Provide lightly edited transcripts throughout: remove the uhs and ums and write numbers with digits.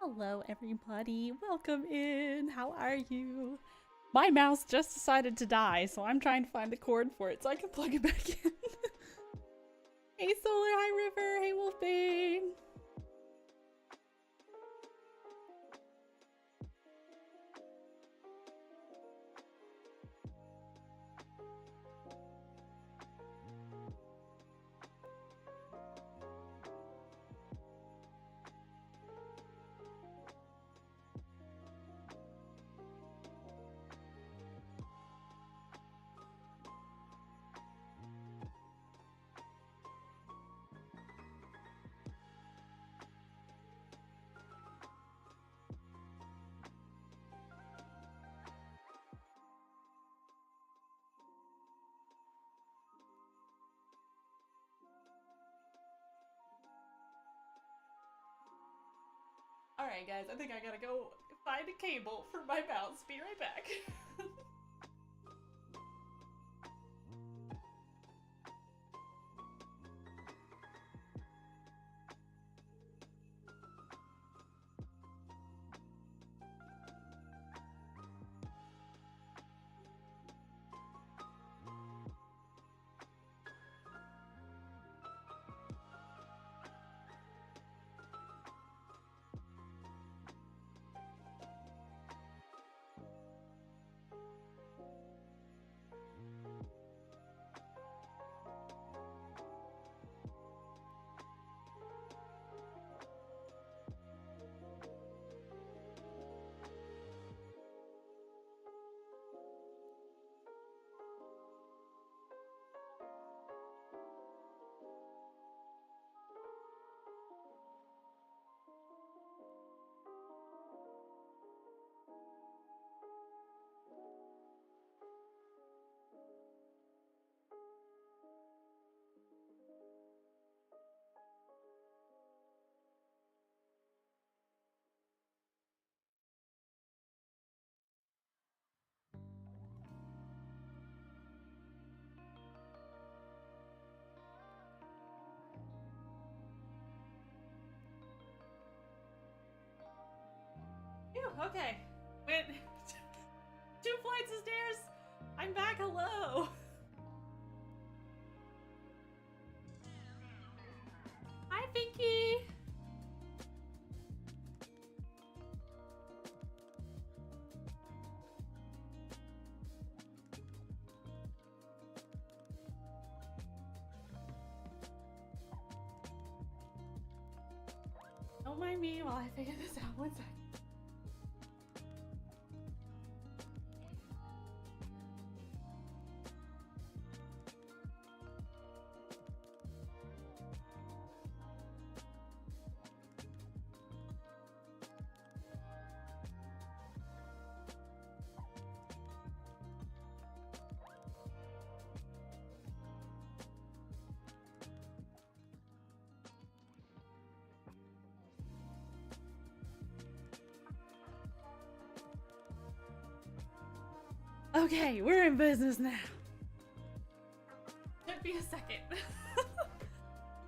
Hello, everybody. Welcome in. How are you? My mouse just decided to die, so I'm trying to find the cord for it so I can plug it back in. Hey, Solar. Hi, River. Hey, Wolfbane. Alright, guys. I think I gotta go find a cable for my mouse. Be right back. Phew, okay. Went 2 flights of stairs. I'm back. Hello. Hi, Pinky. Don't mind me while I figure this out. One sec. Okay, we're in business now. Took me a second.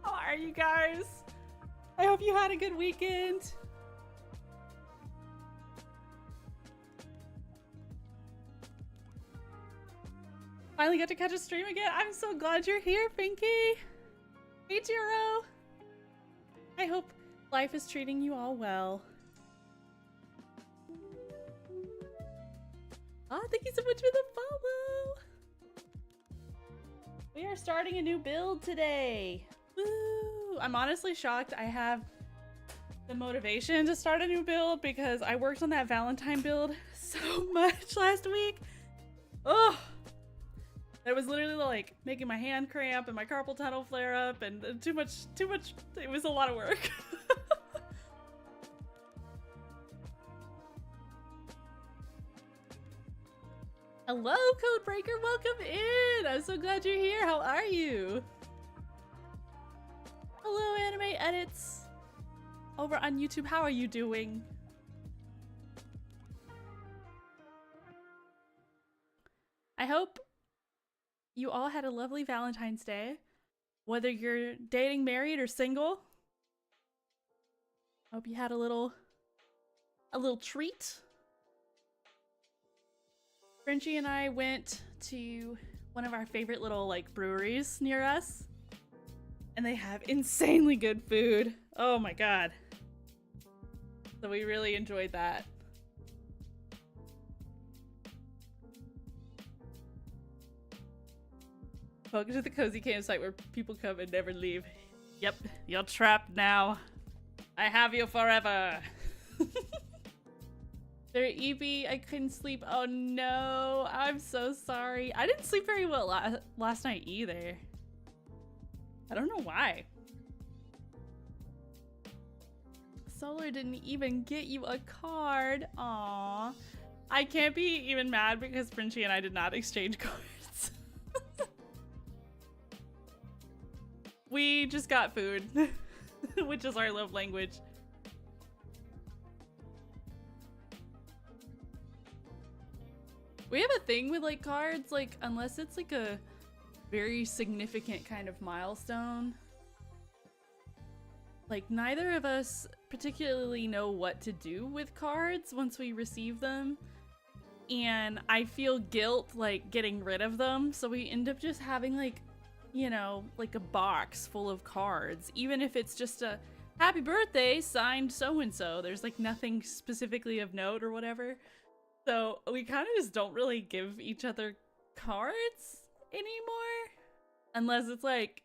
How are you guys? I hope you had a good weekend. Finally got to catch a stream again. I'm so glad you're here, Pinky. Hey, Jiro. I hope life is treating you all well. Thank you so much for the follow. We are starting a new build today. Woo! I'm honestly shocked I have the motivation to start a new build because I worked on that Valentine build so much last week. Oh, it was literally like making my hand cramp and my carpal tunnel flare up and too much. It was a lot of work. Hello, Codebreaker. Welcome in. I'm so glad you're here. How are you? Hello, Anime Edits. Over on YouTube, how are you doing? I hope you all had a lovely Valentine's Day. Whether you're dating, married, or single. Hope you had a little a little treat. Frenchie and I went to one of our favorite little like breweries near us, and they have insanely good food. Oh my god. So we really enjoyed that. Welcome to the cozy campsite where people come and never leave. Yep, you're trapped now. I have you forever. They're Evie, I couldn't sleep. Oh no, I'm so sorry. I didn't sleep very well last night either. I don't know why. Solar didn't even get you a card. Aww. I can't be even mad because Frenchie and I did not exchange cards. We just got food, which is our love language. We have a thing with like cards, like unless it's like a very significant kind of milestone, like neither of us particularly know what to do with cards once we receive them, and I feel guilt like getting rid of them, so we end up just having like, you know, like a box full of cards, even if it's just a happy birthday signed so-and-so. There's like nothing specifically of note or whatever. So we kind of just don't really give each other cards anymore, unless it's like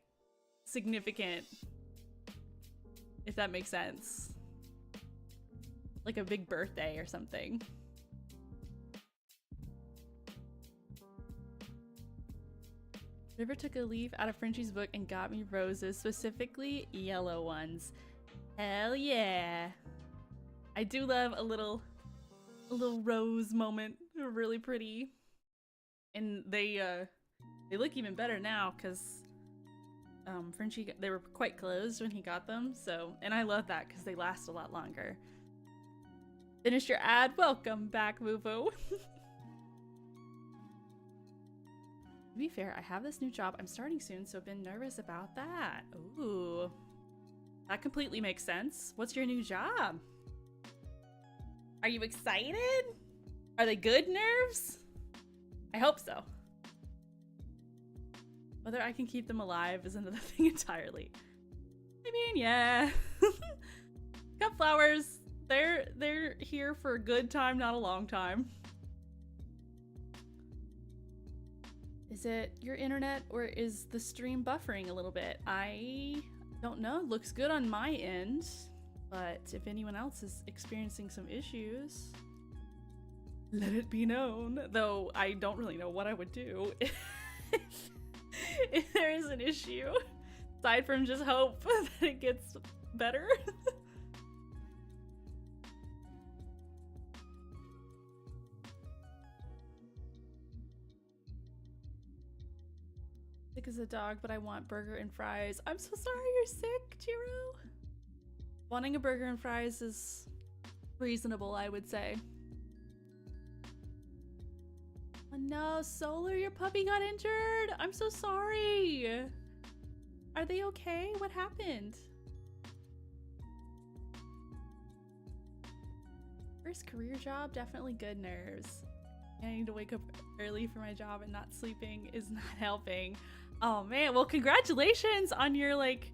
significant, if that makes sense. Like a big birthday or something. River took a leaf out of Frenchie's book and got me roses, specifically yellow ones. Hell yeah. I do love a little rose moment. They're really pretty. And they look even better now because Frenchie, they were quite closed when he got them, so, and I love that because they last a lot longer. Finished your ad? Welcome back, Vuvu. To be fair, I have this new job. I'm starting soon, so I've been nervous about that. Ooh. That completely makes sense. What's your new job? Are you excited? Are they good nerves? I hope so. Whether I can keep them alive is another thing entirely. I mean, yeah. Cut flowers. They're here for a good time, not a long time. Is it your internet or is the stream buffering a little bit? I don't know. Looks good on my end, but if anyone else is experiencing some issues, let it be known. Though I don't really know what I would do if there is an issue, aside from just hope that it gets better. Sick as a dog, but I want burger and fries. I'm so sorry you're sick, Jiro. Wanting a burger and fries is reasonable, I would say. Oh no, Solar, your puppy got injured. I'm so sorry. Are they okay? What happened? First career job, definitely good nerves. I need to wake up early for my job and not sleeping is not helping. Oh man, well congratulations on your like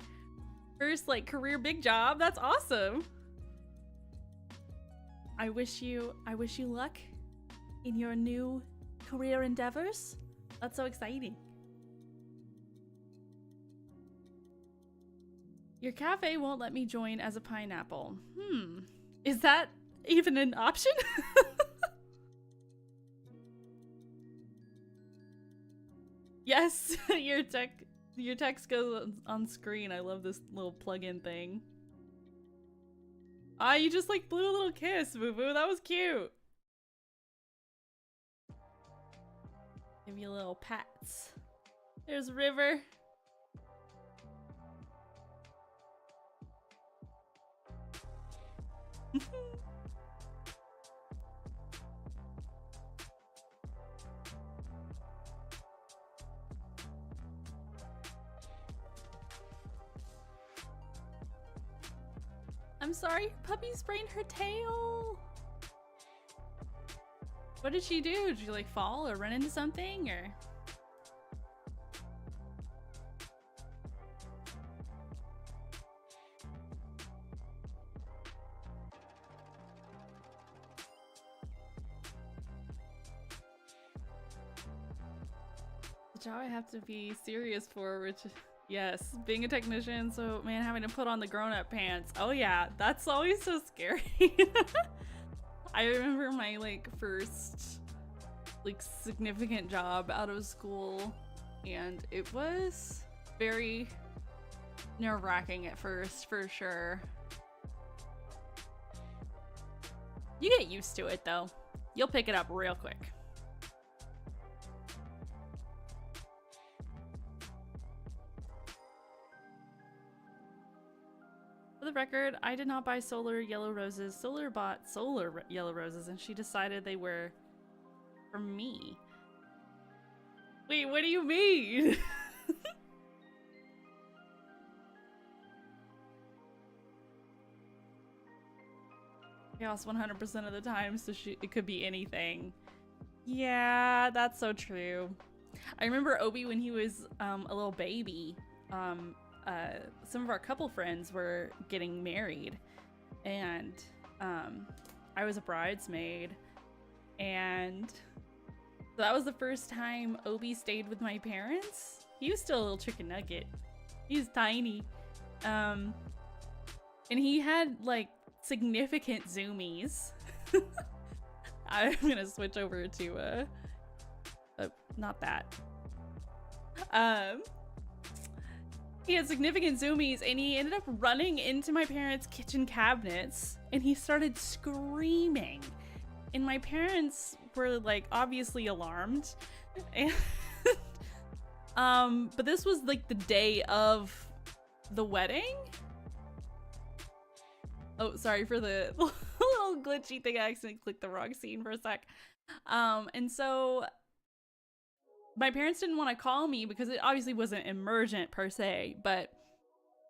first like career big job. That's awesome. I wish you luck in your new career endeavors. That's so exciting. Your cafe won't let me join as a pineapple. Is that even an option? Yes, your text goes on screen. I love this little plug-in thing. Ah, you just like blew a little kiss, Boo-Boo. That was cute. Give you a little pats. There's River. I'm sorry, puppy sprained her tail. What did she do? Did you like fall or run into something or? The job I have to be serious for, which, yes, being a technician, so man, having to put on the grown-up pants. Oh yeah, that's always so scary. I remember my like first like significant job out of school, and it was very nerve-wracking at first, for sure. You get used to it though. You'll pick it up real quick. For the record, I did not buy solar yellow roses. Solar bought solar yellow roses, and she decided they were for me. Wait, what do you mean? Chaos 100% of the time, so it could be anything. Yeah, that's so true. I remember Obi when he was a little baby. Some of our couple friends were getting married, and I was a bridesmaid, and so that was the first time Obi stayed with my parents. He was still a little chicken nugget. He was tiny, and he had like significant zoomies. I'm gonna switch over to not that. He had significant zoomies, and he ended up running into my parents' kitchen cabinets, and he started screaming. And my parents were like obviously alarmed. And but this was like the day of the wedding. Oh, sorry for the little glitchy thing. I accidentally clicked the wrong scene for a sec. And so my parents didn't want to call me because it obviously wasn't emergent per se, but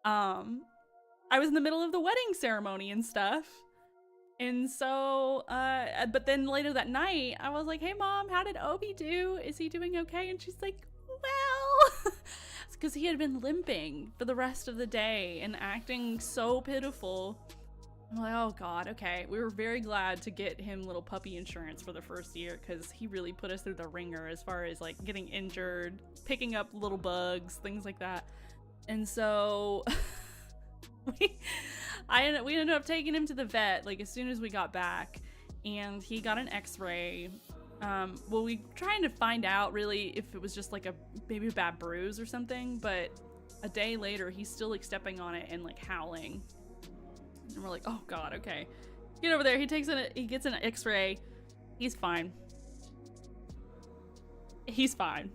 I was in the middle of the wedding ceremony and stuff. And so, but then later that night, I was like, hey mom, how did Obi do? Is he doing okay? And she's like, well, it's because he had been limping for the rest of the day and acting so pitiful. I'm like, oh god, okay. We were very glad to get him little puppy insurance for the first year, because he really put us through the ringer as far as like getting injured, picking up little bugs, things like that. And so we ended up taking him to the vet like as soon as we got back, and he got an x-ray. Well, we were trying to find out really if it was just like maybe a bad bruise or something, but a day later he's still like stepping on it and like howling. And we're like, oh god, okay. Get over there. He gets an x-ray. He's fine. He's fine.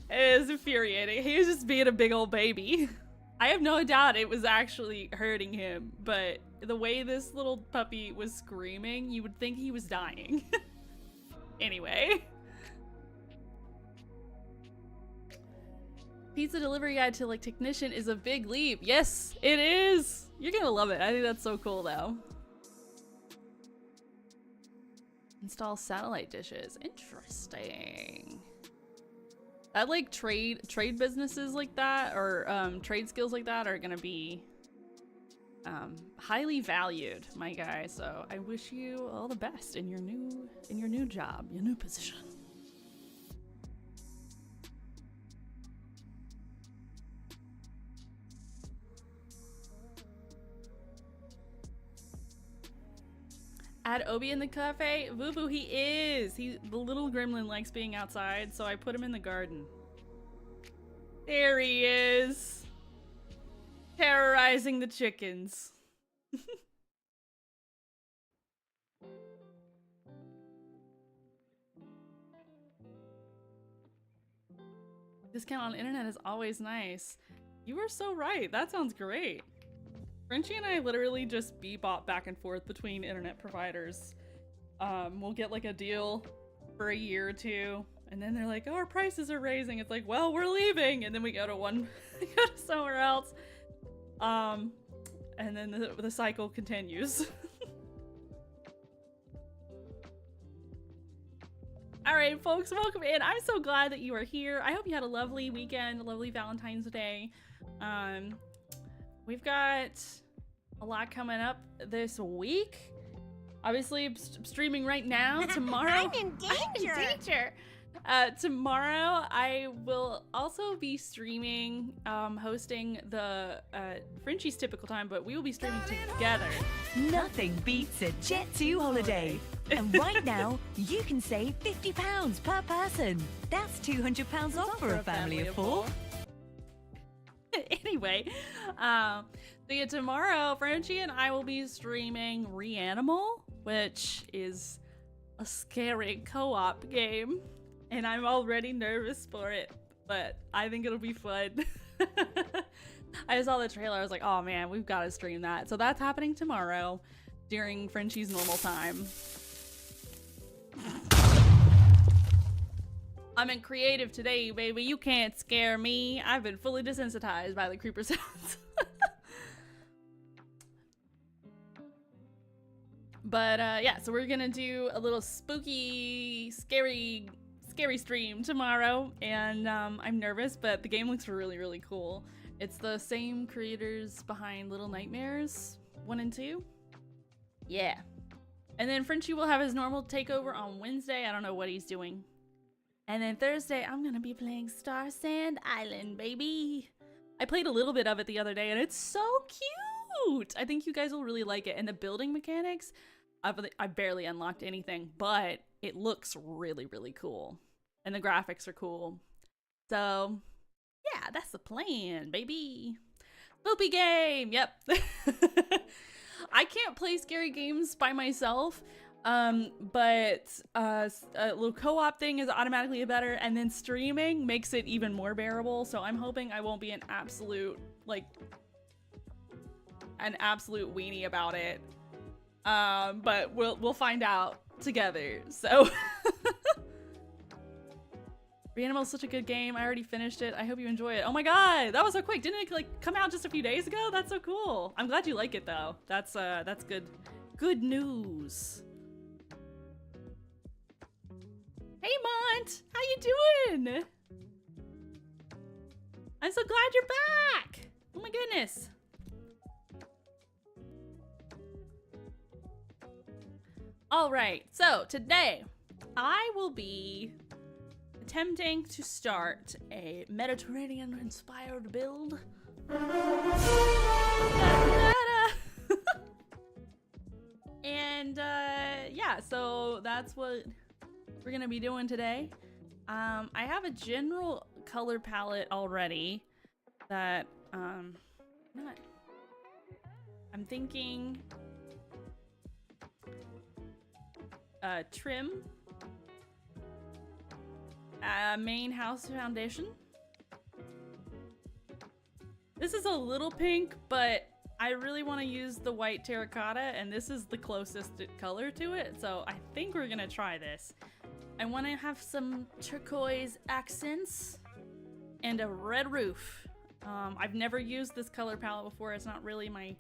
It was infuriating. He was just being a big old baby. I have no doubt it was actually hurting him, but the way this little puppy was screaming, you would think he was dying. Anyway. Pizza delivery guide to like technician is a big leap. Yes, it is. You're gonna love it. I think that's so cool though. Install satellite dishes. Interesting. That like trade businesses like that, or trade skills like that are gonna be highly valued, my guy. So I wish you all the best in your new job, your new position. Add Obi in the cafe? Vubu, he is! The little gremlin likes being outside, so I put him in the garden. There he is! Terrorizing the chickens. Discount on internet is always nice. You were so right. That sounds great. Frenchie and I literally just bebop back and forth between internet providers. We'll get like a deal for a year or two, and then they're like, oh, our prices are raising. It's like, well, we're leaving. And then we go to go to somewhere else. And then the cycle continues. All right, folks, welcome in. I'm so glad that you are here. I hope you had a lovely weekend, a lovely Valentine's Day. We've got a lot coming up this week. Obviously, I'm streaming right now. Tomorrow, I'm in danger. Tomorrow, I will also be streaming, hosting the Frenchie's Typical Time, but we will be streaming together. Nothing beats a Jet2 holiday. And right now, you can save £50 per person. That's £200 off for a family of 4. Anyway, so yeah, tomorrow, Frenchie and I will be streaming Reanimal, which is a scary co-op game. And I'm already nervous for it, but I think it'll be fun. I saw the trailer, I was like, oh man, we've got to stream that. So that's happening tomorrow during Frenchie's normal time. I'm in creative today, baby. You can't scare me. I've been fully desensitized by the creeper sounds. But yeah, so we're gonna do a little spooky, scary stream tomorrow, and I'm nervous, but the game looks really, really cool. It's the same creators behind Little Nightmares 1 and 2. Yeah. And then Frenchie will have his normal takeover on Wednesday. I don't know what he's doing. And then Thursday, I'm gonna be playing Star Sand Island, baby. I played a little bit of it the other day, and it's so cute. I think you guys will really like it. And the building mechanics, I barely unlocked anything, but it looks really, really cool. And the graphics are cool. So, yeah, that's the plan, baby. Spoopy game, yep. I can't play scary games by myself, but a little co-op thing is automatically better, and then streaming makes it even more bearable, so I'm hoping I won't be an absolute weenie about it. But we'll find out together, so. Reanimal is such a good game. I already finished it. I hope you enjoy it. Oh my god, that was so quick. Didn't it like come out just a few days ago? That's so cool. I'm glad you like it though. That's good news. Hey Mont, how you doing? I'm so glad you're back. Oh my goodness. All right, so today I will be attempting to start a Mediterranean-inspired build. And yeah, so that's what we're gonna be doing today. I have a general color palette already that I'm thinking trim, main house foundation. This is a little pink, but I really want to use the white terracotta, and this is the closest color to it, so I think we're gonna try this. I want to have some turquoise accents and a red roof. I've never used this color palette before. It's not really my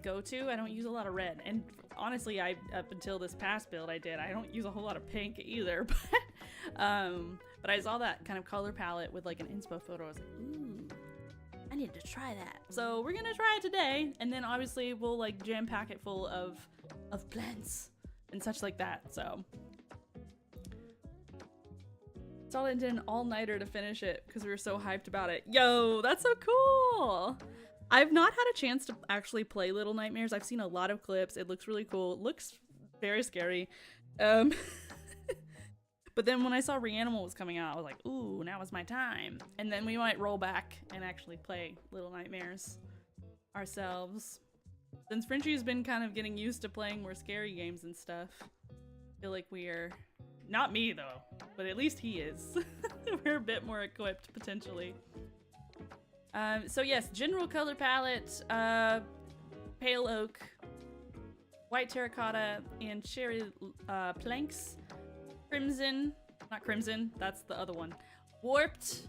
go-to. I don't use a lot of red, and honestly, up until this past build I don't use a whole lot of pink either. But I saw that kind of color palette with like an inspo photo. I was like, ooh, I need to try that. So we're gonna try it today, and then obviously we'll like jam pack it full of plants and such like that. So it's all into an all-nighter to finish it because we were so hyped about it. Yo, that's so cool. I've not had a chance to actually play Little Nightmares. I've seen a lot of clips. It looks really cool. It looks very scary. But then when I saw Reanimal was coming out, I was like, ooh, now is my time. And then we might roll back and actually play Little Nightmares ourselves. Since Frenchie's been kind of getting used to playing more scary games and stuff, I feel like we are, not me though, but at least he is. We're a bit more equipped potentially. So yes, general color palette, pale oak, white terracotta, and cherry planks. Crimson, not crimson, that's the other one. Warped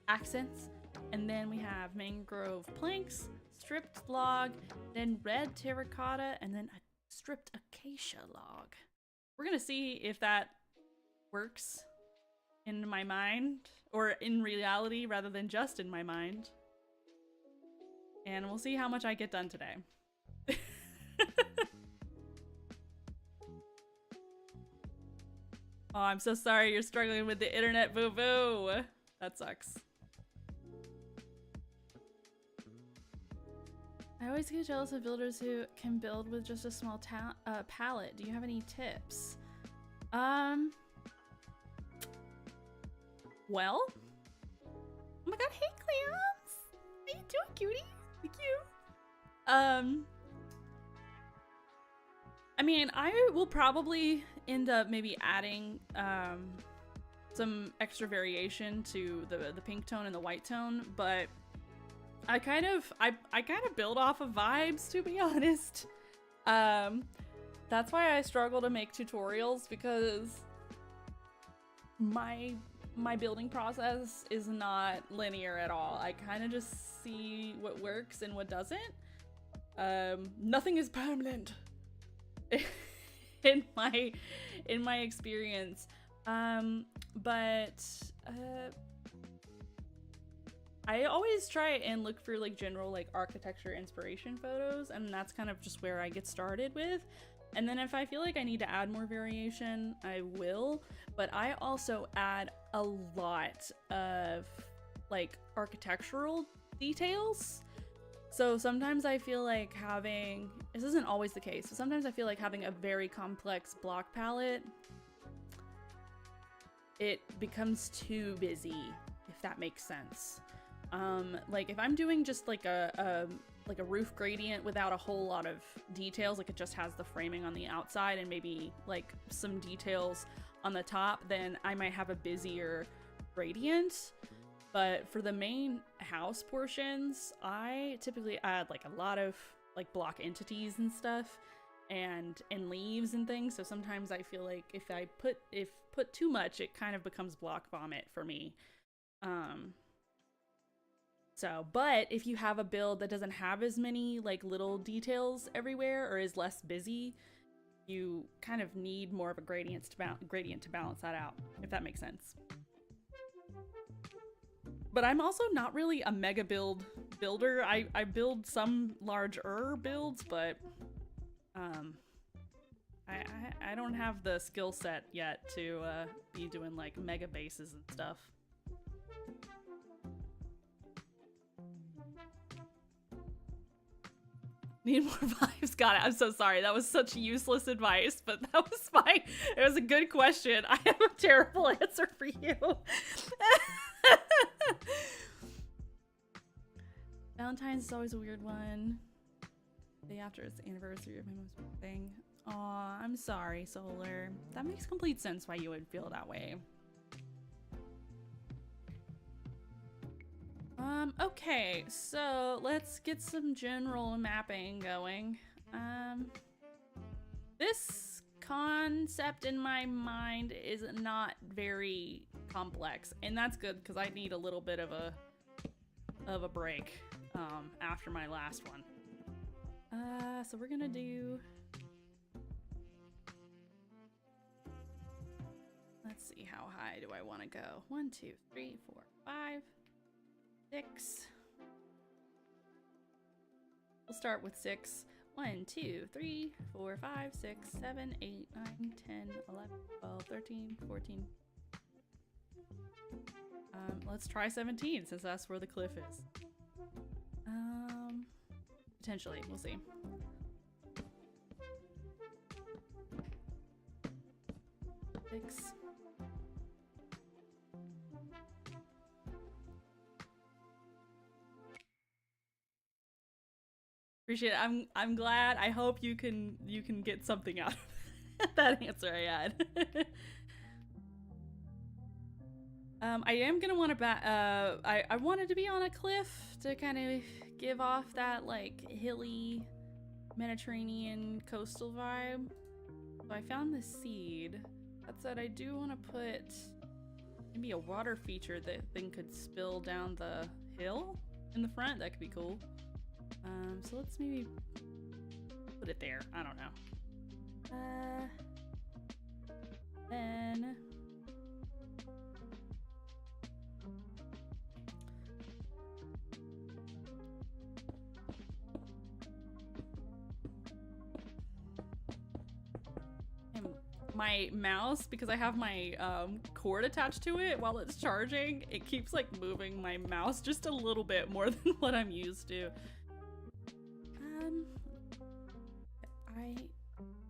accents, and then we have mangrove planks, stripped log, then red terracotta, and then a stripped acacia log. we're gonna see if that works in my mind, or in reality rather than just in my mind. And we'll see how much I get done today. Oh, I'm so sorry you're struggling with the internet, boo-boo. That sucks. I always get jealous of builders who can build with just a small palette. Do you have any tips? Well? Oh my god, hey Clams! How you doing, cutie? Thank you. I mean, I will probably end up maybe adding some extra variation to the pink tone and the white tone, but I kind of build off of vibes, to be honest. That's why I struggle to make tutorials, because my building process is not linear at all. I kind of just see what works and what doesn't. Nothing is permanent in my experience. But I always try and look for like general like architecture inspiration photos, and that's kind of just where I get started with. And then if I feel like I need to add more variation, I will. But I also add a lot of like architectural details. So sometimes I feel like having, this isn't always the case, but sometimes I feel like having a very complex block palette, it becomes too busy, if that makes sense. Like if I'm doing just like a roof gradient without a whole lot of details, like it just has the framing on the outside and maybe like some details on the top, then I might have a busier gradient. But for the main house portions, I typically add like a lot of like block entities and stuff and leaves and things. So sometimes I feel like if I put too much, it kind of becomes block vomit for me. But if you have a build that doesn't have as many like little details everywhere or is less busy, you kind of need more of a gradient to balance that out, if that makes sense. But I'm also not really a mega builder. I build some larger builds, but I don't have the skill set yet to be doing like mega bases and stuff. Need more vibes. Got it. I'm so sorry. That was such useless advice, but that was fine. It was a good question. I have a terrible answer for you. Valentine's is always a weird one. The day after it's the anniversary of my mom's thing. Aw, I'm sorry, Solar. That makes complete sense why you would feel that way. Okay, so let's get some general mapping going. This concept in my mind is not very complex, and that's good because I need a little bit of a break after my last one. So we're gonna do, let's see, how high do I want to go? 1, 2, 3, 4, 5, 6. We'll start with 6. 1, 2, 3, 4, 5, 6, 7, 8, 9, 10, 11, 12, 13, 14. Let's try 17 since that's where the cliff is. Potentially, we'll see. Six. Appreciate it. I'm glad. I hope you can get something out of that answer I had. I am gonna want to I wanted to be on a cliff to kind of give off that like hilly Mediterranean coastal vibe. So I found this seed. That said, I do want to put maybe a water feature that thing could spill down the hill in the front. That could be cool. So let's maybe put it there. I don't know. my mouse, because I have my cord attached to it while it's charging, it keeps like moving my mouse just a little bit more than what I'm used to.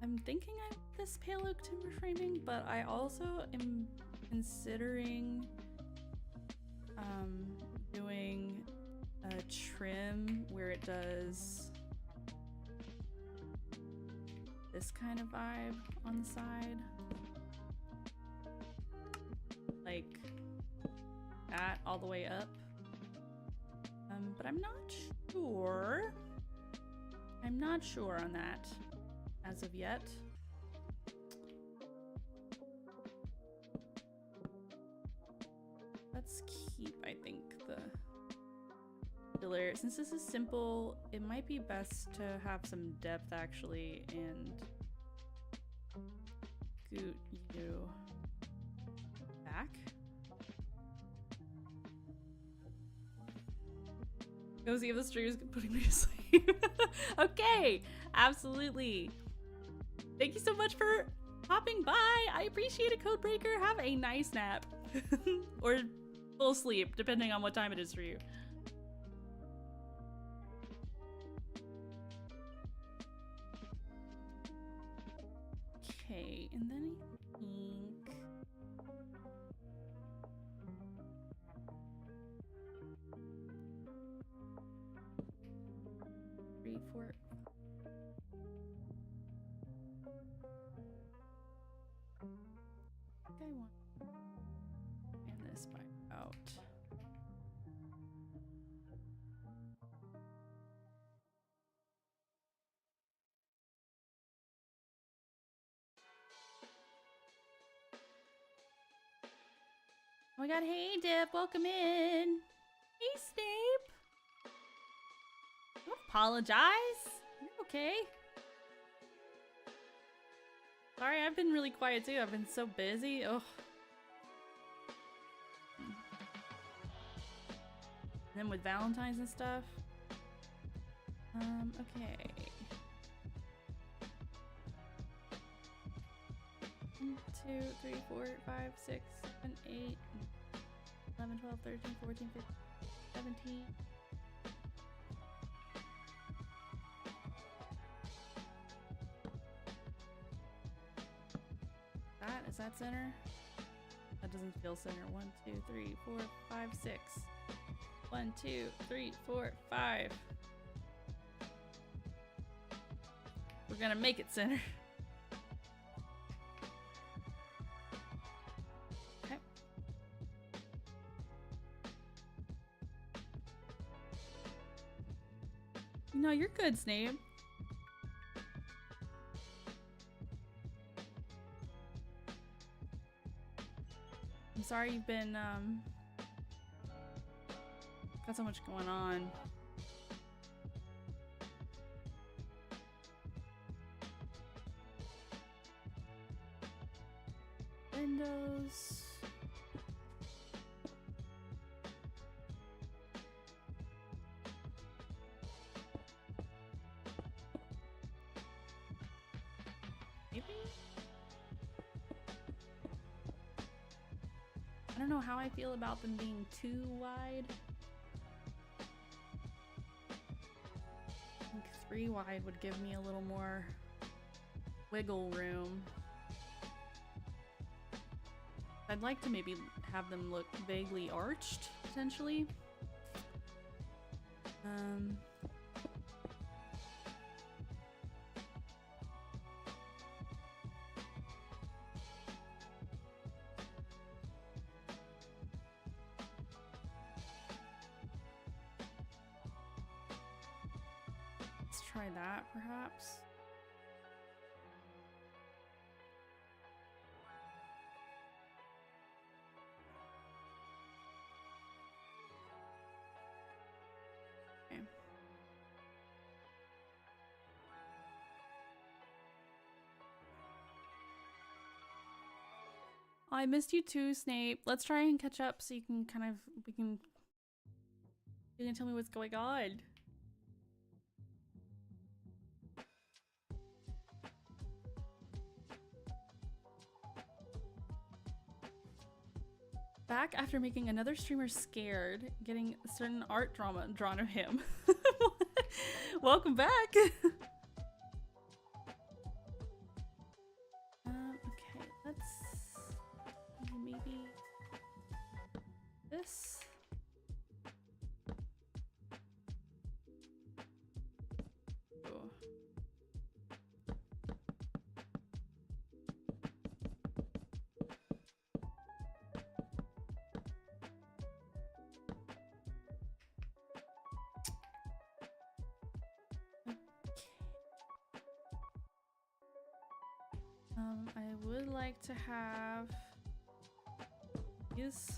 I'm thinking I have this pale oak timber framing, but I also am considering doing a trim where it does this kind of vibe on the side, like that all the way up, but I'm not sure on that as of yet. Let's keep, I think, the filler. Since this is simple, it might be best to have some depth actually and scoot you back. Go see if the stream is putting me to sleep. Okay, absolutely. Thank you so much for hopping by. I appreciate it, Codebreaker. Have a nice nap. Or full sleep, depending on what time it is for you. Okay, and then I think... Three, four... I want and this by out. Oh my god, hey Dip, welcome in. Hey Snape. Don't apologize. You're okay. Sorry, I've been really quiet too. I've been so busy. Oh. And then with Valentine's and stuff. Okay. 1, 2, 3, 4, 5, 6, 7, 8, 11, 12, 13, 14, 15, 17. Is that center? That doesn't feel center. 1, 2, 3, 4, 5, 6. 1, 2, 3, 4, 5. We're gonna make it center. Okay. No, you're good, Snape. I'm sorry you've been, got so much going on. Windows. Maybe? I don't know how I feel about them being too wide. I think 3 wide would give me a little more wiggle room. I'd like to maybe have them look vaguely arched, potentially. Let's try that, perhaps. Okay. I missed you too, Snape. Let's try and catch up so you can kind of, you can tell me what's going on. Back after making another streamer scared, getting certain art drama drawn of him. Welcome back! Okay, let's maybe this. Oh. I would like to have these.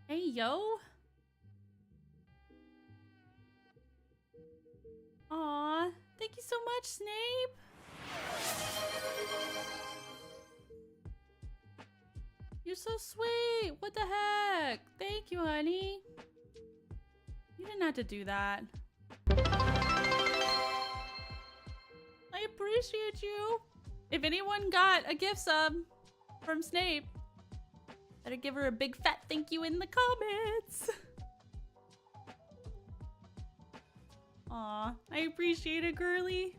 Hey, yo. Aw, thank you so much, Snape. You're so sweet. What the heck? Thank you, honey. You didn't have to do that. I appreciate you. If anyone got a gift sub from Snape, better give her a big fat thank you in the comments. Aw, I appreciate it, girly.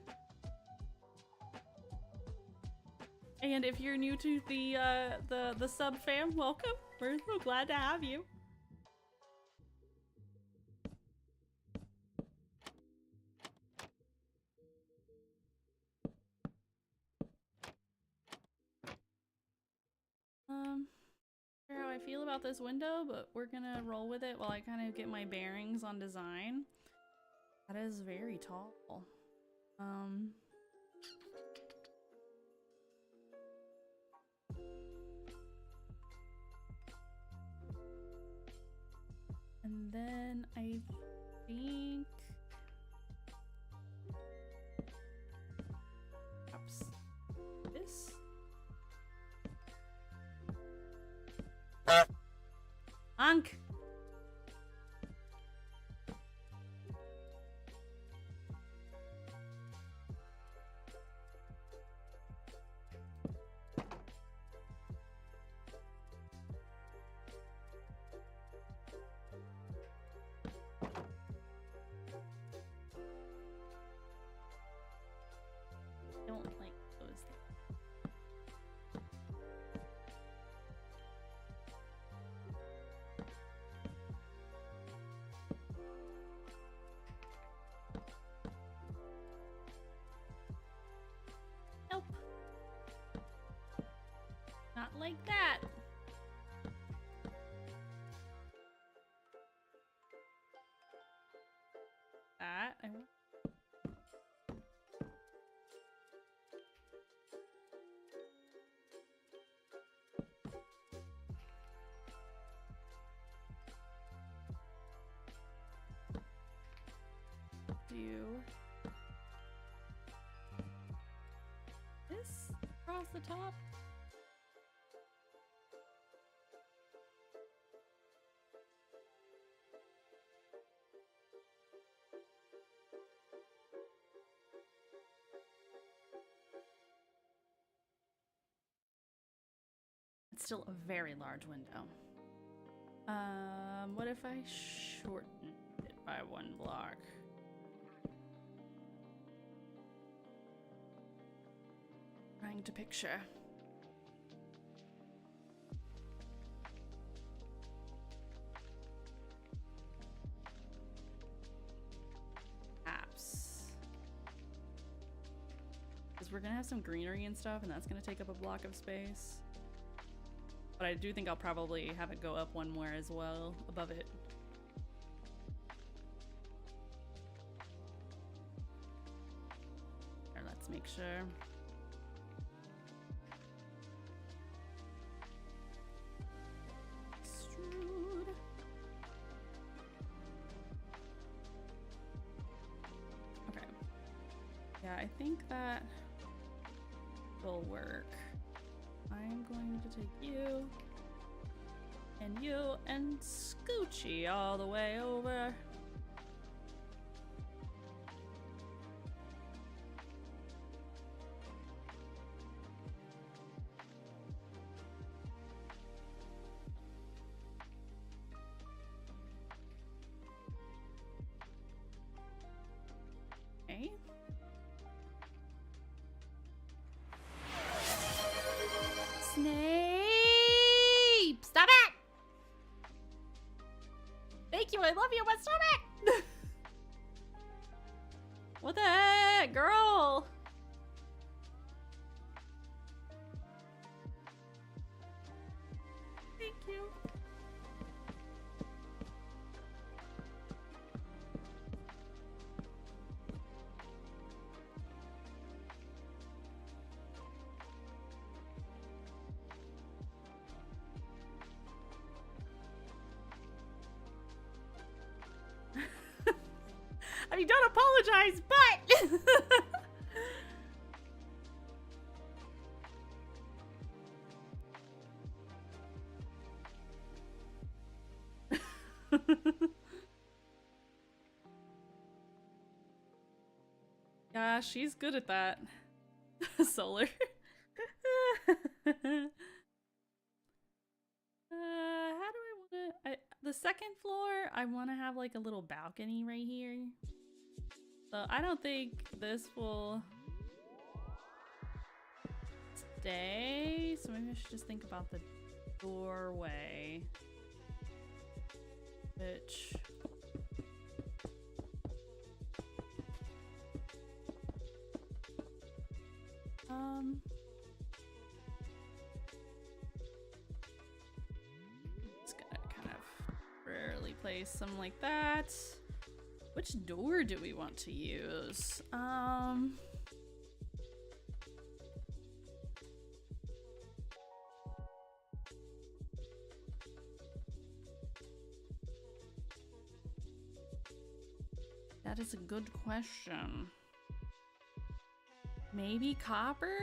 And if you're new to the sub fam, welcome. We're so glad to have you. Sure how I feel about this window, but we're gonna roll with it while I kind of get my bearings on design. That is very tall. And then I think perhaps this. Unk. Don't like those. Nope. Not like that. That I want. Do this across the top. It's still a very large window. What if I shortened it by 1 block? Trying to picture. Apps. Because we're gonna have some greenery and stuff, and that's gonna take up a block of space. But I do think I'll probably have it go up 1 more as well, above it. Here, let's make sure. I think that will work. I'm going to take you and Scoochie all the way over. Okay. Snape! Stop it! Thank you, I love you, but stop it! What the heck, girl? Thank you. I mean, don't apologize, but... Yeah, she's good at that. Solar. How do I want to... The second floor, I want to have like a little balcony right here. So I don't think this will stay. So maybe I should just think about the doorway. Which... Just gonna kind of rarely place some like that. Which door do we want to use? That is a good question. Maybe copper?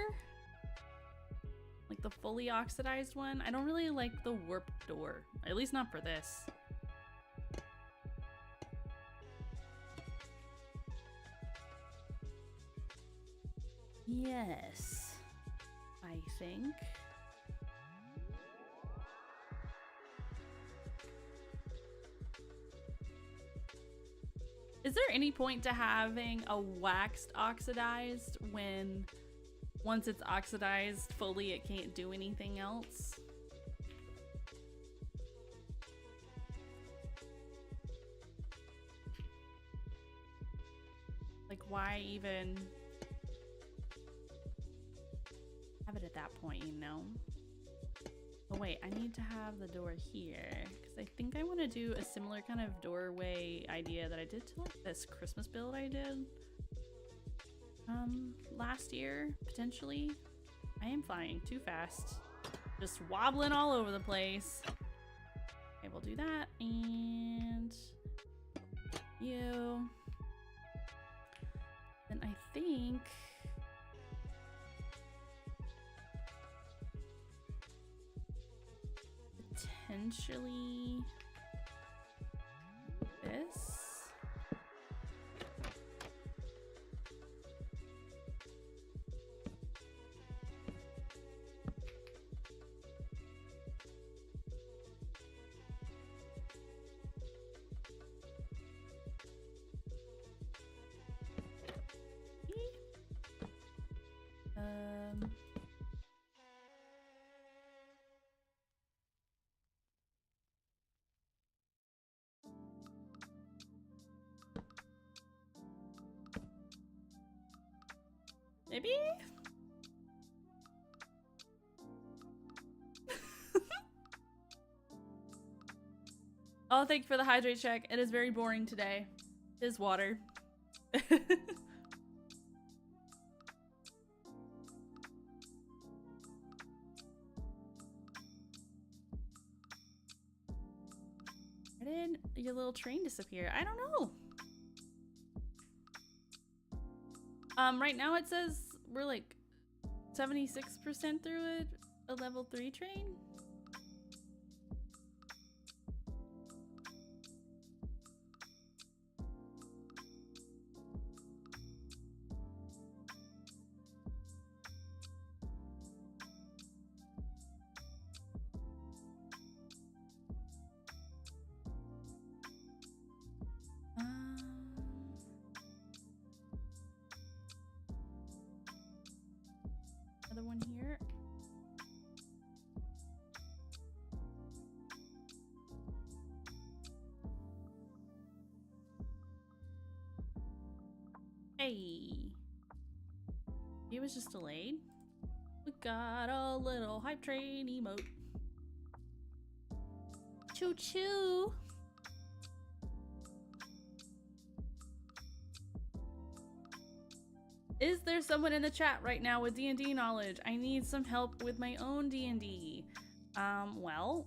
Like the fully oxidized one? I don't really like the warped door. At least not for this. Yes, I think. Is there any point to having a waxed oxidized when once it's oxidized fully it can't do anything else? Like, why even have it at that point, you know? Oh wait, I need to have the door here because I think I want to do a similar kind of doorway idea that I did to like this Christmas build I did last year, potentially. I am flying too fast, just wobbling all over the place. Okay, we'll do that, and you. And I think potentially this. Maybe? Oh, thank you for the hydrate check. It is very boring today. It is water. I didn't your little train disappear? I don't know. Right now it says we're like 76% through a level 3 train. Another one here. Hey. He was just delayed. We got a little hype train emote. Choo choo. Is there someone in the chat right now with D&D knowledge? I need some help with my own D&D. Well,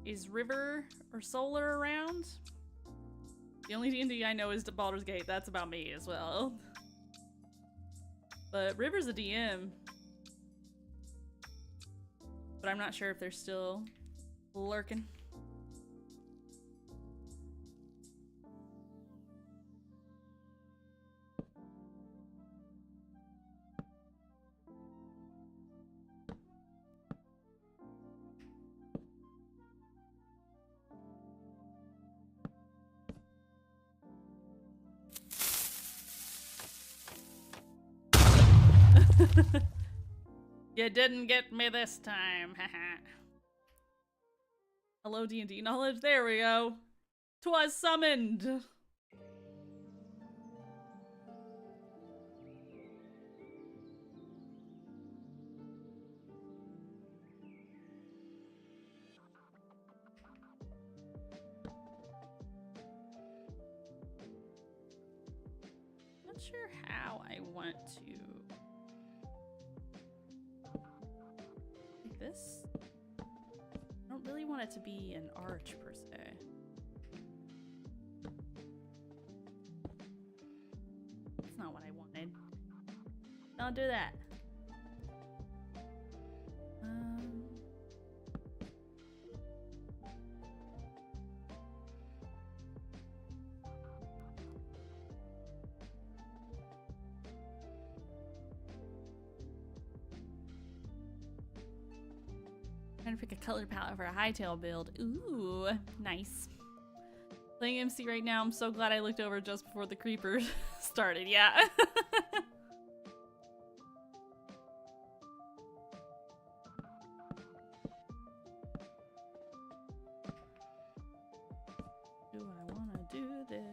is River or Solar around? The only D&D I know is Baldur's Gate. That's about me as well. But River's a DM. But I'm not sure if they're still lurking. You didn't get me this time. Hello, D&D knowledge. There we go. 'Twas summoned. Not sure how I want to. This? I don't really want it to be an arch per se. That's not what I wanted. Don't do that. Trying to pick a color palette for a hightail build. Ooh, nice. Playing MC right now. I'm so glad I looked over just before the creeper started. Yeah. Do I want to do this?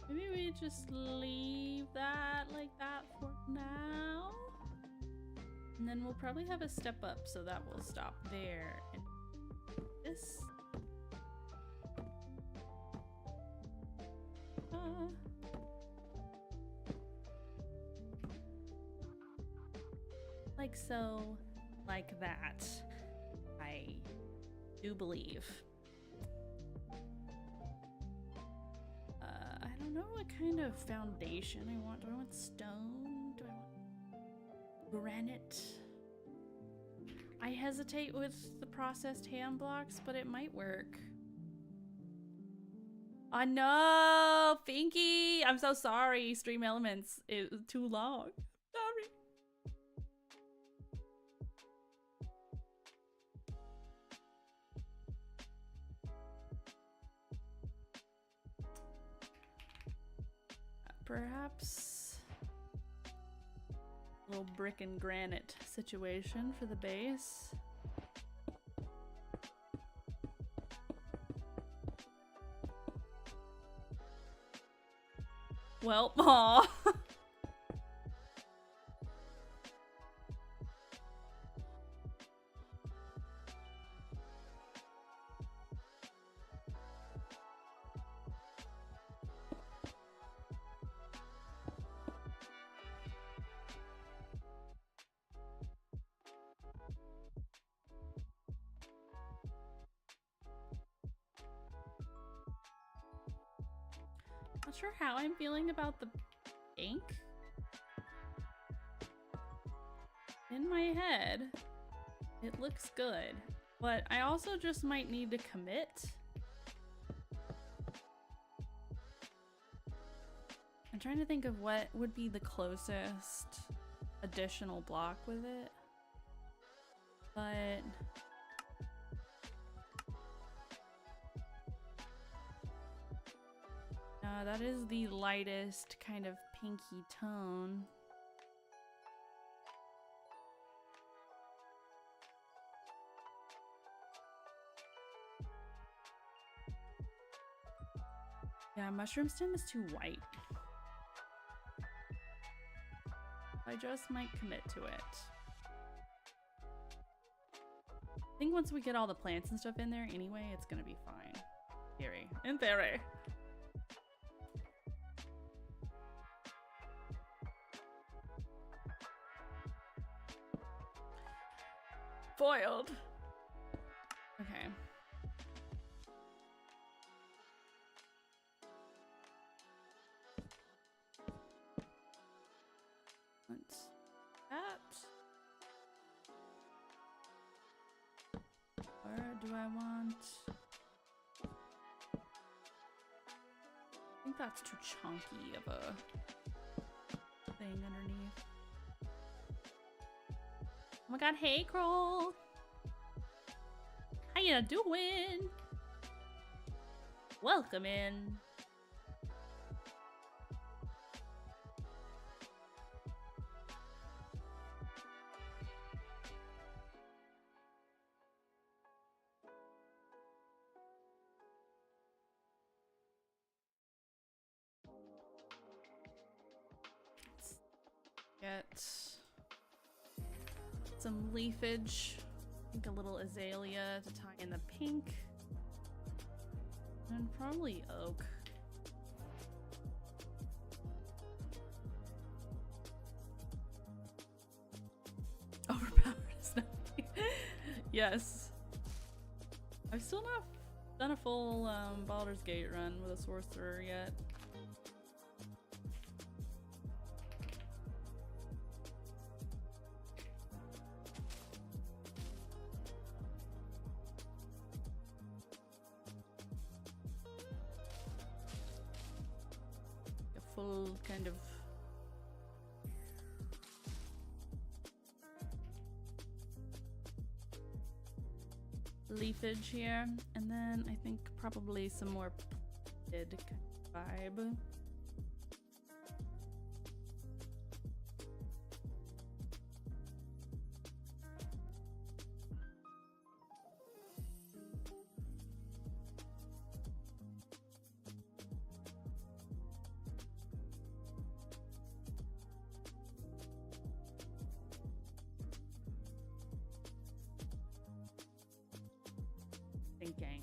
Maybe we just leave that like that for now. And then we'll probably have a step up, so that will stop there. And this. Like so, like that. I do believe. I don't know what kind of foundation I want. Do I want stone? Do I want granite? I hesitate with the processed hand blocks, but it might work. Oh no, Finky! I'm so sorry. Stream Elements is too long. Sorry. Perhaps a little brick and granite situation for the base. Well, aw. Not sure how I'm feeling about the ink. In my head, it looks good, but I also just might need to commit. I'm trying to think of what would be the closest additional block with it, but that is the lightest kind of pinky tone. Yeah, mushroom stem is too white. I just might commit to it. I think once we get all the plants and stuff in there anyway, it's gonna be fine. Theory. In theory. Foiled. Okay. What's that? Where do I want? I think that's too chunky of a thing underneath. Oh my god, hey Kroll! How you doing? Welcome in. Let's get some leafage. I think a little azalea to tie in the pink. And probably oak. Overpowered is nothing. Yes. I've still not done a full Baldur's Gate run with a sorcerer yet. Full kind of leafage here, and then I think probably some more planted vibe. Thinking.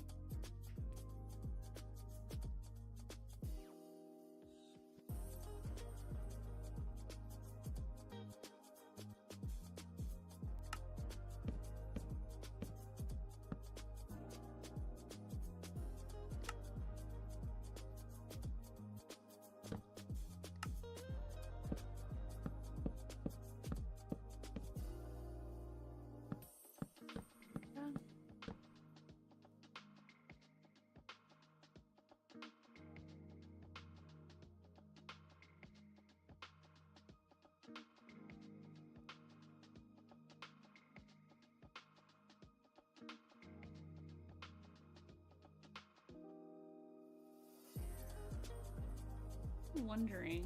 Wondering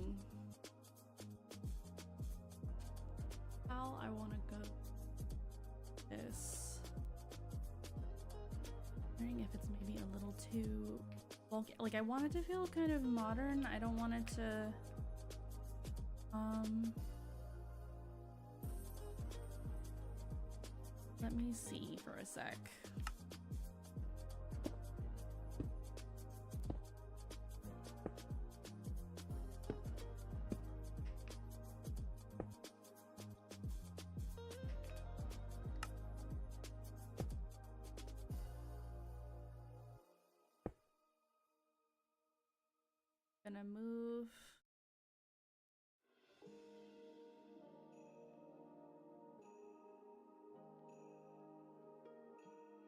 how I want to go this. Wondering if it's maybe a little too Well, like I want it to feel kind of modern. I don't want it to let me see for a sec. Gonna move.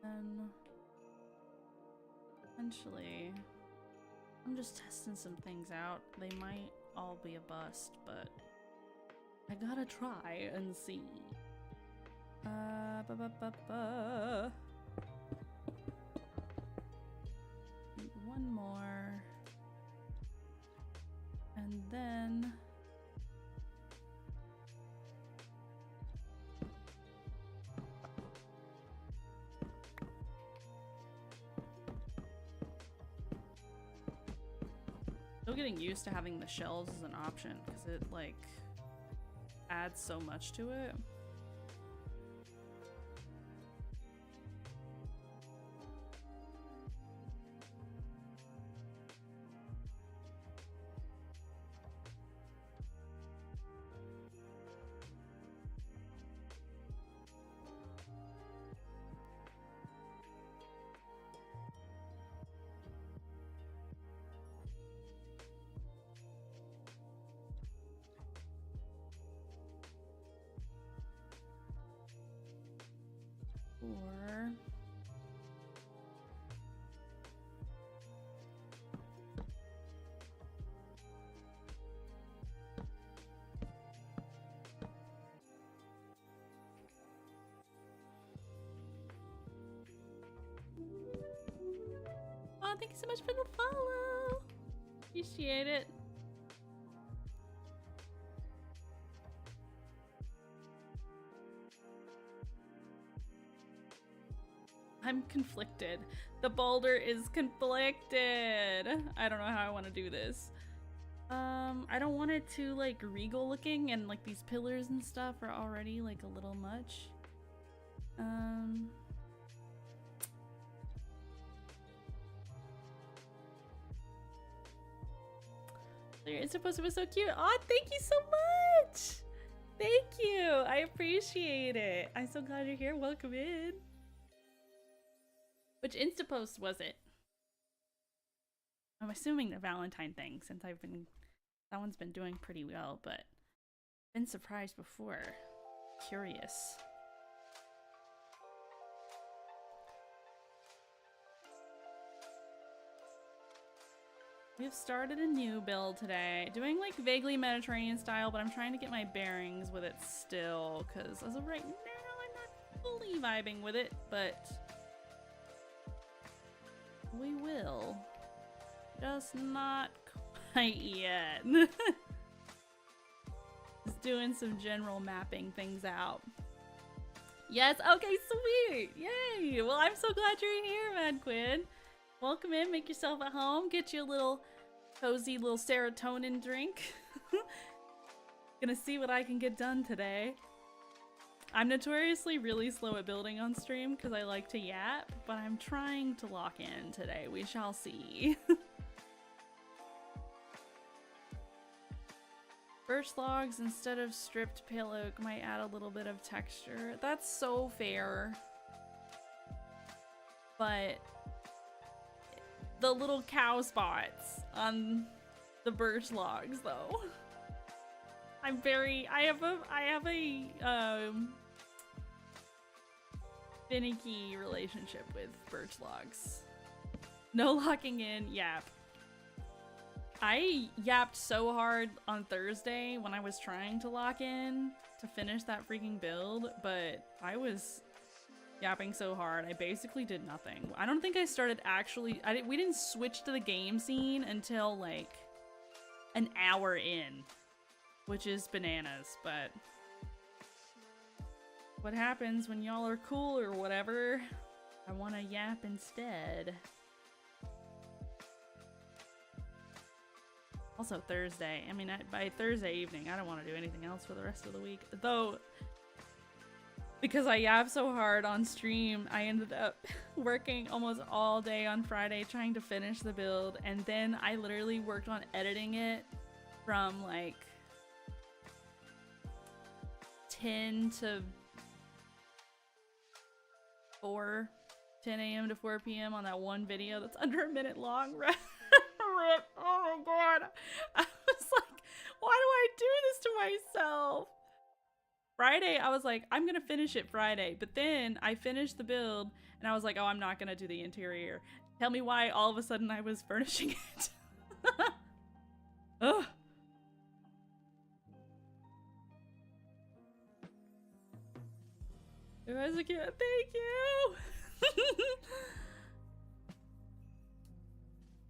And eventually, I'm just testing some things out. They might all be a bust, but I gotta try and see. One more. And then still getting used to having the shelves as an option because it like adds so much to it. Or oh, thank you so much for the follow. Appreciate it. I'm conflicted. The boulder is conflicted. I don't know how I want to do this. I don't want it to like regal looking, and like these pillars and stuff are already like a little much. It's supposed to be so cute. Oh, thank you so much. Thank you. I appreciate it. I'm so glad you're here. Welcome in. Which Instapost was it? I'm assuming the Valentine thing, since that one's been doing pretty well, but been surprised before. Curious. We've started a new build today, doing like vaguely Mediterranean style, but I'm trying to get my bearings with it still, because as of right now, I'm not fully vibing with it, but we will. Just not quite yet. Just doing some general mapping things out. Yes, okay, sweet! Yay! Well, I'm so glad you're here, Mad Quinn. Welcome in, make yourself at home, get you a little cozy little serotonin drink. Gonna see what I can get done today. I'm notoriously really slow at building on stream because I like to yap, but I'm trying to lock in today. We shall see. Birch logs instead of stripped pale oak might add a little bit of texture. That's so fair. But the little cow spots on the birch logs though. I have a finicky relationship with birch logs. No locking in, yap. I yapped so hard on Thursday when I was trying to lock in to finish that freaking build, but I was yapping so hard I basically did nothing. I don't think I started actually, we didn't switch to the game scene until like an hour in, which is bananas, but what happens when y'all are cool or whatever? I want to yap instead. Also Thursday. I mean, by Thursday evening, I don't want to do anything else for the rest of the week. Though, because I yapped so hard on stream, I ended up working almost all day on Friday trying to finish the build, and then I literally worked on editing it from like 10 a.m. to 4 p.m. on that one video that's under a minute long. Rip. Oh my god. I was like, why do I do this to myself? Friday, I was like, I'm gonna finish it Friday, but then I finished the build and I was like, oh, I'm not gonna do the interior. Tell me why all of a sudden I was furnishing it. Ugh. It was a cute. Thank you.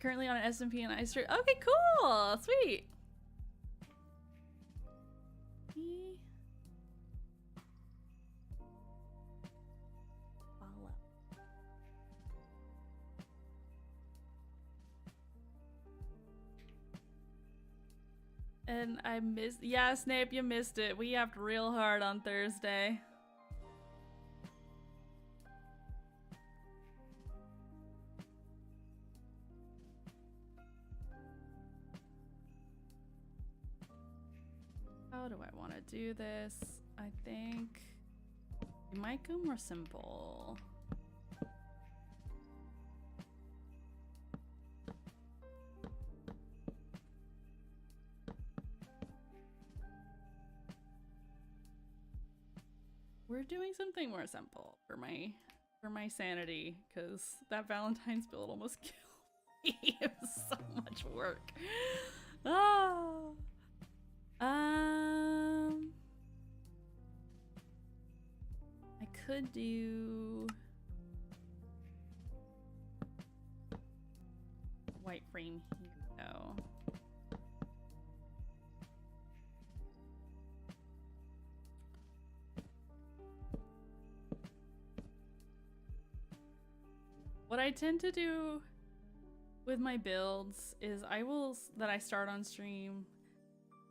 Currently on an SMP and I stream. Okay, cool. Sweet. Follow. And I missed. Yeah, Snape, you missed it. We yapped real hard on Thursday. How do I want to do this? I think it might go more simple. We're doing something more simple for my sanity, because that Valentine's build almost killed me. It was so much work. Oh. I could do white frame here though. What I tend to do with my builds is that I start on stream,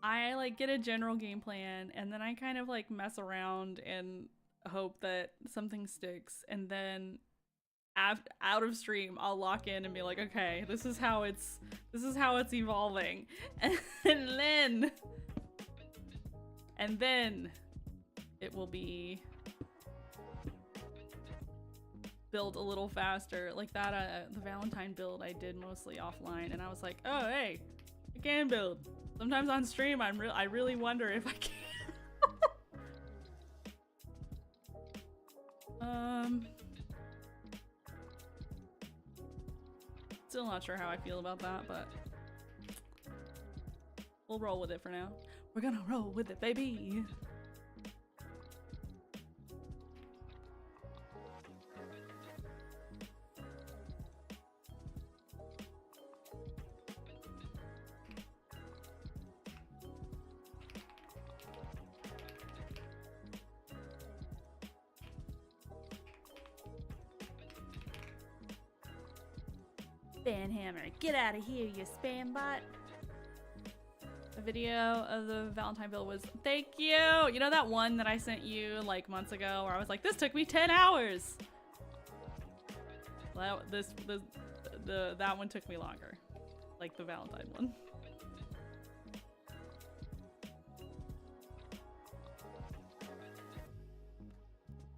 I like get a general game plan and then I kind of like mess around and hope that something sticks, and then out of stream I'll lock in and be like, okay, this is how it's evolving. And then it will be build a little faster. Like that the Valentine build I did mostly offline, and I was like, oh hey, I can build. Sometimes on stream I really wonder if I can. Still not sure how I feel about that, but we'll roll with it for now. We're gonna roll with it, baby. Banhammer, get out of here, you spam bot. The video of the Valentine build was, thank you. You know that one that I sent you like months ago where I was like, this took me 10 hours. Well, that one took me longer. Like the Valentine one.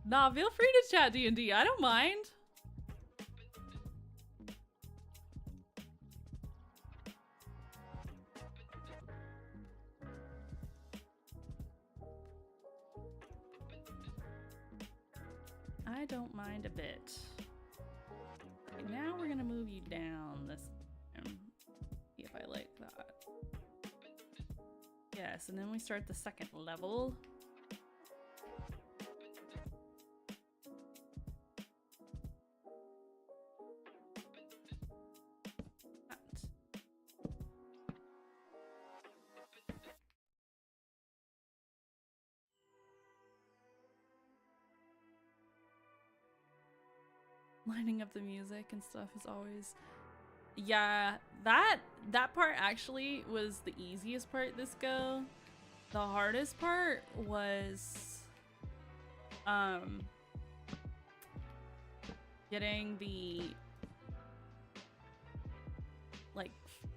Nah, feel free to chat D&D. I don't mind. I don't mind a bit. Okay, now we're gonna move you down this time. See if I like that. Yes, and then we start the second level. Lining up the music and stuff is always Yeah, that part actually was the easiest part this go. The hardest part was getting the like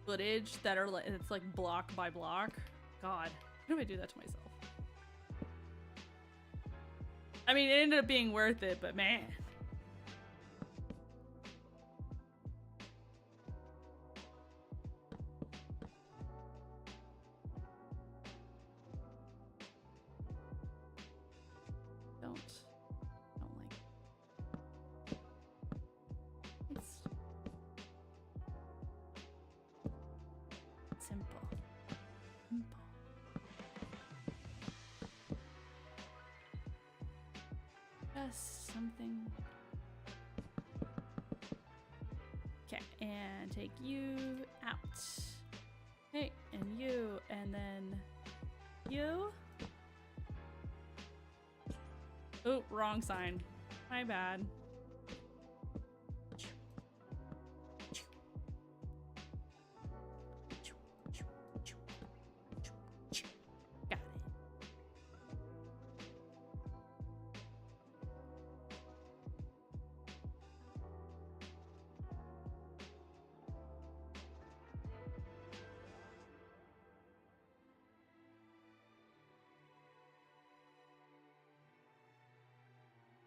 footage that are like it's like block by block. God, how do I do that to myself? I mean, it ended up being worth it, but man. Don't like it's simple. Just something. Okay, and take you out. Okay, and you, and then you. Oh, wrong sign. My bad. Got it.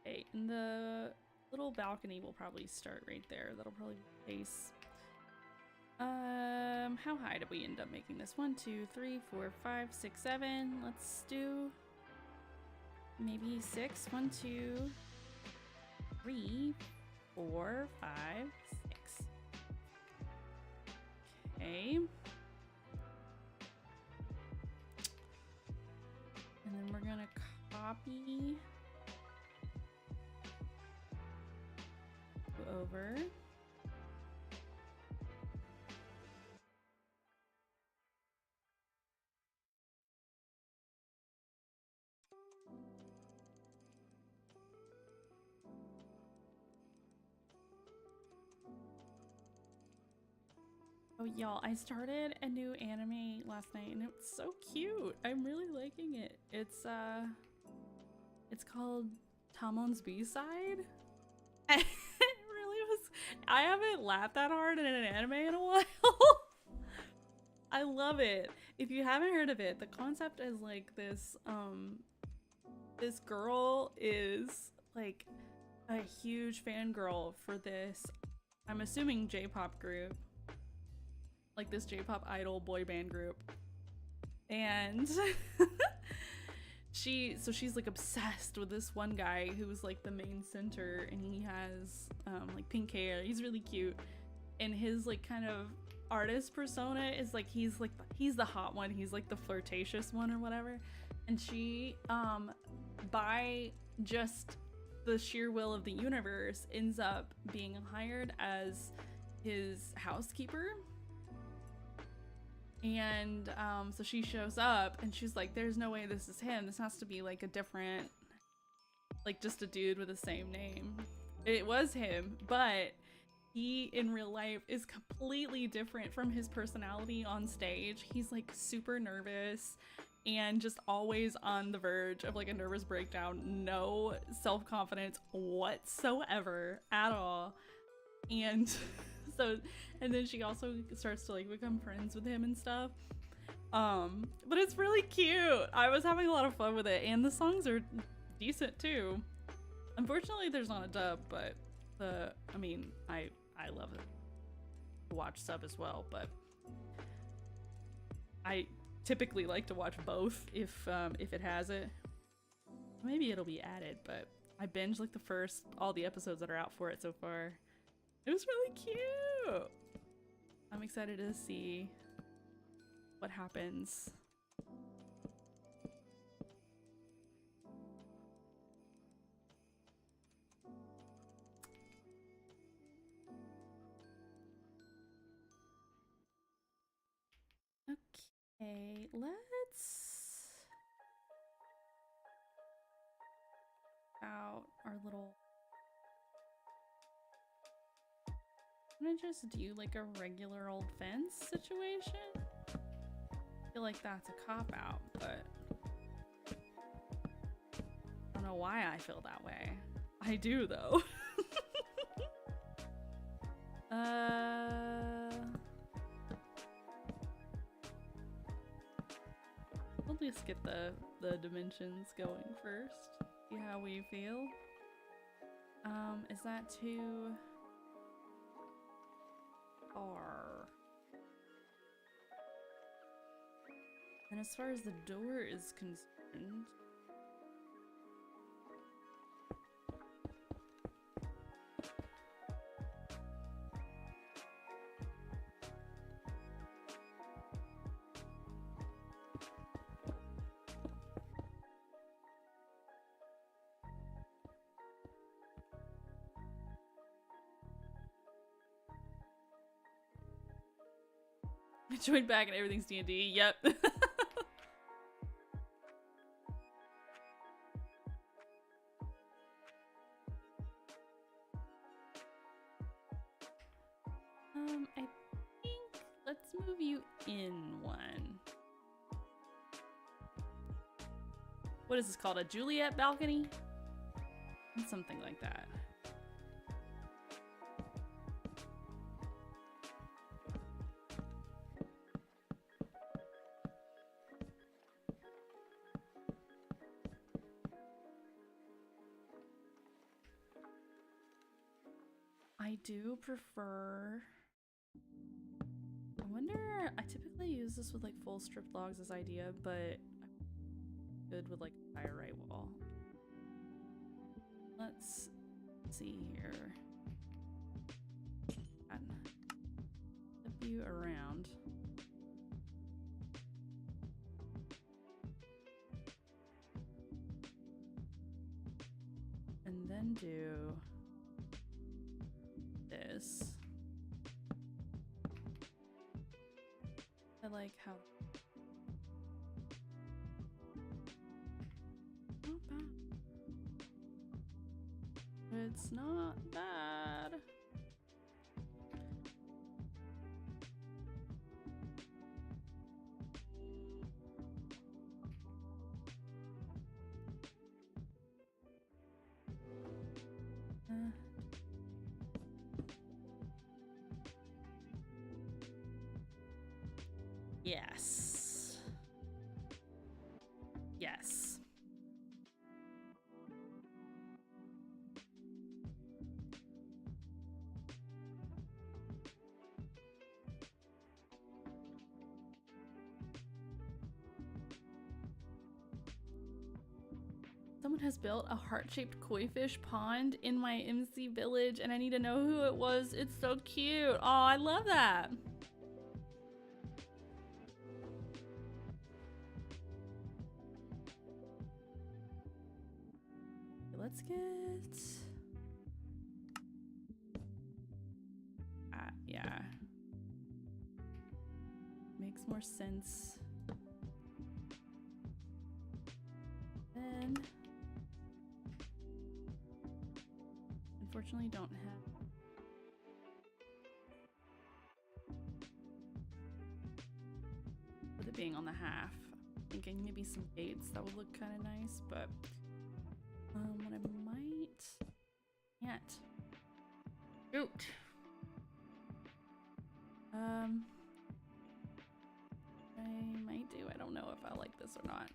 Okay, and the little balcony will probably start right there. That'll probably be the base. How high did we end up making this? 1, 2, 3, 4, 5, 6, 7. Let's do maybe 6. 1, 2, 3, 4, 5, 6. Okay. And then we're gonna copy over. Oh, y'all, I started a new anime last night and it's so cute. I'm really liking it. It's called Tamon's B-Side. It really was. I haven't laughed that hard in an anime in a while. I love it. If you haven't heard of it, the concept is like this this girl is like a huge fangirl for this, I'm assuming J-pop group. Like this J-pop idol boy band group. And she's like obsessed with this one guy who's like the main center, and he has like pink hair. He's really cute, and his like kind of artist persona is like he's the hot one, he's like the flirtatious one or whatever. And she by just the sheer will of the universe ends up being hired as his housekeeper. And so she shows up and she's like, there's no way this is him. This has to be like a different, like just a dude with the same name. It was him, but he in real life is completely different from his personality on stage. He's like super nervous and just always on the verge of like a nervous breakdown. No self-confidence whatsoever at all. And so, and then she also starts to like become friends with him and stuff. But it's really cute. I was having a lot of fun with it, and the songs are decent too. Unfortunately, there's not a dub, but I mean, I love it. Watch sub as well, but I typically like to watch both if it has it. Maybe it'll be added, but I binged like all the episodes that are out for it so far. It was really cute. I'm excited to see what happens. Okay, let's out our little I'm gonna just do like a regular old fence situation. I feel like that's a cop-out, but I don't know why I feel that way. I do though. We'll just get the dimensions going first. See how we feel. Is that too far? And as far as the door is concerned, I joined back and everything's D&D. Yep. I think let's move you in one. What is this called? A Juliet balcony? Something like that. I do prefer... I wonder, I typically use this with like full stripped logs as idea, but I'm good with like fire right wall. Let's see here. Flip you around. And then do this. I like how not bad. It's not bad. Yes. Yes. Someone has built a heart-shaped koi fish pond in my MC village and I need to know who it was. It's so cute. Oh, I love that. Let's get... yeah. Makes more sense. Then... unfortunately don't have... with it being on the half. Thinking maybe some gates, that would look kind of nice, but... what I might... can't. Shoot! I might do. I don't know if I like this or not.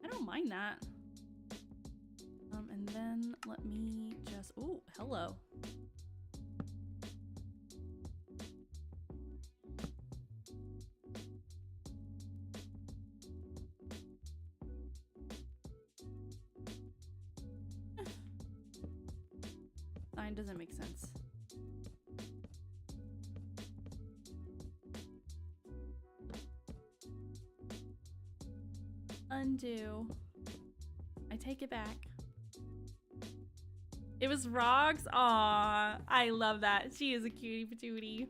I don't mind that. And then let me just... ooh, hello. Sign doesn't make sense. Undo. I take it back. It was Rox? Aw, I love that. She is a cutie patootie.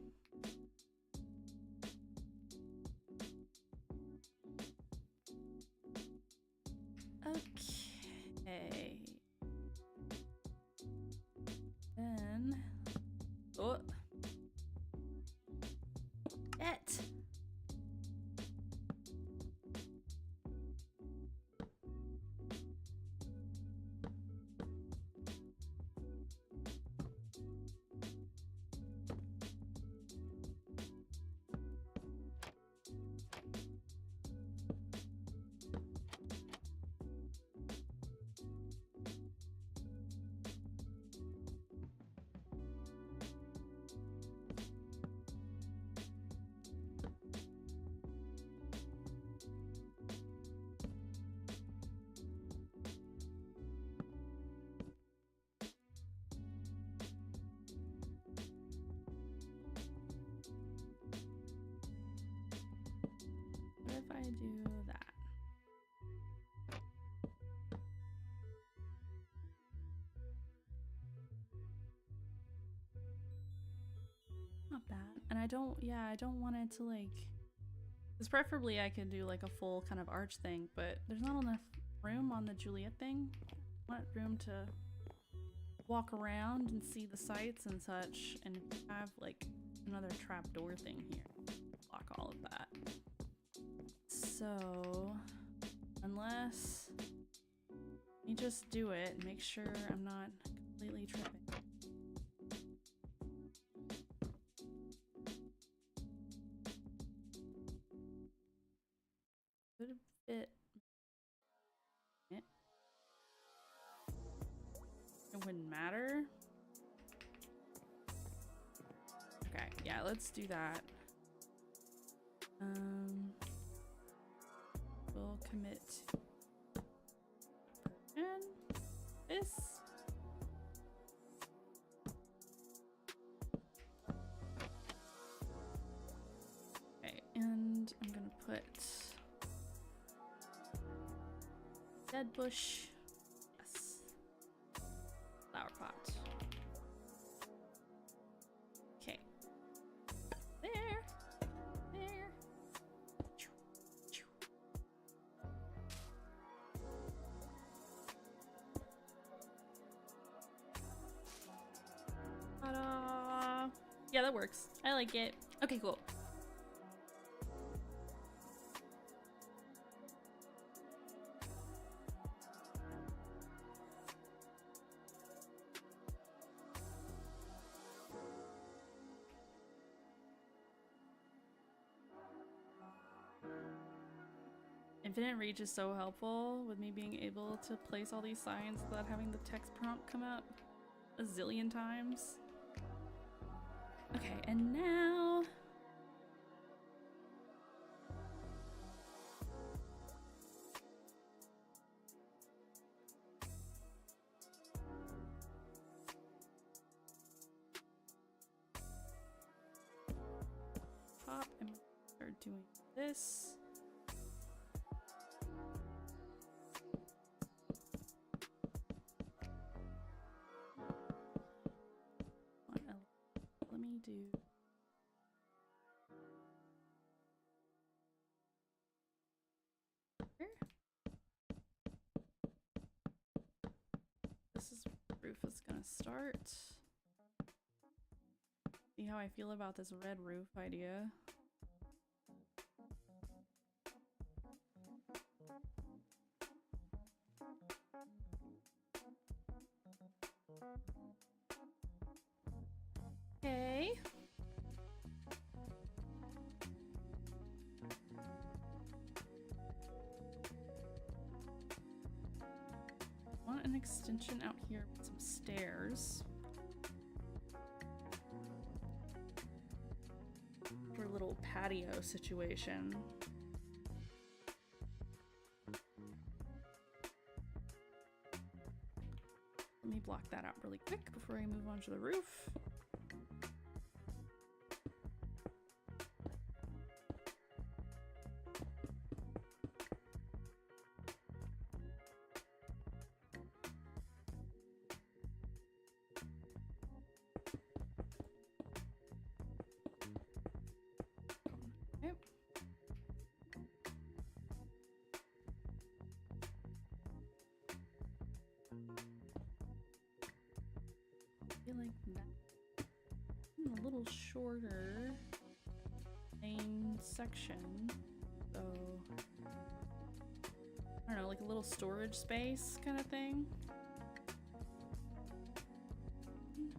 I don't want it to like, because preferably I could do like a full kind of arch thing, but there's not enough room on the Juliet thing. I want room to walk around and see the sights and such, and have like another trapdoor thing here. Block all of that. So, unless you just do it and make sure I'm not completely tripping. Could fit. It wouldn't matter. Okay, yeah, let's do that. We'll commit and this. Okay, and I'm gonna put dead bush. Yes. Flower pot. Okay. There. There. Ta-da! Yeah, that works. I like it. Okay, cool. Infinite Reach is so helpful with me being able to place all these signs without having the text prompt come up a zillion times. Okay, and now... Pop, and start doing this. Let me do... Here? This is where the roof is gonna start. See how I feel about this red roof idea. Okay. Want an extension out here with some stairs. For a little patio situation. Let me block that out really quick before I move on to the roof. Yep. I feel like that a little shorter main section, so I don't know, like a little storage space kind of thing. 1,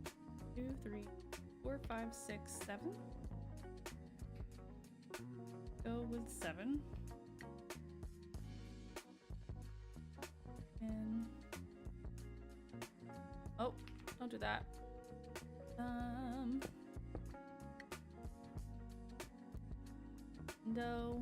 2, 3, 4, 5, 6, 7. Go with 7. And oh, don't do that. Window.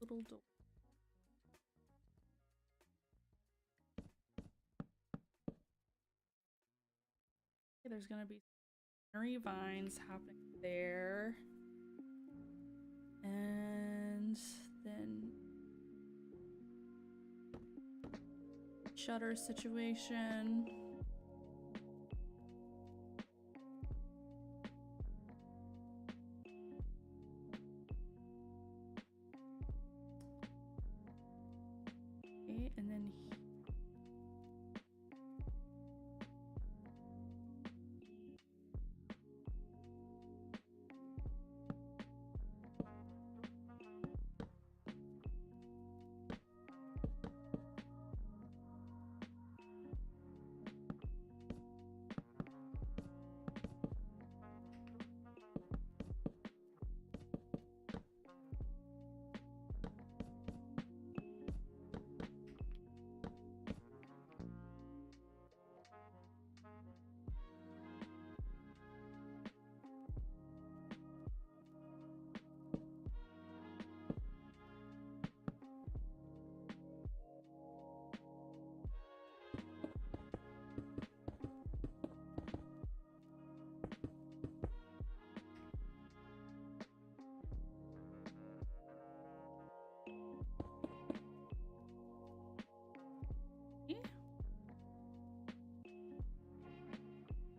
Little door. Okay, there's gonna be Berry vines happening there. And then shutter situation. Okay, and then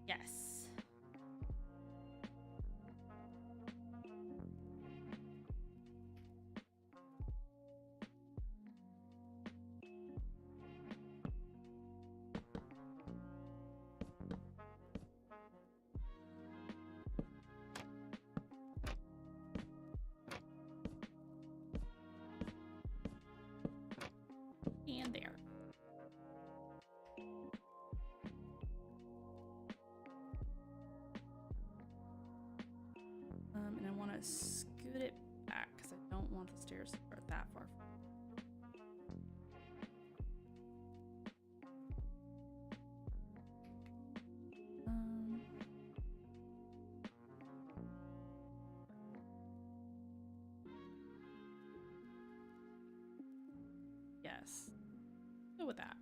yes. And there. And I want to scoot it back because I don't want the stairs to start that far. Yes. Go with that.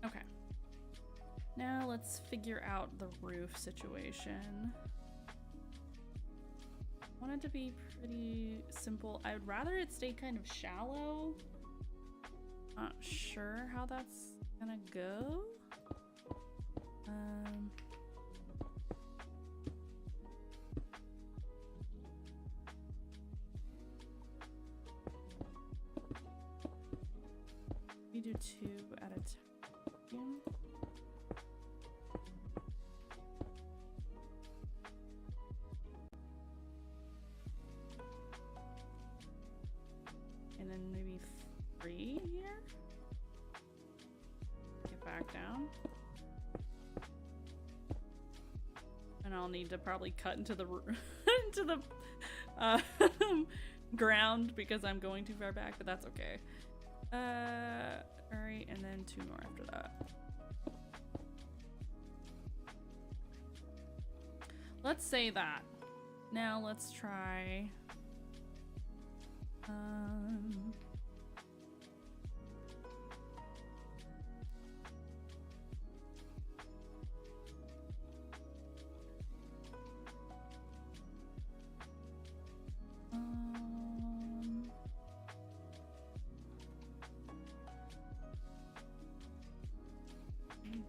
Okay. Now let's figure out the roof situation. I want it to be pretty simple. I would rather it stay kind of shallow. Not sure how that's gonna go. We do 2 at a time. And then maybe 3 here. Get back down. And I'll need to probably cut into the into the ground because I'm going too far back, but that's okay. Alright, and then 2 more after that. Let's say that. Now let's try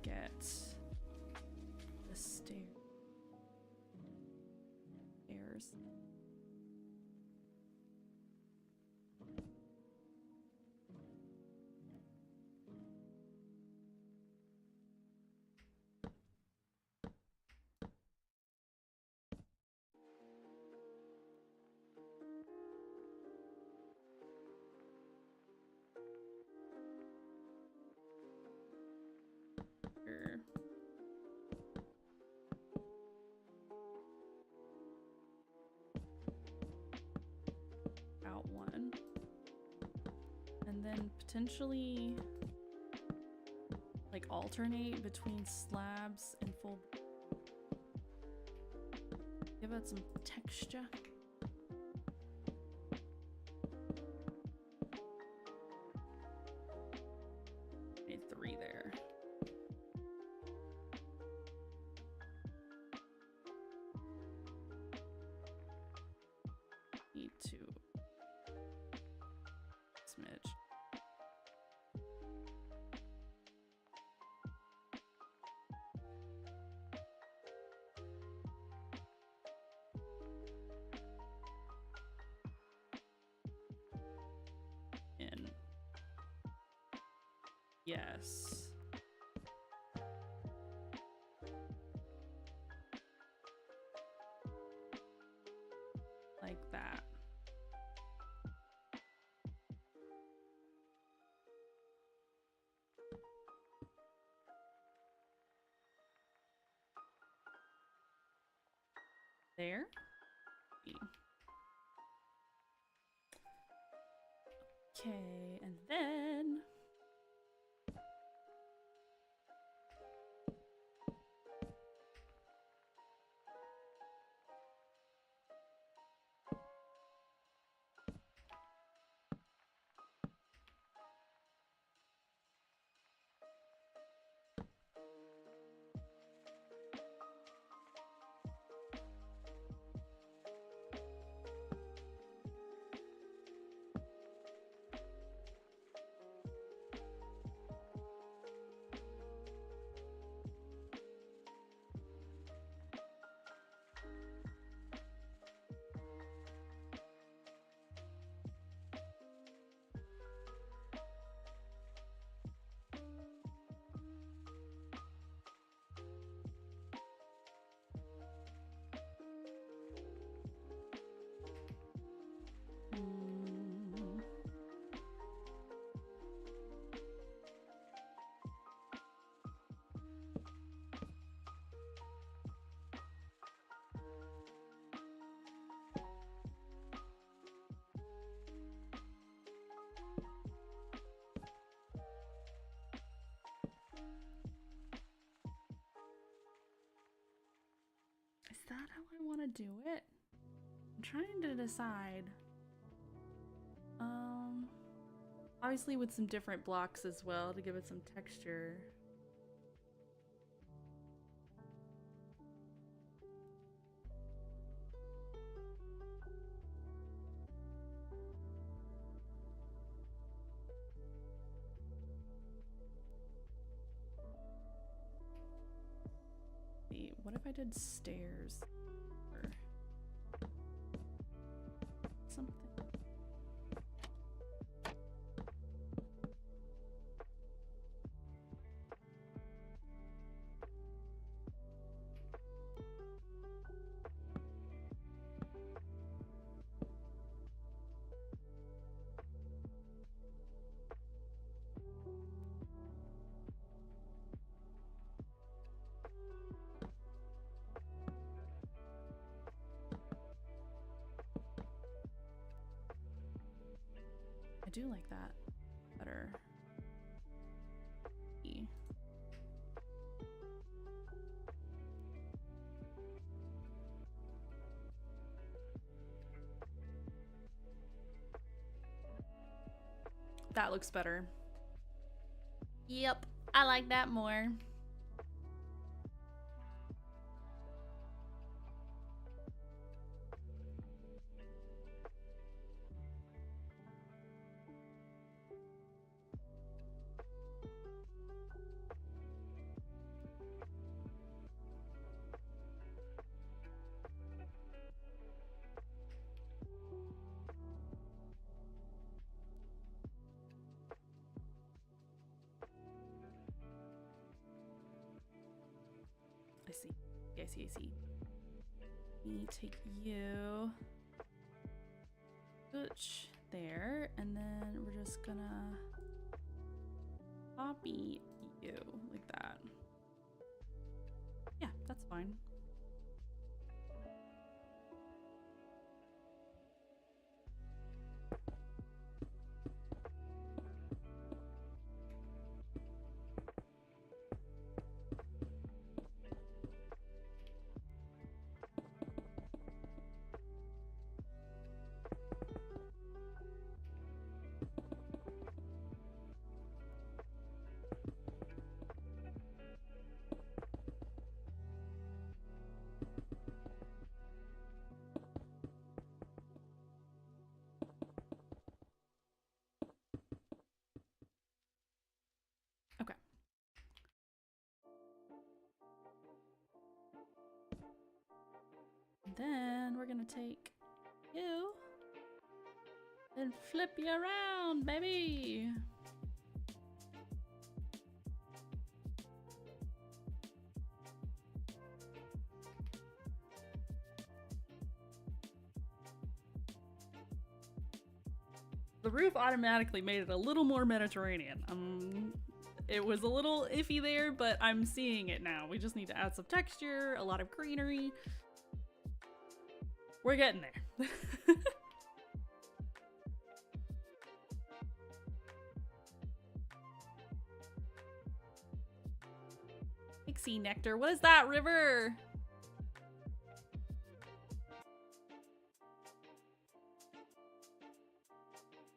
get the stairs. then potentially like alternate between slabs and full. Give it some texture. Need 3 there. Need 2. Smidge. In. Yes. Like that. There. Okay, and then is that how I want to do it? I'm trying to decide. Obviously with some different blocks as well to give it some texture. What if I did stairs or something? I do like that better. That looks better. Yep, I like that more. I see. Let me take you. Gooch there, and then we're just gonna copy you like that. Yeah, that's fine. And then we're gonna take you and flip you around, baby. The roof automatically made it a little more Mediterranean. It was a little iffy there, but I'm seeing it now. We just need to add some texture, a lot of greenery. We're getting there. Pixie nectar. What is that, River?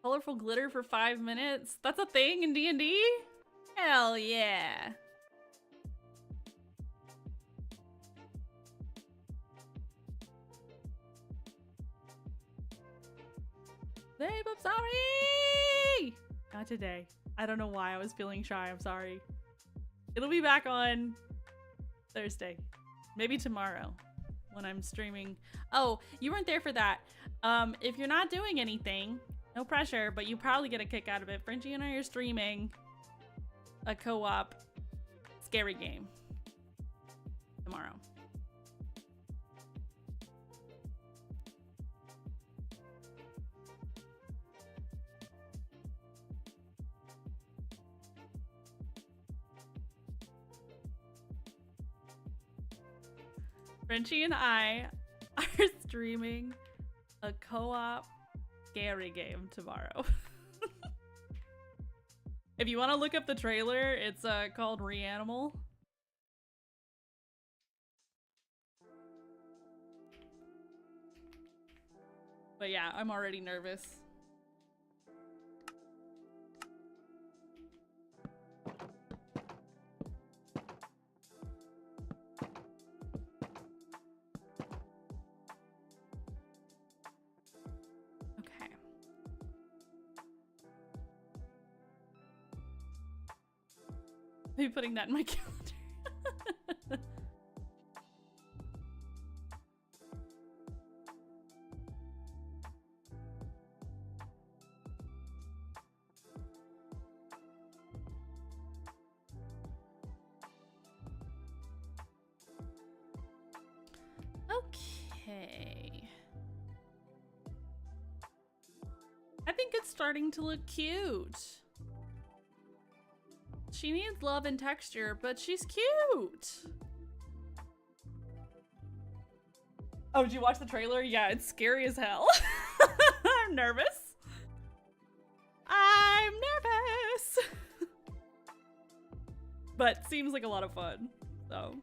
Colorful glitter for 5 minutes? That's a thing in D&D? Hell yeah. Babe, I'm sorry! Not today. I don't know why I was feeling shy. I'm sorry. It'll be back on Thursday. Maybe tomorrow when I'm streaming. Oh, you weren't there for that. If you're not doing anything, no pressure, but you probably get a kick out of it. Frenchie and I are streaming a co-op scary game tomorrow. Frenchie and I are streaming a co-op scary game tomorrow. If you want to look up the trailer, it's called Reanimal. But yeah, I'm already nervous. Maybe putting that in my calendar. Okay. I think it's starting to look cute. She needs love and texture, but she's cute. Oh, did you watch the trailer? Yeah, it's scary as hell. I'm nervous. I'm nervous. But seems like a lot of fun, so.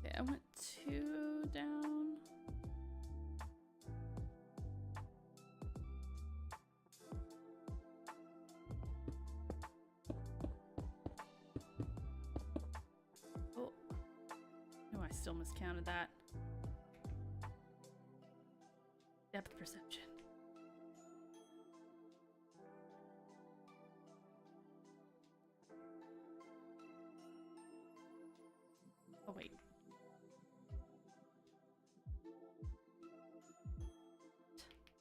Okay, I went 2 down. Still miscounted that. Depth perception. Oh wait.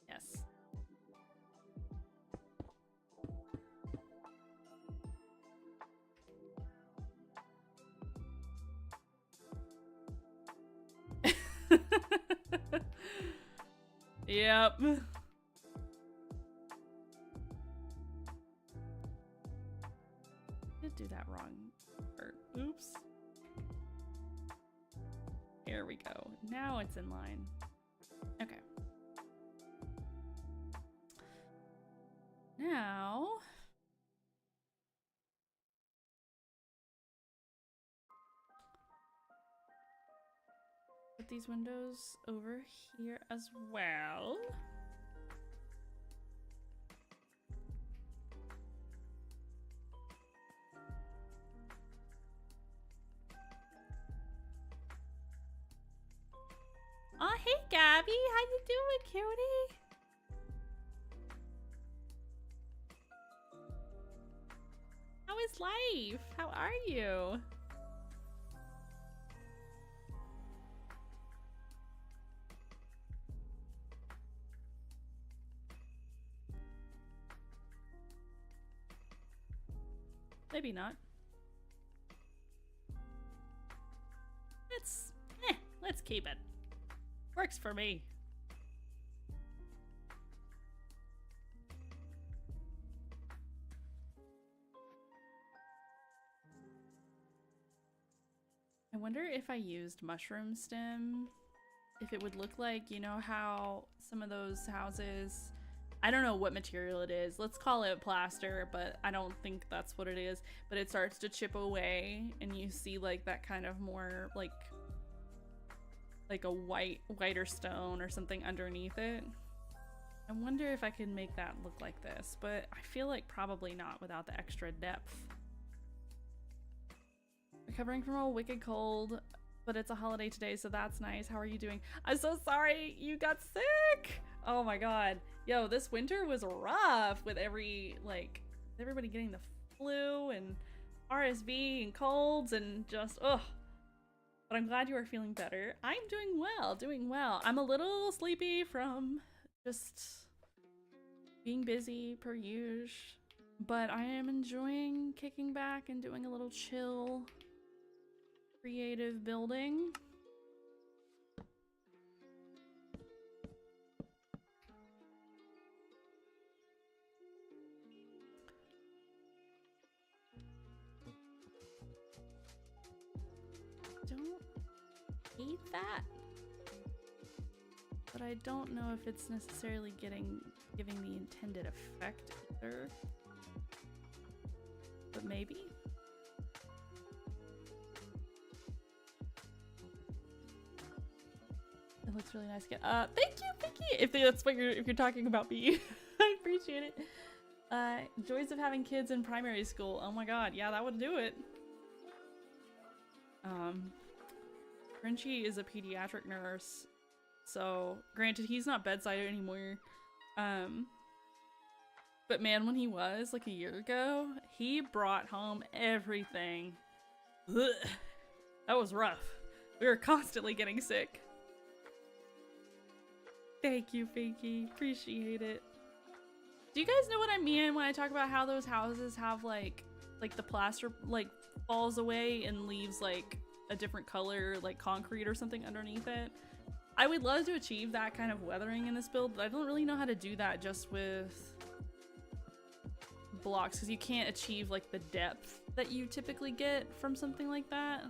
Yes. Yep. Did do that wrong. Oops. Here we go. Now it's in line. Okay. Now put these windows over here as well. Oh, hey Gabby, how you doing, cutie? How is life? How are you? Maybe not. Let's keep it. Works for me. I wonder if I used mushroom stem, if it would look like, you know how some of those houses, I don't know what material it is. Let's call it plaster, but I don't think that's what it is. But it starts to chip away and you see like that kind of more like a whiter stone or something underneath it. I wonder if I can make that look like this, but I feel like probably not without the extra depth. Recovering from a wicked cold, but it's a holiday today, so that's nice. How are you doing? I'm so sorry you got sick. Oh my god. Yo, this winter was rough with everybody getting the flu and RSV and colds and just, ugh. But I'm glad you are feeling better. I'm doing well. I'm a little sleepy from just being busy per usual, but I am enjoying kicking back and doing a little chill, creative building. Don't hate that, but I don't know if it's necessarily giving the intended effect either. But maybe. It looks really nice again. Thank you. If that's what if you're talking about me, I appreciate it. Joys of having kids in primary school. Oh my god, yeah, that would do it. Frenchie is a pediatric nurse, so granted he's not bedside anymore. But man, when he was like a year ago, he brought home everything. Ugh. That was rough. We were constantly getting sick. Thank you, Fakey. Appreciate it. Do you guys know what I mean when I talk about how those houses have like the plaster like falls away and leaves like a different color, like concrete or something underneath it? I would love to achieve that kind of weathering in this build, but I don't really know how to do that just with blocks, because you can't achieve like the depth that you typically get from something like that,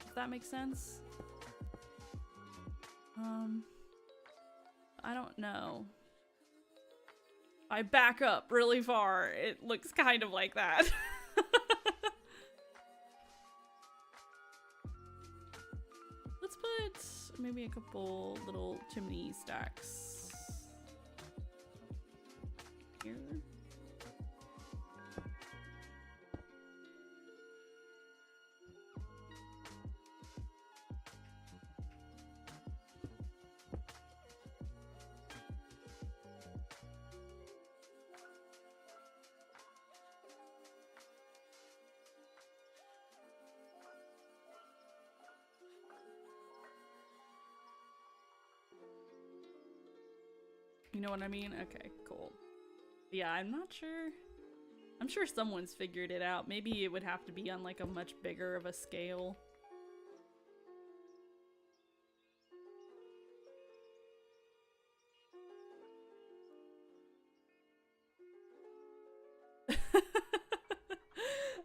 if that makes sense. I don't know. I back up really far, it looks kind of like that. Let's put maybe a couple little chimney stacks here. You know what I mean? Okay, cool. Yeah, I'm not sure. I'm sure someone's figured it out. Maybe it would have to be on like a much bigger of a scale.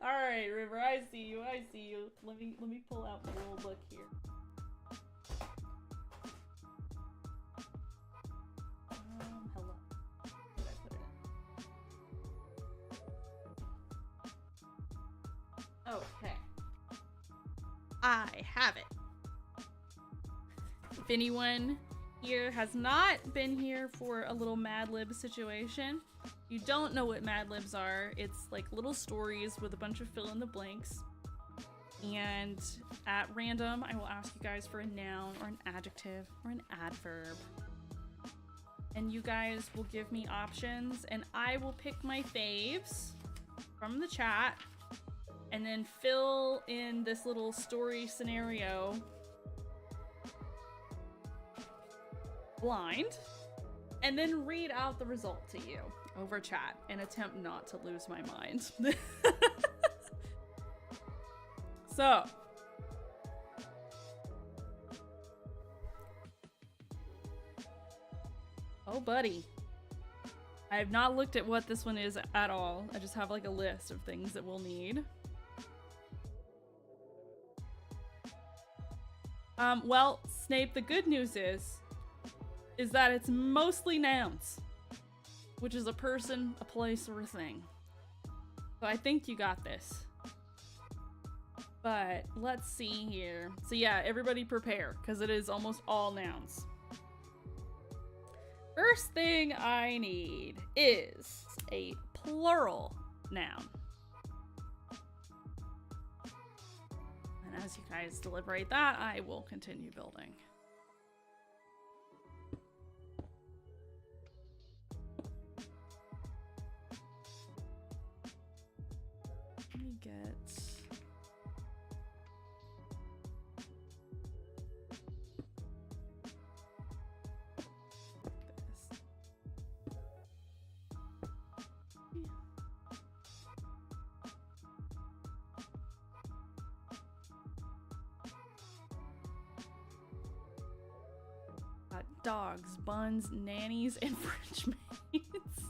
All right, River, I see you. Let me pull out my little book here. Hello. Where did I put it? Okay. I have it. If anyone here has not been here for a little Mad Lib situation, you don't know what Mad Libs are. It's like little stories with a bunch of fill in the blanks. And at random, I will ask you guys for a noun or an adjective or an adverb. And you guys will give me options and I will pick my faves from the chat and then fill in this little story scenario blind, and then read out the result to you over chat and attempt not to lose my mind. So, oh buddy, I have not looked at what this one is at all. I just have like a list of things that we'll need. Well, Snape, the good news is that it's mostly nouns, which is a person, a place, or a thing. So I think you got this. But let's see here. So yeah, everybody prepare, because it is almost all nouns. First thing I need is a plural noun. And as you guys deliberate that, I will continue building. Let me get... Dogs, buns, nannies, and French maids.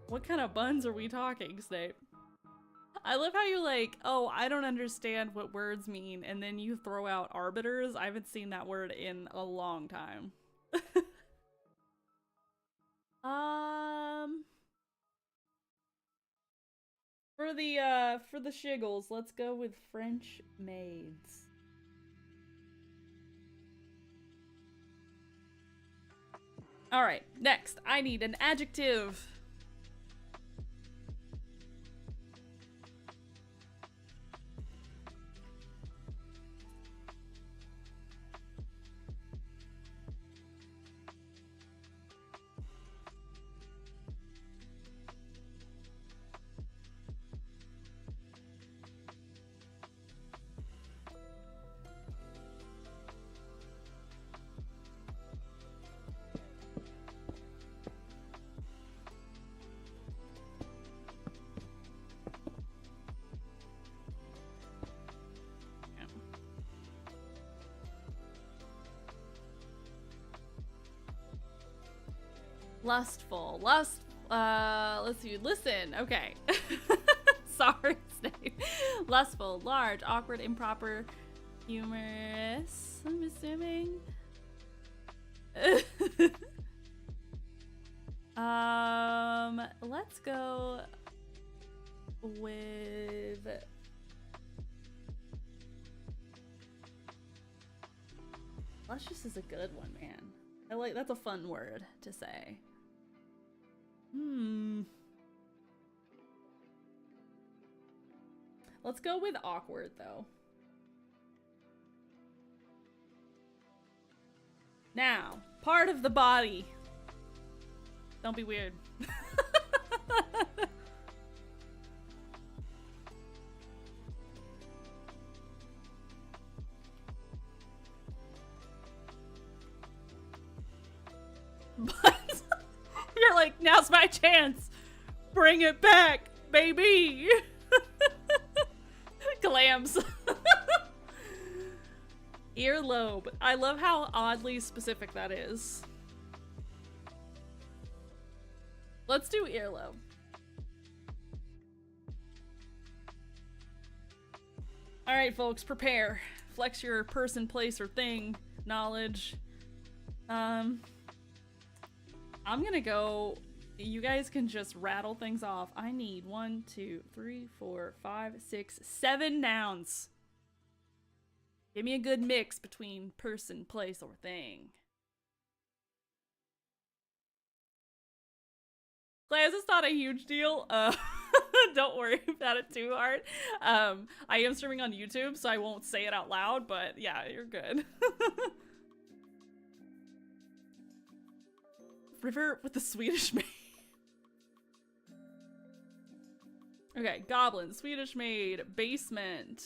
What kind of buns are we talking, Snape? I love how you're like, oh, I don't understand what words mean, and then you throw out arbiters. I haven't seen that word in a long time. For the shiggles, let's go with French maids. All right, next, I need an adjective. Lustful. Let's see. Listen. Okay. Sorry, Snape. Lustful, large, awkward, improper, humorous, I'm assuming. Let's go with luscious is a good one, man. That's a fun word to say. Let's go with awkward, though. Now, part of the body. Don't be weird. But you're like, now's my chance. Bring it back, baby. Clams. Earlobe. I love how oddly specific that is. Let's do earlobe. All right, folks, prepare. Flex your person, place, or thing knowledge. I'm gonna go. You guys can just rattle things off. I need 1, 2, 3, 4, 5, 6, 7 nouns. Give me a good mix between person, place, or thing. Class, it's not a huge deal. Don't worry about it too hard. I am streaming on YouTube, so I won't say it out loud, but yeah, you're good. River with the Swedish maid. Okay, goblin, Swedish maid, basement.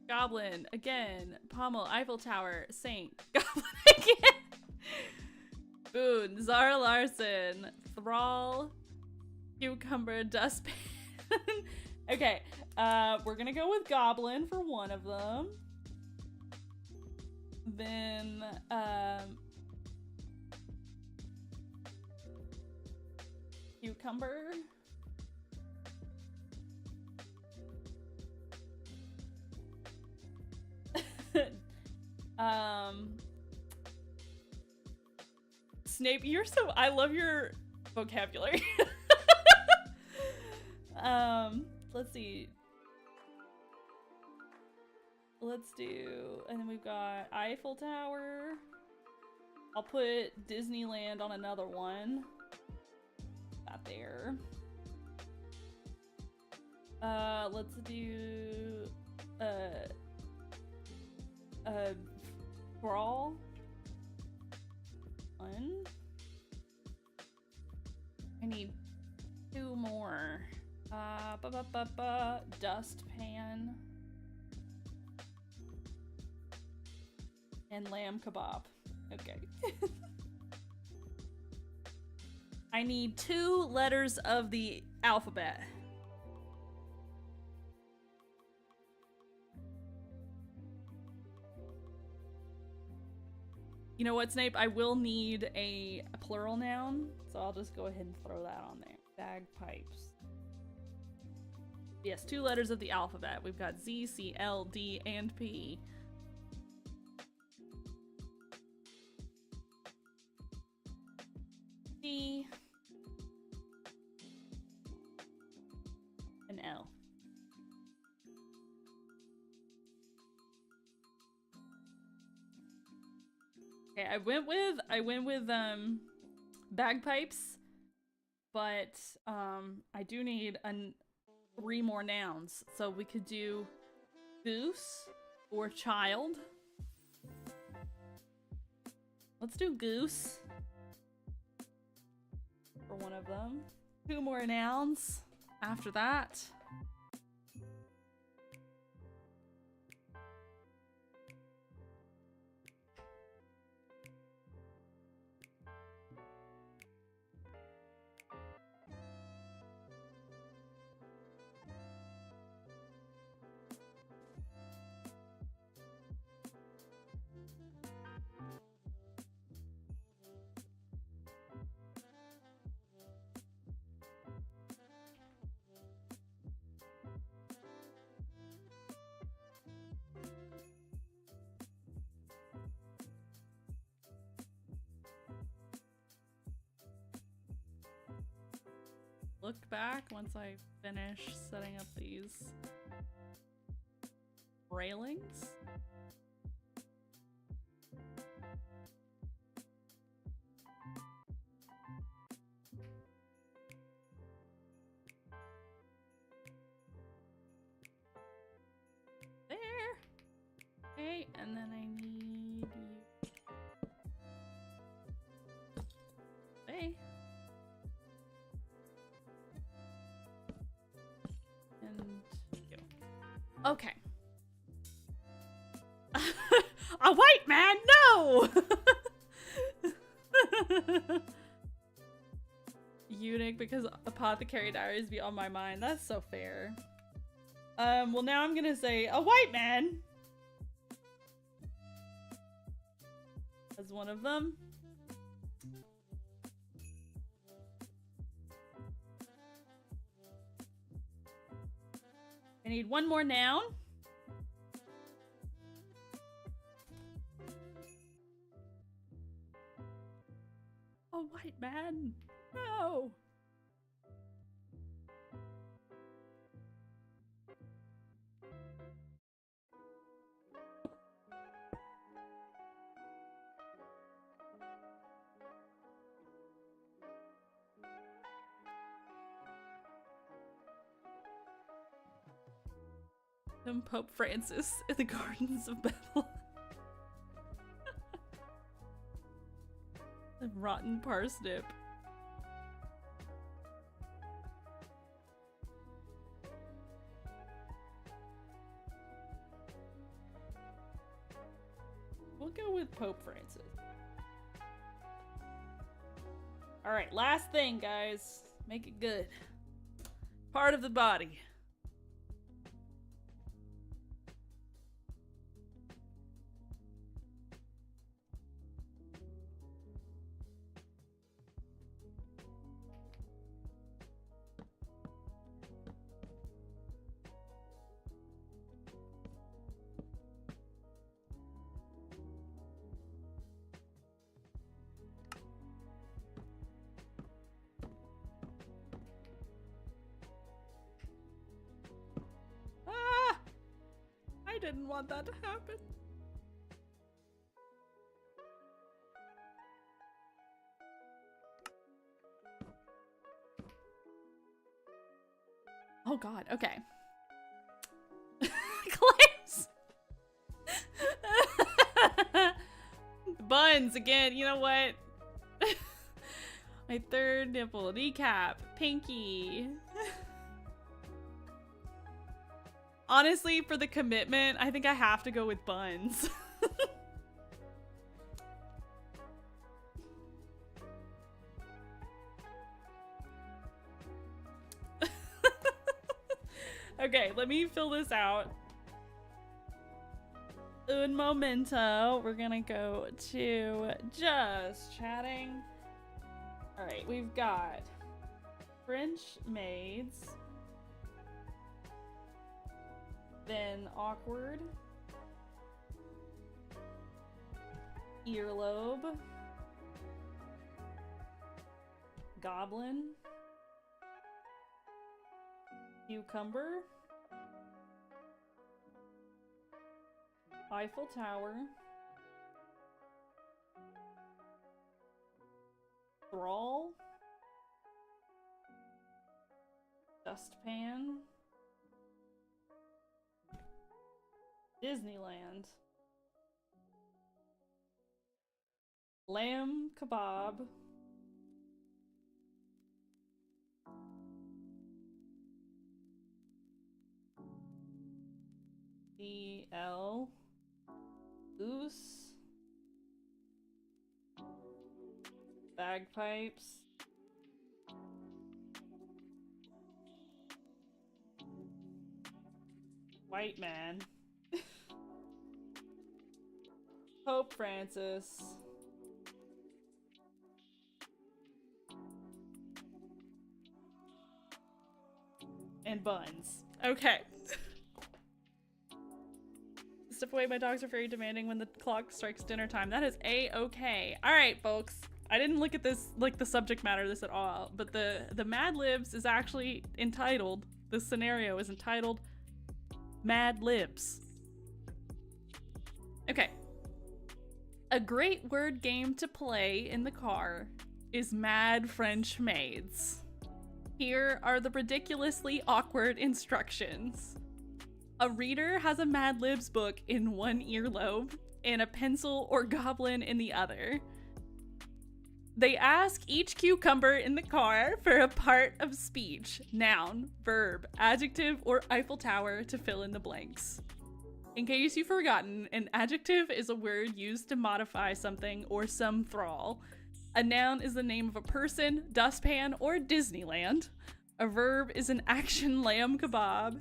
Goblin, again. Pommel, Eiffel Tower, saint. Goblin again. Boon, Zara Larson, Thrall, cucumber, dustpan. Okay, we're gonna go with goblin for one of them. Then, cucumber. Snape, I love your vocabulary. Let's see. Let's do, and then we've got Eiffel Tower. I'll put Disneyland on another one. Not there. Let's do, Brawl. One. I need two more. Dustpan. And lamb kebab. Okay. I need 2 letters of the alphabet. You know what, Snape? I will need a plural noun, so I'll just go ahead and throw that on there. Bagpipes. Yes, 2 letters of the alphabet. We've got Z, C, L, D, and P. D. And L. Okay, I went with bagpipes, but I do need 3 more nouns. So we could do goose or child. Let's do goose for one of them. 2 more nouns after that. Look back once I finish setting up these railings. There. Okay, and then I need you. Hey. Okay. A white man? No! Eunuch, because Apothecary Diaries be on my mind. That's so fair. Well, now I'm gonna say a white man as one of them. I need 1 more noun. A white man. No. And Pope Francis in the Gardens of Bethlehem. The rotten parsnip. All right, last thing, guys. Make it good. Part of the body. I didn't want that to happen. Oh god, okay. Claims! Buns again, you know what? My third nipple, kneecap, pinky. Honestly, for the commitment, I think I have to go with buns. Okay, let me fill this out. Un momento. We're gonna go to just chatting. All right, we've got French maids. Then awkward. Earlobe. Goblin. Cucumber. Eiffel Tower. Thrall. Dustpan. Disneyland. Lamb kebab. DL. Goose. Bagpipes. White man. Pope Francis. And buns. Okay. Step away, my dogs are very demanding when the clock strikes dinner time. That is a-okay. Alright, folks. I didn't look at this, like, the subject matter of this at all, but the Mad Libs is actually entitled, this scenario is entitled Mad Libs. Okay. A great word game to play in the car is Mad French Maids. Here are the ridiculously awkward instructions. A reader has a Mad Libs book in one earlobe and a pencil or goblin in the other. They ask each cucumber in the car for a part of speech, noun, verb, adjective, or Eiffel Tower to fill in the blanks. In case you've forgotten, an adjective is a word used to modify something or some thrall. A noun is the name of a person, dustpan, or Disneyland. A verb is an action lamb kebab.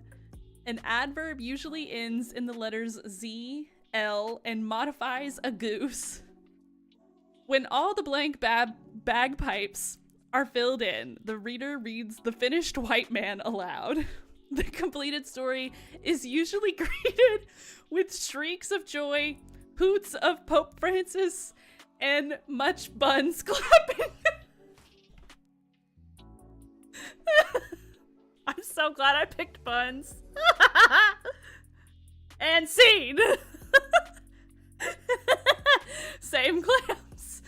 An adverb usually ends in the letters Z, L, and modifies a goose. When all the blank bagpipes are filled in, the reader reads the finished white man aloud. The completed story is usually greeted with shrieks of joy, hoots of Pope Francis, and much buns clapping. I'm so glad I picked buns. And scene. Same clams.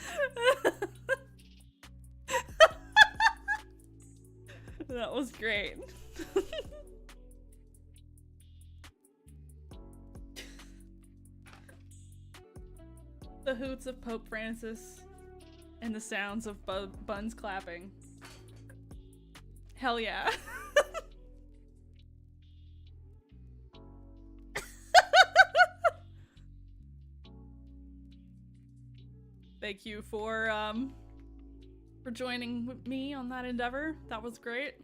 That was great. The hoots of Pope Francis and the sounds of buns clapping. Hell yeah. Thank you for for joining with me on that endeavor. That was great.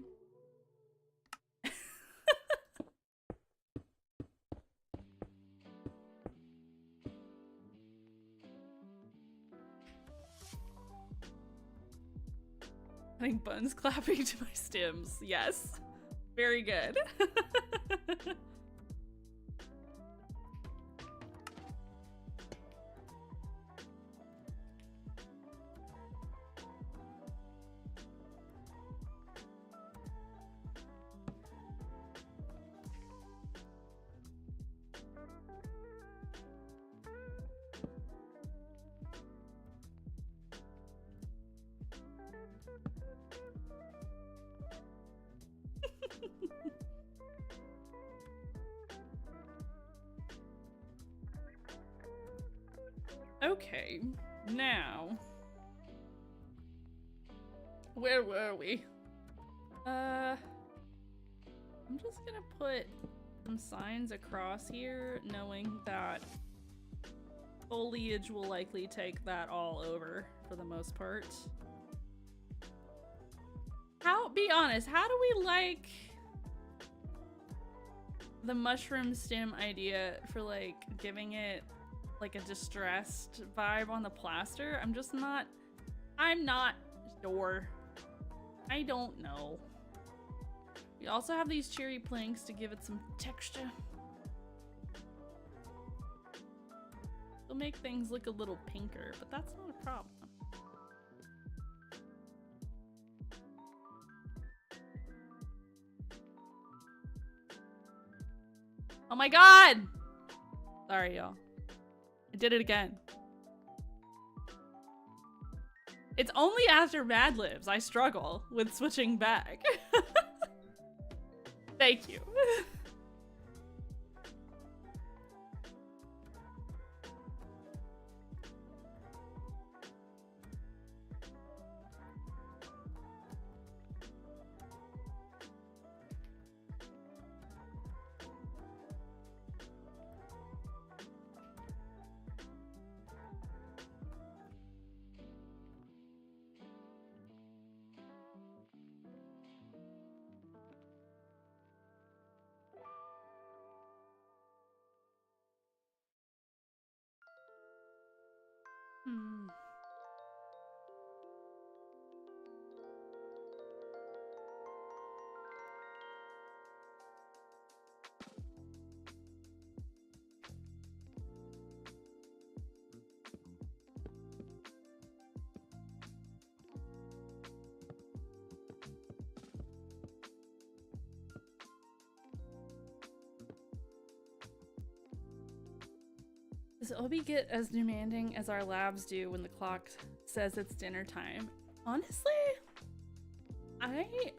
Adding buns clapping to my stims. Yes. Very good. Okay, now, where were we? I'm just gonna put some signs across here, knowing that foliage will likely take that all over for the most part. Be honest, how do we like the mushroom stem idea for like giving it like a distressed vibe on the plaster? I'm not sure. I don't know. We also have these cherry planks to give it some texture. It'll make things look a little pinker, but that's not a problem. Oh my god! Sorry, y'all. I did it again. It's only after Mad Libs I struggle with switching back. Thank you. Does Obi get as demanding as our labs do when the clock says it's dinner time? Honestly,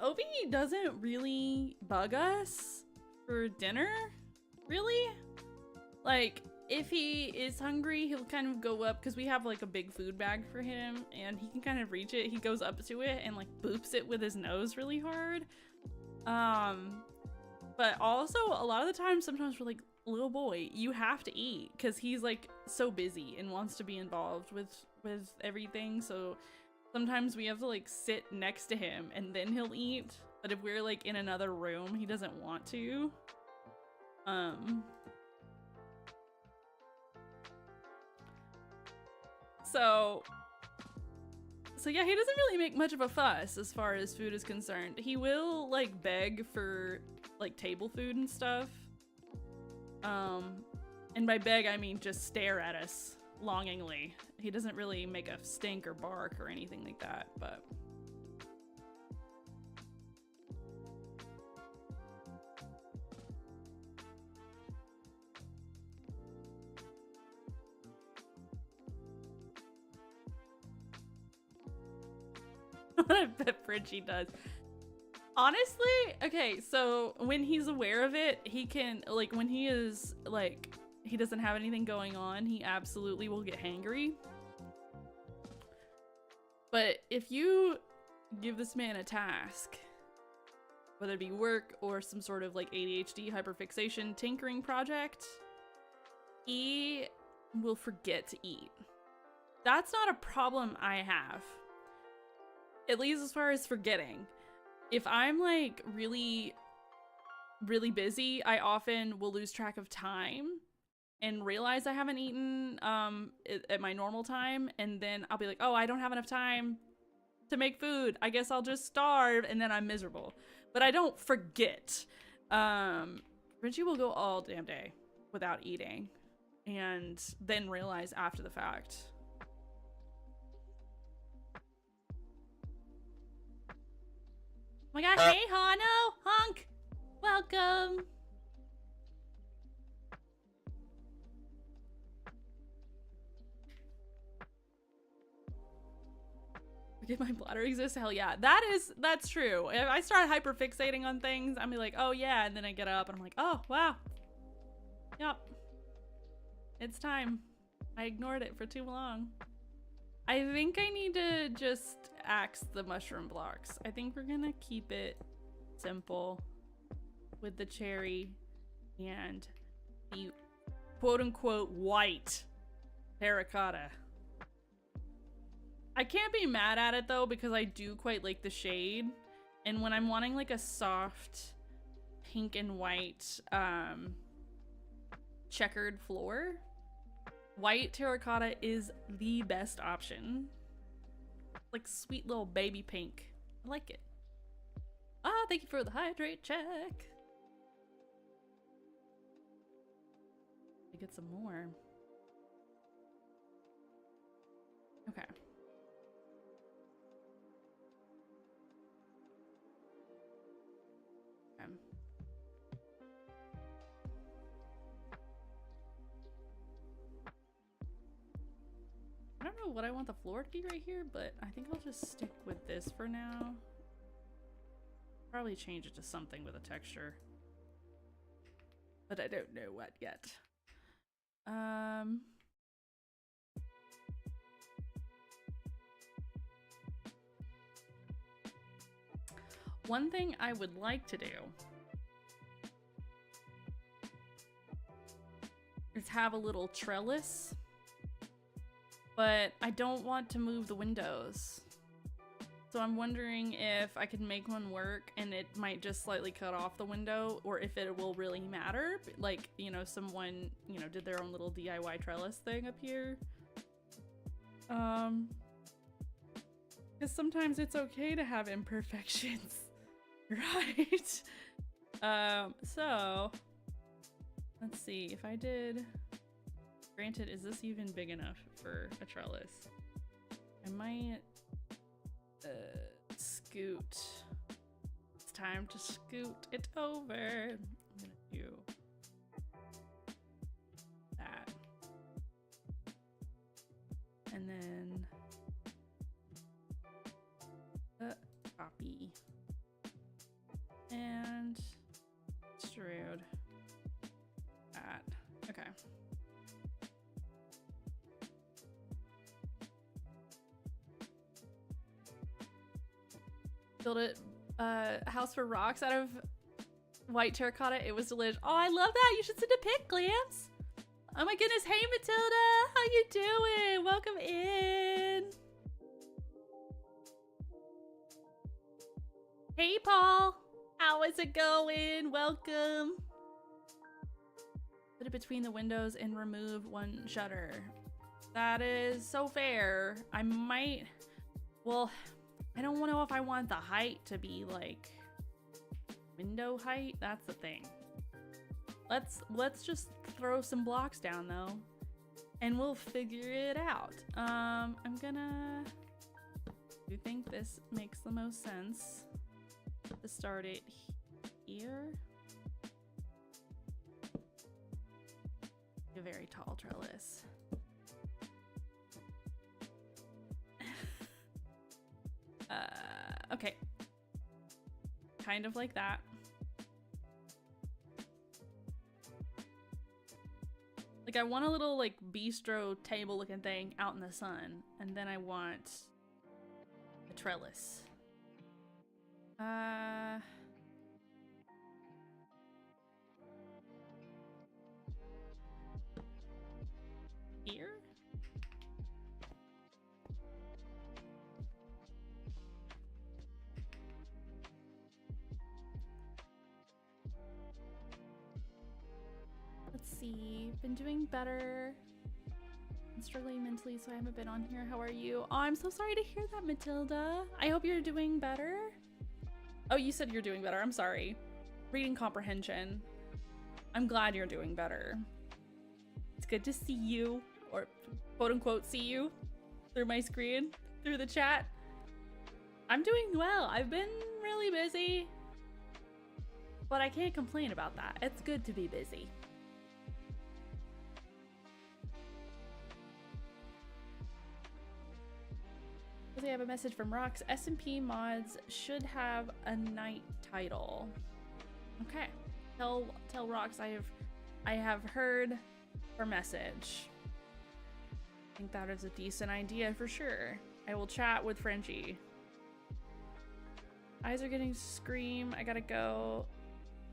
Obi doesn't really bug us for dinner, really. Like, if he is hungry, he'll kind of go up, because we have like a big food bag for him, and he can kind of reach it. He goes up to it and like boops it with his nose really hard. But also a lot of the time, sometimes we're like, little boy, you have to eat, because he's like so busy and wants to be involved with everything. So sometimes we have to like sit next to him and then he'll eat, but if we're like in another room, he doesn't want to. So yeah, he doesn't really make much of a fuss as far as food is concerned. He will like beg for like table food and stuff. And by beg, I mean just stare at us longingly. He doesn't really make a stink or bark or anything like that, but... I bet Fridgie does. Honestly, okay, so when he's aware of it, he can, like, when he is, like, he doesn't have anything going on, he absolutely will get hangry. But if you give this man a task, whether it be work or some sort of, like, ADHD hyperfixation tinkering project, he will forget to eat. That's not a problem I have. at least as far as forgetting. If I'm like really busy, I often will lose track of time and realize I haven't eaten at my normal time, and then I'll be like, oh, I don't have enough time to make food. I guess I'll just starve, and then I'm miserable. But I don't forget. Reggie will go all damn day without eating and then realize after the fact. Oh my gosh, hey Hano! Hunk! Welcome! Forget my bladder exists? Hell yeah. That's true. If I start hyperfixating on things, I'm like, oh yeah, and then I get up and I'm like, oh wow. Yep. It's time. I ignored it for too long. I think I need to just axe the mushroom blocks. I think we're gonna keep it simple with the cherry and the quote-unquote white terracotta. I can't be mad at it though, because I do quite like the shade, and when I'm wanting like a soft pink and white checkered floor, white terracotta is the best option. Like sweet little baby pink. I like it. Ah, thank you for the hydrate check. I get some more. Okay. I don't know what I want the floor to be right here, but I think I'll just stick with this for now. Probably change it to something with a texture, but I don't know what yet. One thing I would like to do is have a little trellis, but I don't want to move the windows. So I'm wondering if I could make one work and it might just slightly cut off the window, or if it will really matter. Like, you know, someone, you know, did their own little DIY trellis thing up here. Because sometimes it's okay to have imperfections, right? So let's see if I did, granted, is this even big enough for a trellis? I might scoot. It's time to scoot it over. I'm gonna do that. And then copy. And extrude that. Okay. Build a house for rocks out of white terracotta. It was delicious. Oh, I love that. You should send a pic, Glance. Oh my goodness. Hey, Matilda. How you doing? Welcome in. Hey, Paul. How is it going? Welcome. Put it between the windows and remove one shutter. That is so fair. I might, well, I don't know if I want the height to be like window height. That's the thing. Let's just throw some blocks down though, and we'll figure it out. I'm gonna, do you think this makes the most sense to start it here? A very tall trellis. Okay. Kind of like that. Like I want a little like bistro table looking thing out in the sun, and then I want a trellis. Here? been doing better. I'm struggling mentally, so I haven't been on here. How are you? Oh, I'm so sorry to hear that, Matilda. I hope you're doing better. Oh, you said you're doing better. I'm sorry. Reading comprehension. I'm glad you're doing better. It's good to see you, or quote unquote see you, through my screen, through the chat. I'm doing well. I've been really busy, but I can't complain about that. It's good to be busy. I have a message from Rox. SMP mods should have a night title. Okay. Tell Rox I have heard her message. I think that is a decent idea for sure. I will chat with Frenchie. Eyes are getting to scream. I gotta go.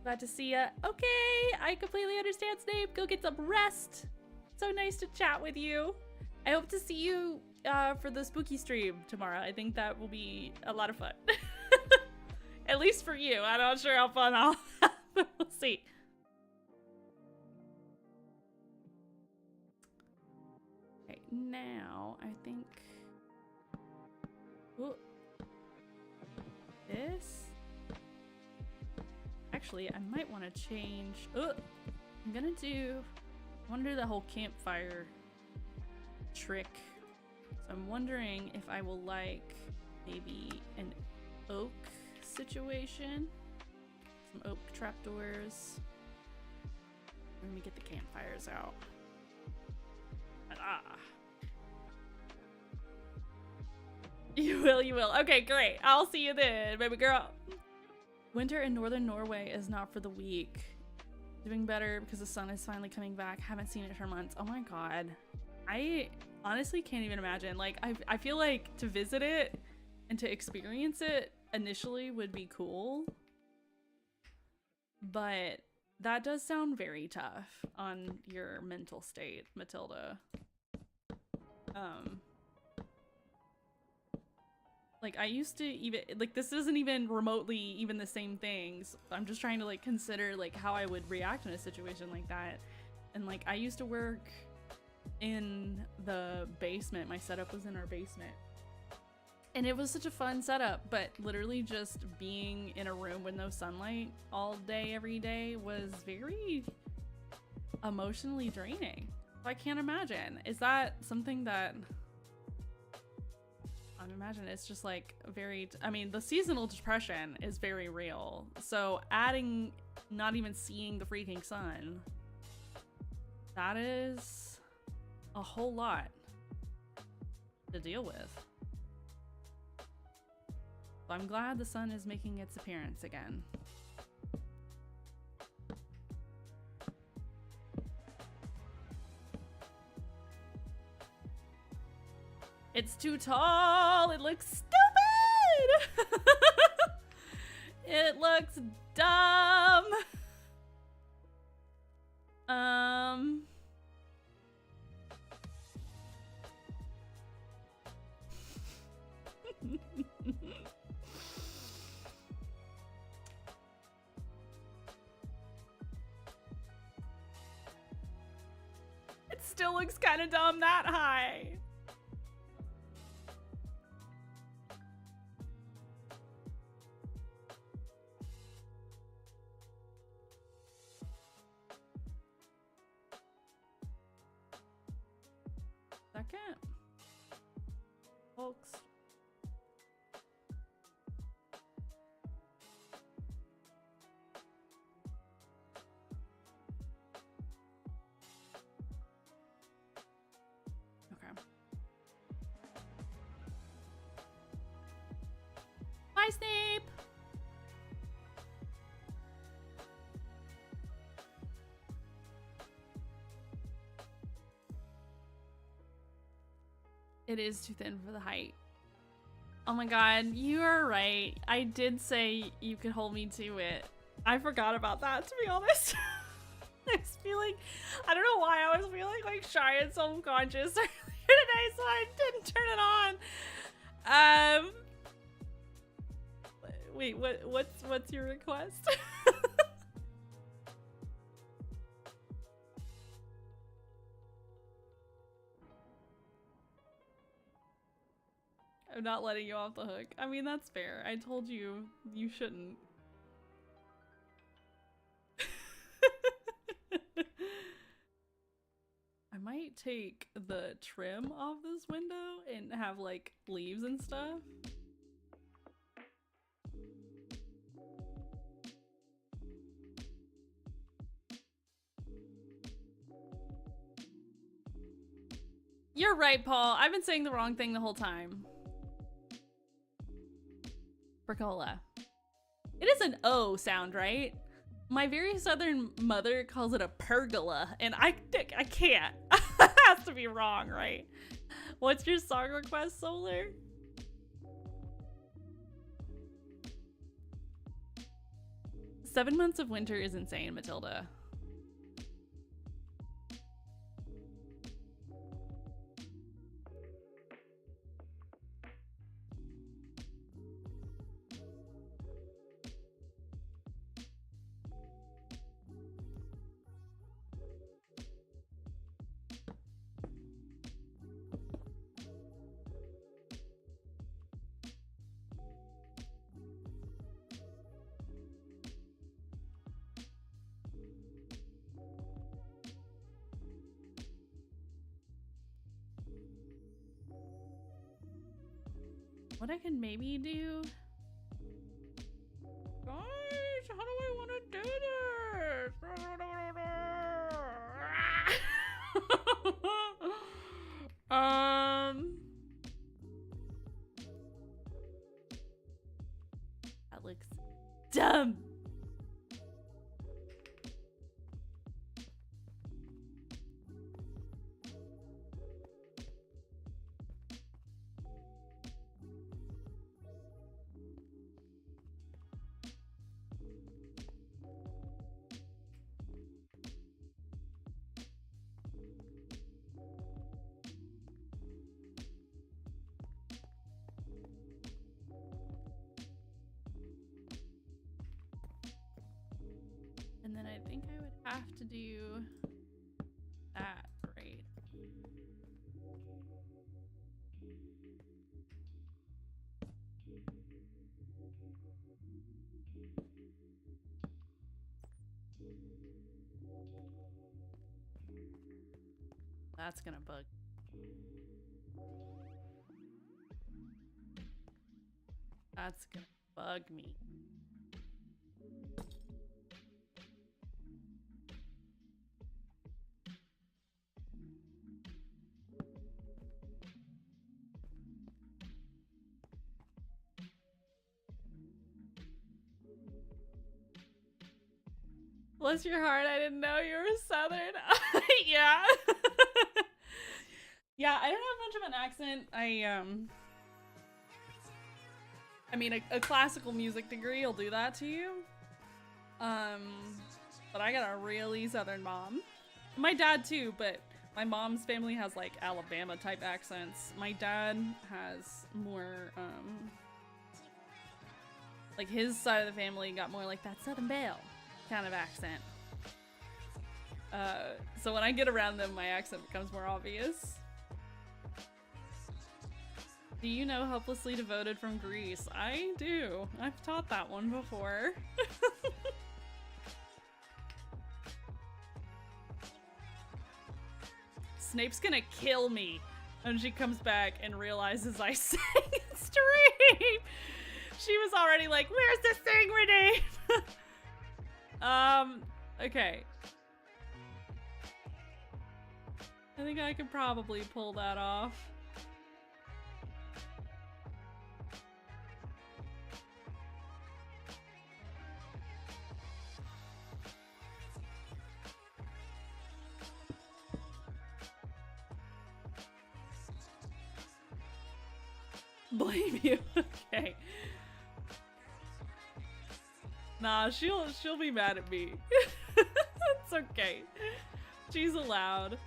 Glad to see ya. Okay, I completely understand, Snape. Go get some rest. So nice to chat with you. I hope to see you for the spooky stream tomorrow. I think that will be a lot of fun. At least for you. I'm not sure how fun I'll have, but we'll see. Okay, now I think... Ooh. This? Actually, I might want to change... Ooh. I'm gonna do... I want to do the whole campfire trick. So I'm wondering if I will like maybe an oak situation. Some oak trapdoors. Let me get the campfires out. Ah. You will. Okay, great. I'll see you then, baby girl. Winter in northern Norway is not for the weak. Doing better because the sun is finally coming back. Haven't seen it for months. Oh my god. I honestly can't even imagine. Like, I feel like to visit it and to experience it initially would be cool. But that does sound very tough on your mental state, Matilda. Like, I used to even, like, this isn't even remotely even the same things. I'm just trying to, like, consider, like, how I would react in a situation like that. And, like, I used to work in the basement. My setup was in our basement. And it was such a fun setup, but literally just being in a room with no sunlight all day, every day was very emotionally draining. I can't imagine. Is that something that... I imagine it's just like very, I mean, the seasonal depression is very real. So adding not even seeing the freaking sun, that is a whole lot to deal with. So I'm glad the sun is making its appearance again. It's too tall. It looks stupid. It looks dumb. It still looks kind of dumb that high. Second, folks. Okay. Bye, Snape. It is too thin for the height. Oh my god, you are right. I did say you could hold me to it. I forgot about that, to be honest. I was feeling, I don't know why I was feeling like shy and self-conscious earlier today, so I didn't turn it on. Wait, what's your request? I'm not letting you off the hook. I mean, that's fair. I told you you shouldn't. I might take the trim off this window and have like leaves and stuff. You're right, Paul. I've been saying the wrong thing the whole time. Pergola. It is an O sound, right? My very southern mother calls it a pergola, and I can't. It has to be wrong, right? What's your song request, Solar? "7 Months of Winter" is insane, Matilda. What I can maybe do? Guys, how do I want to do this? That looks dumb. And then I think I would have to do that, right? That's gonna bug. That's gonna bug me. Bless your heart, I didn't know you were Southern. Yeah. Yeah, I don't have much of an accent. I mean, a classical music degree will do that to you. But I got a really Southern mom. My dad too, but my mom's family has like Alabama type accents. My dad has more, like his side of the family got more like that Southern Belle kind of accent. So when I get around them, my accent becomes more obvious. Do you know Hopelessly Devoted from Greece? I do. I've taught that one before. Snape's gonna kill me when she comes back and realizes I sang in stream. She was already like, where's the thing, Renee? Okay. I think I could probably pull that off. Blame you. Okay. Nah, she'll be mad at me. It's okay. She's allowed.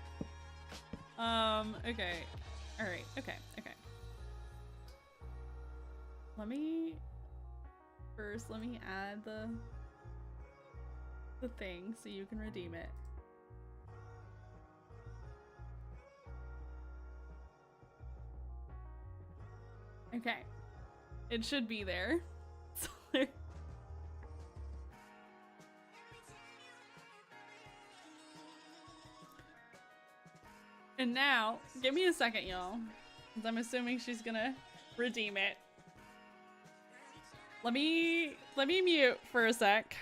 Okay. Alright, okay. Let me add the thing so you can redeem it. Okay. It should be there. And now, give me a second, y'all. Because I'm assuming she's gonna redeem it. Let me mute for a sec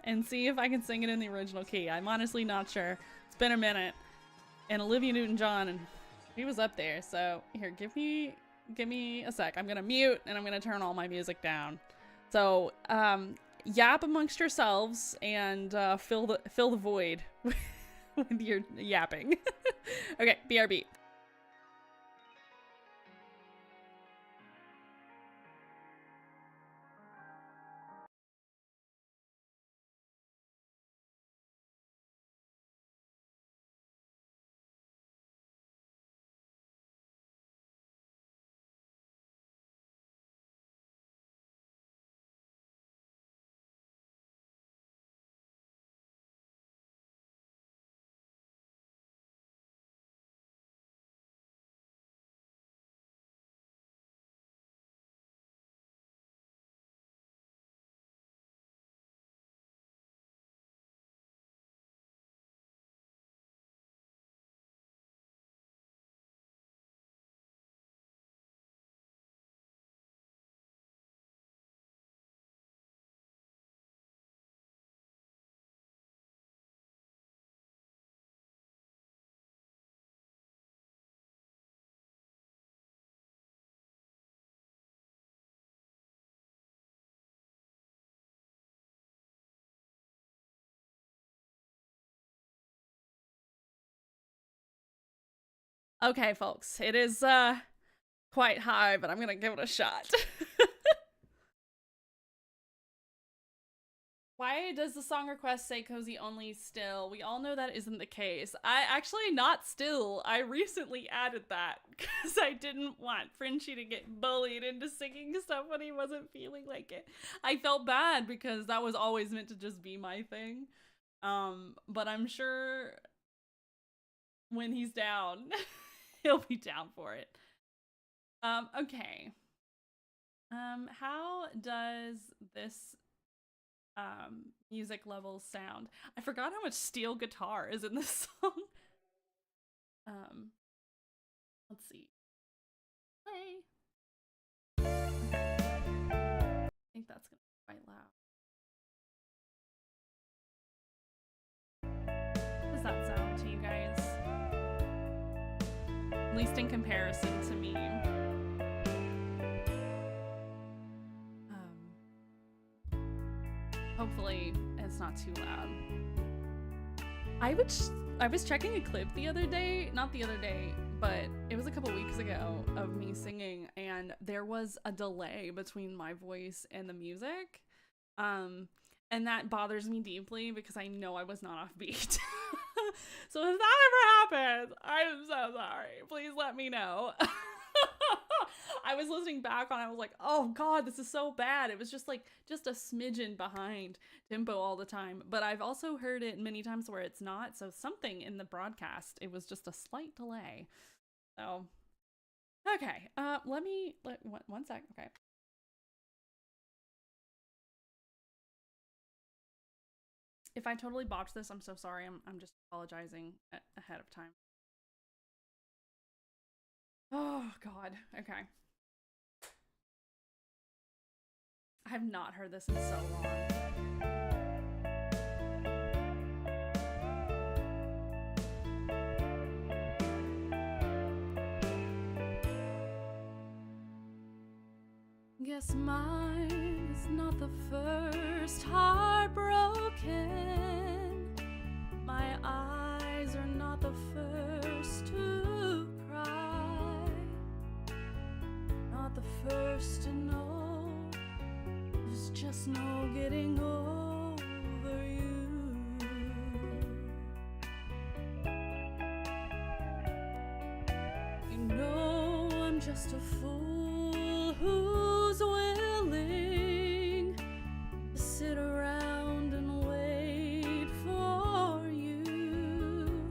and see if I can sing it in the original key. I'm honestly not sure. It's been a minute. And Olivia Newton-John, and he was up there. So here, give me a sec. I'm gonna mute and I'm gonna turn all my music down. So yap amongst yourselves and fill the void with your yapping. Okay, BRB. Okay, folks, it is quite high, but I'm gonna give it a shot. Why does the song request say cozy only still? We all know that isn't the case. I actually not still. I recently added that because I didn't want Frenchie to get bullied into singing stuff when he wasn't feeling like it. I felt bad because that was always meant to just be my thing. But I'm sure when he's down, he'll be down for it. Okay. How does this music levels sound? I forgot how much steel guitar is in this song. Let's see. Play. I think that's gonna be quite loud. How does that sound to you guys? At least in comparison to me. Hopefully it's not too loud. I was checking a clip the other day, not the other day, but it was a couple weeks ago of me singing, and there was a delay between my voice and the music. And that bothers me deeply because I know I was not off beat. So if that ever happens, I'm so sorry. Please let me know. I was listening back on it, I was like, oh god, this is so bad. It was just a smidgen behind tempo all the time. But I've also heard it many times where it's not, so something in the broadcast, it was just a slight delay. So, okay, one sec, okay. If I totally botched this, I'm so sorry. I'm just apologizing ahead of time. Oh god, okay. I have not heard this in so long. Guess mine is not the first heartbroken. My eyes are not the first to cry. Not the first to know. There's just no getting over you. You know I'm just a fool who's willing to sit around and wait for you.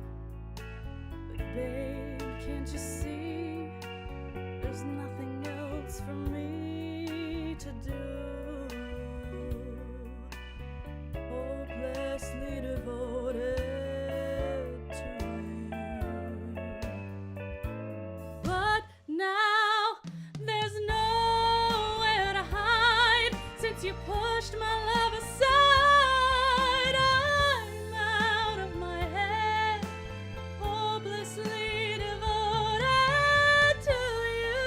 But babe, can't you see there's nothing else for me? to do, hopelessly devoted to you. But now there's nowhere to hide since you pushed my love aside. I'm out of my head, hopelessly devoted to you.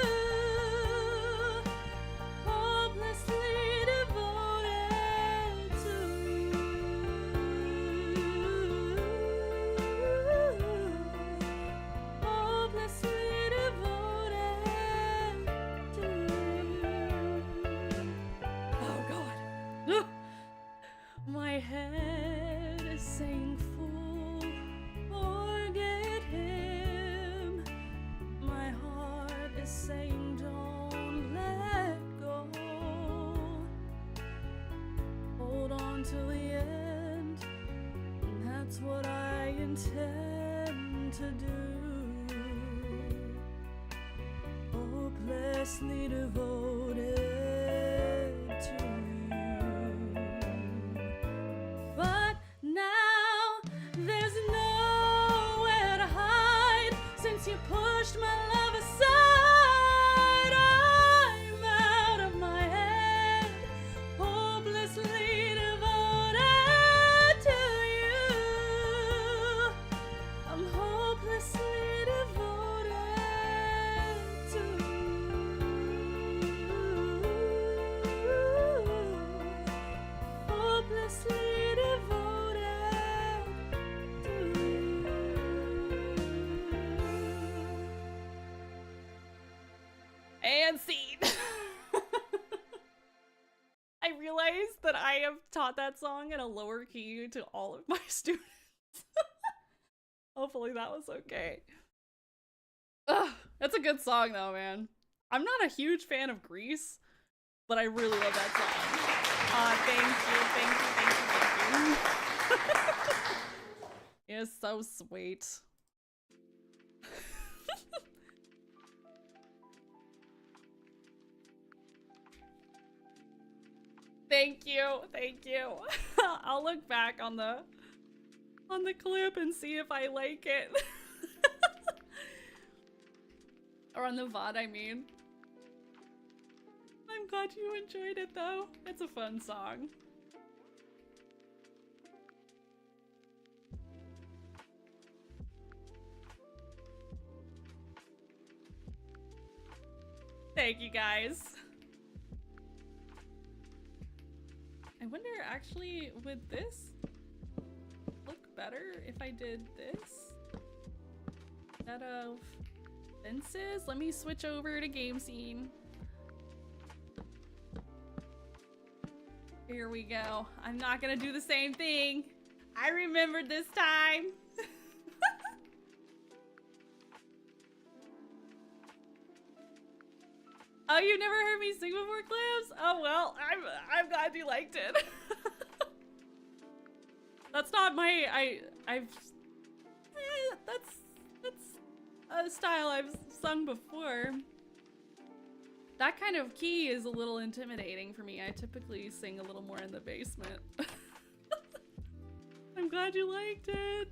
Hopelessly devoted to you. Hopelessly devoted to you. Oh God. My head is saying, fool, forget him. My heart is saying, don't let go. Hold on till the end, and that's what I intend to do. Hopelessly devoted to you. But now there's nowhere to hide since you pushed my love aside. I'm out of my head, hopelessly devoted to you. I'm hopelessly devoted to you. Hopelessly devoted to you. And scene. I realized that I have taught that song in a lower key to all of my students. Hopefully that was okay. Ugh, that's a good song though, man. I'm not a huge fan of Grease, but I really love that song. Thank you. It is so sweet. Thank you. I'll look back on the clip and see if I like it. Or on the VOD, I mean. I'm glad you enjoyed it though. It's a fun song. Thank you guys. I wonder actually, would this look better if I did this instead of fences? Let me switch over to game scene. Here we go. I'm not gonna do the same thing. I remembered this time. Oh, you've never heard me sing before, Clams? Oh well, I'm glad you liked it. That's not my that's a style I've sung before. That kind of key is a little intimidating for me. I typically sing a little more in the basement. I'm glad you liked it.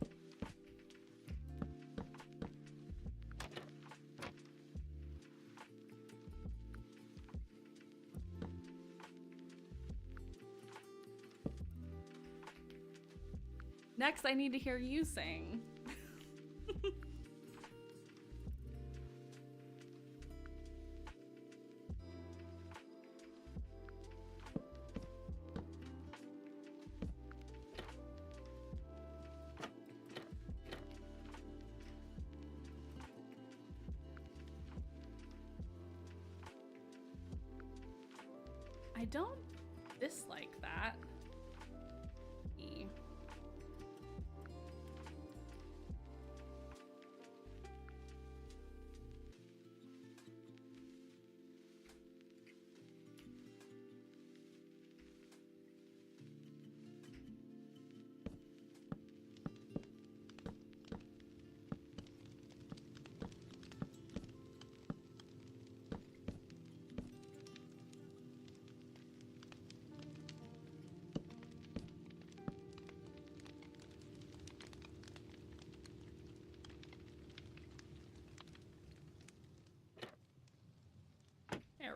Next, I need to hear you sing. I don't dislike that.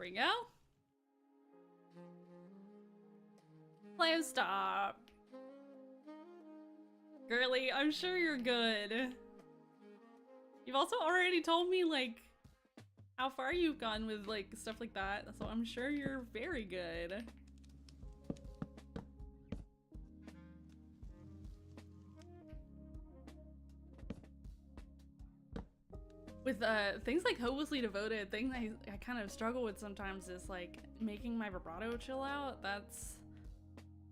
we go. Clam, stop. Girly, I'm sure you're good. You've also already told me, like, how far you've gone with, like, stuff like that, so I'm sure you're very good. With things like Hopelessly Devoted, things I kind of struggle with sometimes is like making my vibrato chill out.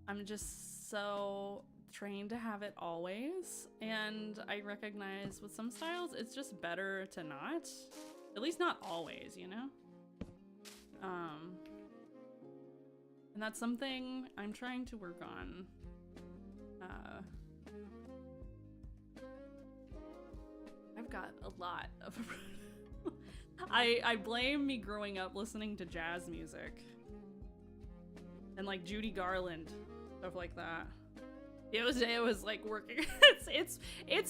I'm just so trained to have it always, and I recognize with some styles it's just better to not, at least not always, you know? And that's something I'm trying to work on. I've got a lot of I blame me growing up listening to jazz music and like Judy Garland, stuff like that. It was like working. it's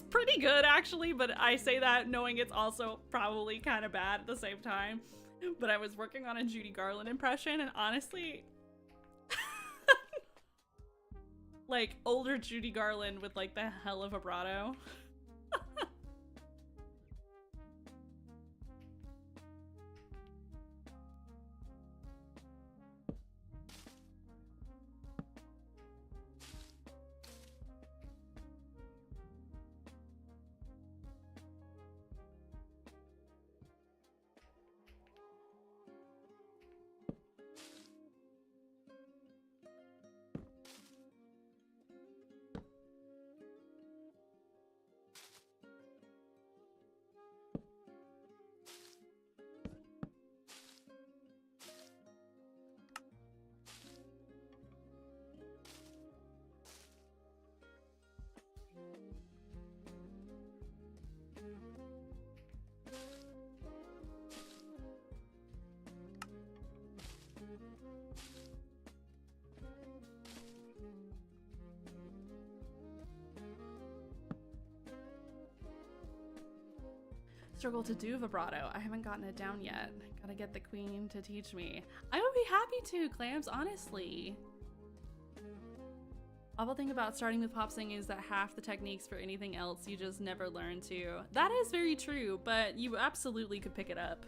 pretty good actually, but I say that knowing it's also probably kind of bad at the same time. But I was working on a Judy Garland impression, and honestly, like older Judy Garland with like the hell of a vibrato. Struggle to do vibrato. I haven't gotten it down yet. Gotta get the queen to teach me. I would be happy to, Clams, honestly. Awful thing about starting with pop singing is that half the techniques for anything else you just never learn to. That is very true, but you absolutely could pick it up.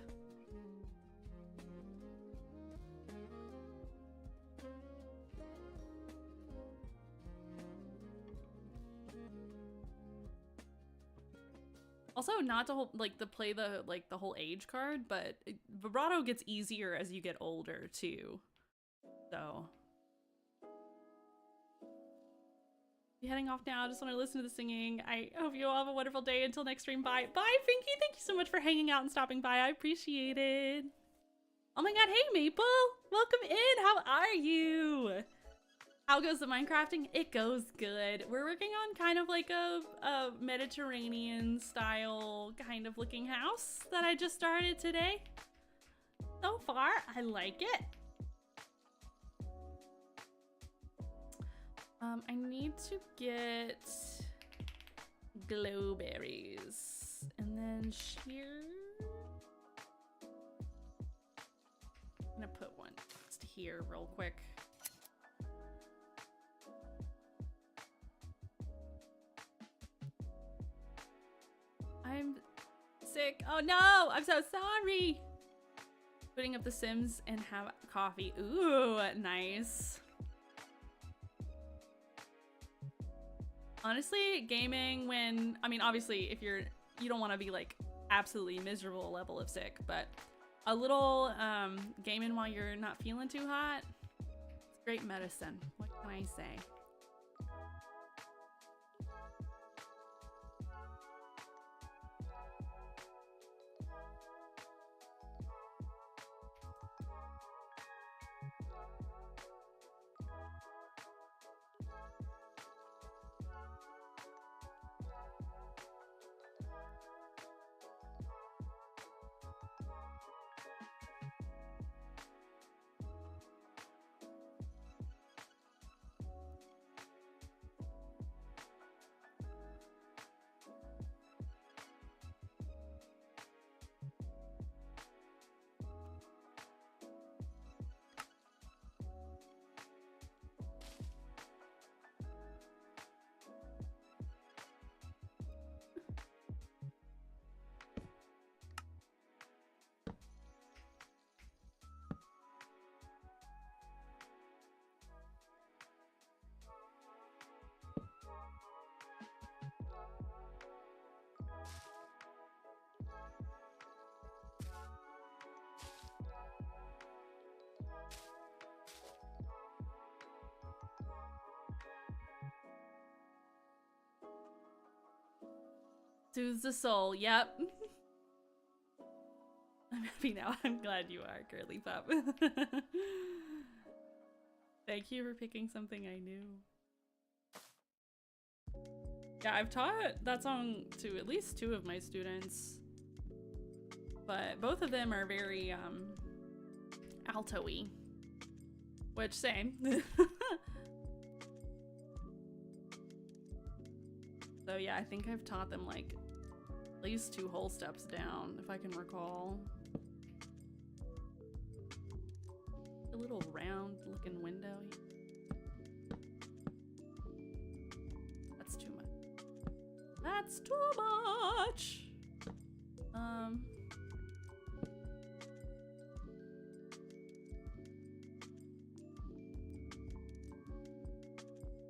Also, not to play the whole age card, but vibrato gets easier as you get older too. So, be heading off now. I just want to listen to the singing. I hope you all have a wonderful day. Until next stream, bye. Bye, Finky. Thank you so much for hanging out and stopping by. I appreciate it. Oh my god, hey Maple, welcome in. How are you? How goes the Minecrafting? It goes good. We're working on kind of like a Mediterranean style kind of looking house that I just started today. So far, I like it. I need to get glowberries and then shear. I'm gonna put one just here real quick. I'm sick. Oh no, I'm so sorry. Putting up The Sims and have coffee. Ooh, nice. Honestly, gaming when, I mean, obviously if you don't want to be like absolutely miserable level of sick, but a little gaming while you're not feeling too hot, it's great medicine. What can I say? Soothes the soul. Yep. I'm happy now. I'm glad you are, Girly Pop. Thank you for picking something I knew. Yeah, I've taught that song to at least 2 of my students, but both of them are very alto-y, which same. So yeah, I think I've taught them like at least 2 whole steps down, if I can recall. A little round looking window. That's too much. That's too much.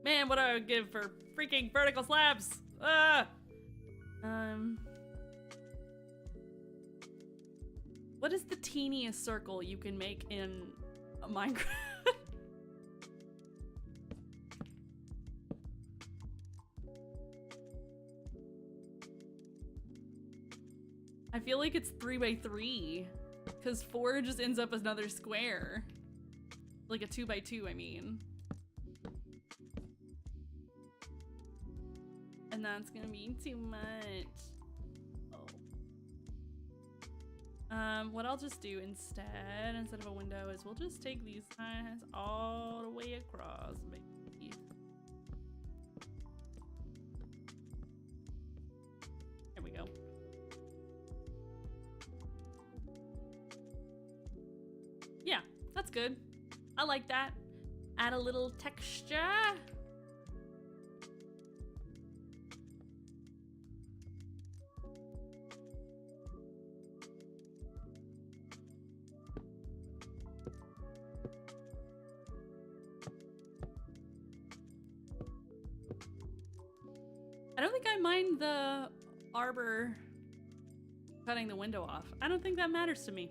Man, what do I give for freaking vertical slabs? What is the teeniest circle you can make in a Minecraft? I feel like it's 3 by 3 because 4 just ends up as another square. Like a 2 by 2, I mean. And that's gonna be too much. Oh. What I'll just do instead of a window, is we'll just take these lines all the way across, baby. There we go. Yeah, that's good. I like that. Add a little texture. I don't think I mind the arbor cutting the window off. I don't think that matters to me.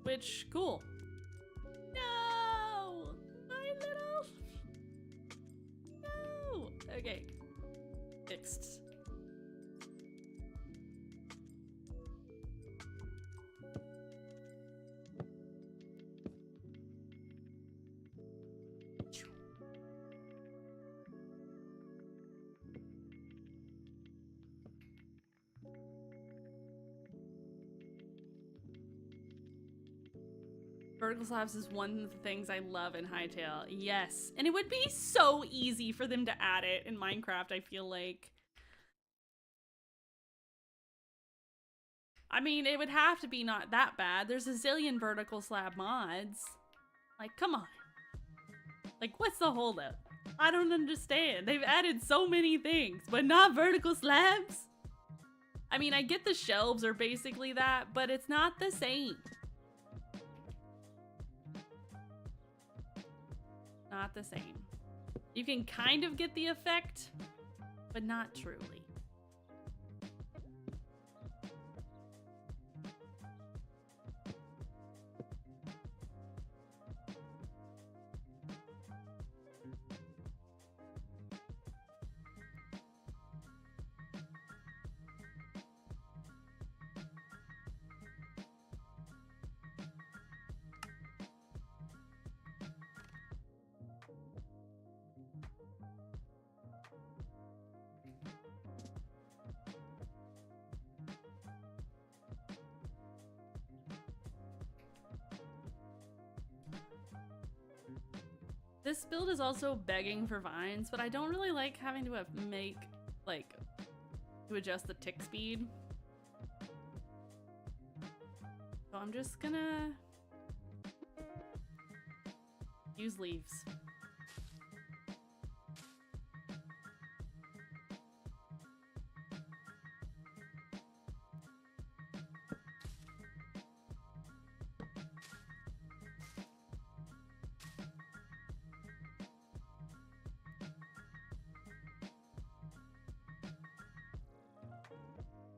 Which, cool. No! My little... No! Okay. Fixed. Vertical slabs is one of the things I love in Hytale. Yes. And it would be so easy for them to add it in Minecraft, I feel like. I mean, it would have to be not that bad. There's a zillion vertical slab mods. Like, come on. Like, what's the holdup? I don't understand. They've added so many things, but not vertical slabs? I mean, I get the shelves are basically that, but it's not the same. Not the same. You can kind of get the effect, but not truly. This build is also begging for vines, but I don't really like having to to adjust the tick speed. So I'm just gonna use leaves.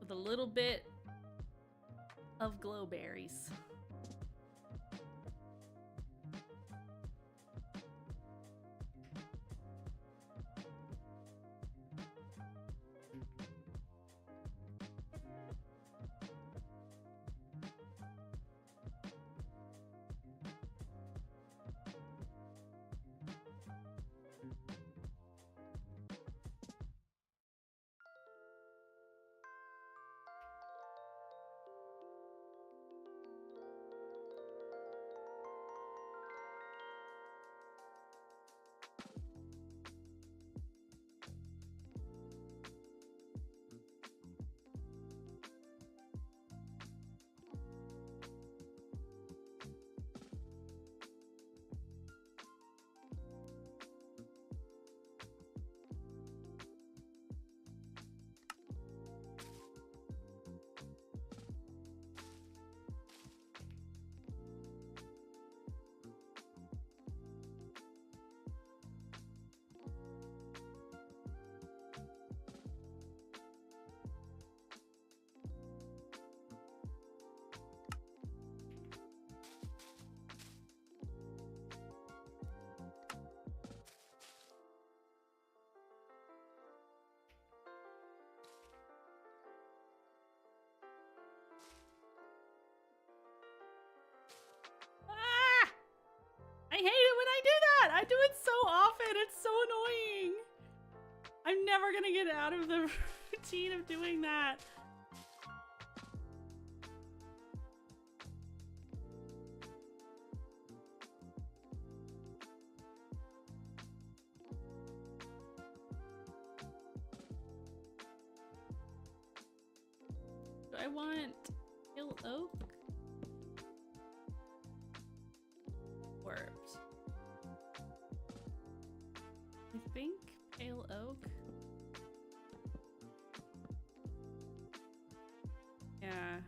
With a little bit of glowberries. do it so often. It's so annoying. I'm never gonna get out of the routine of doing that. Do I want Pale Oak? Warped. I think Pale Oak. Yeah.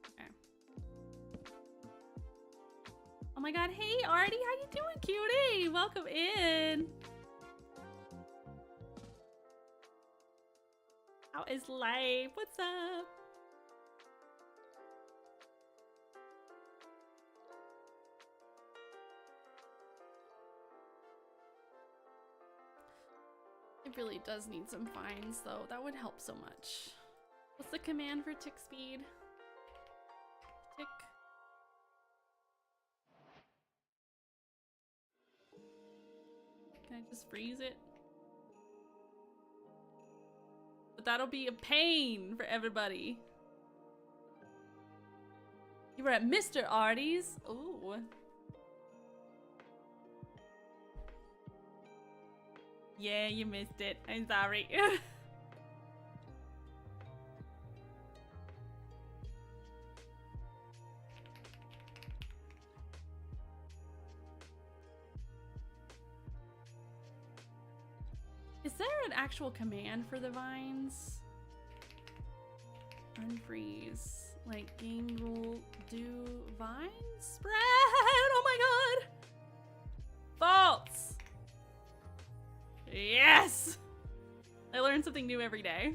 Okay. Oh my god, hey Artie, how you doing, cutie? Welcome in. How is life? What's up? It really does need some vines though. That would help so much. What's the command for tick speed? Tick. Can I just freeze it? But that'll be a pain for everybody. You were at Mr. Artie's. Ooh. Yeah, you missed it. I'm sorry. Is there an actual command for the vines? Unfreeze. Like game rule do vine spread? Oh my god! False! Yes! I learn something new every day.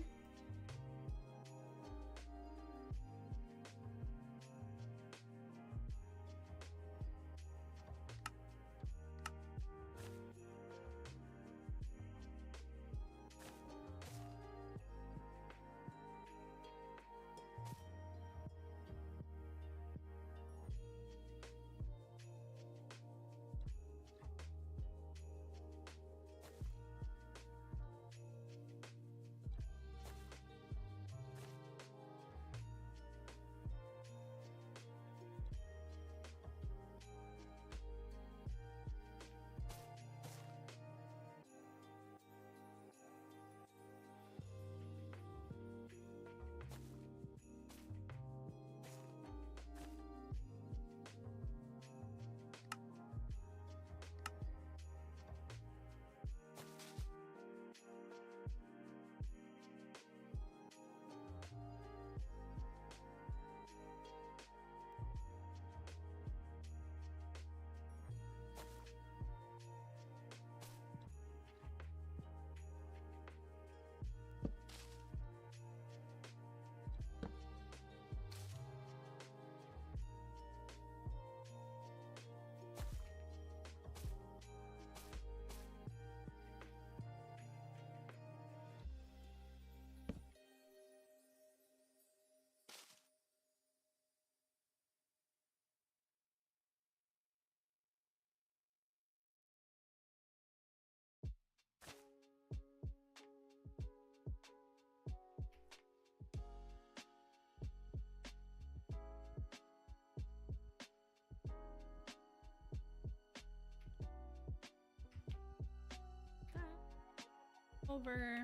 Over.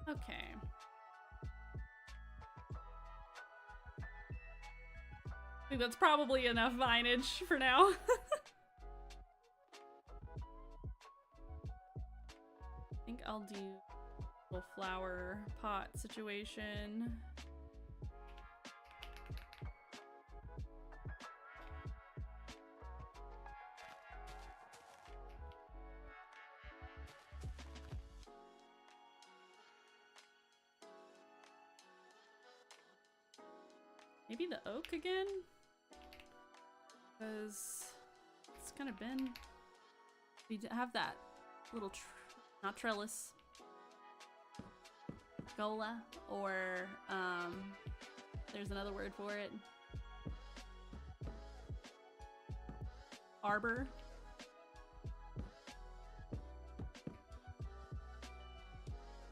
Okay. I think that's probably enough vinage for now. I think I'll do a little flower pot situation. Maybe the oak again? Because it's kind of been... We have that little, not trellis, gola, or there's another word for it. Arbor.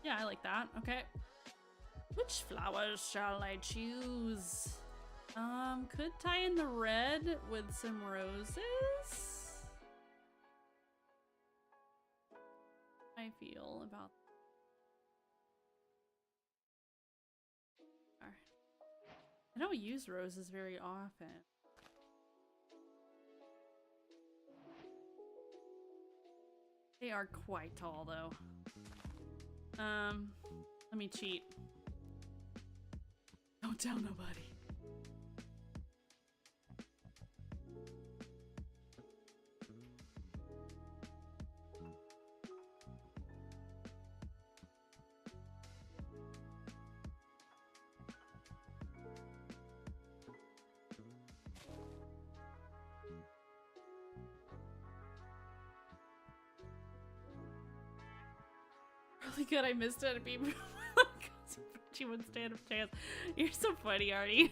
Yeah, I like that. Okay. Which flowers shall I choose? Could tie in the red with some roses. I feel about I don't use roses very often. They are quite tall though. Let me cheat. Don't tell nobody. Really good, I missed it. She wouldn't stand a chance. You're so funny, Artie.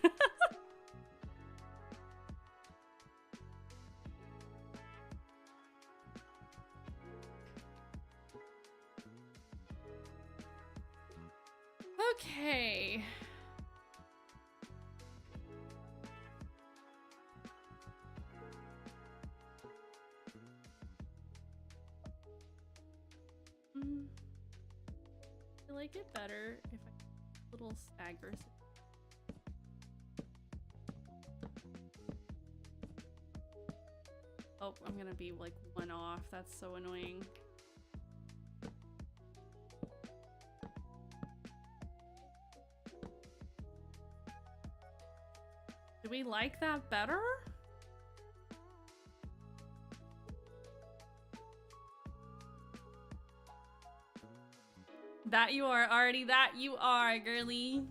Okay. I like it better if I little staggers. Oh, I'm gonna be like one off. That's so annoying. Do we like that better? That you are, Artie. That you are, girly.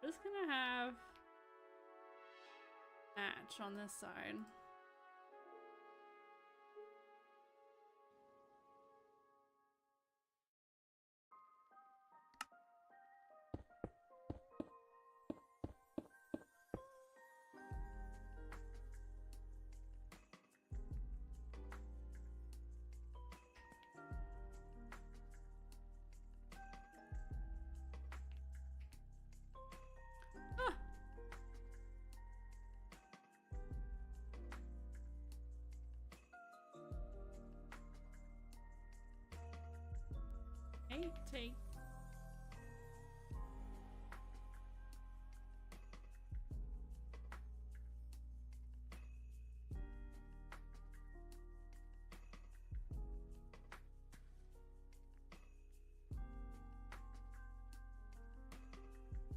Just gonna have match on this side. Take.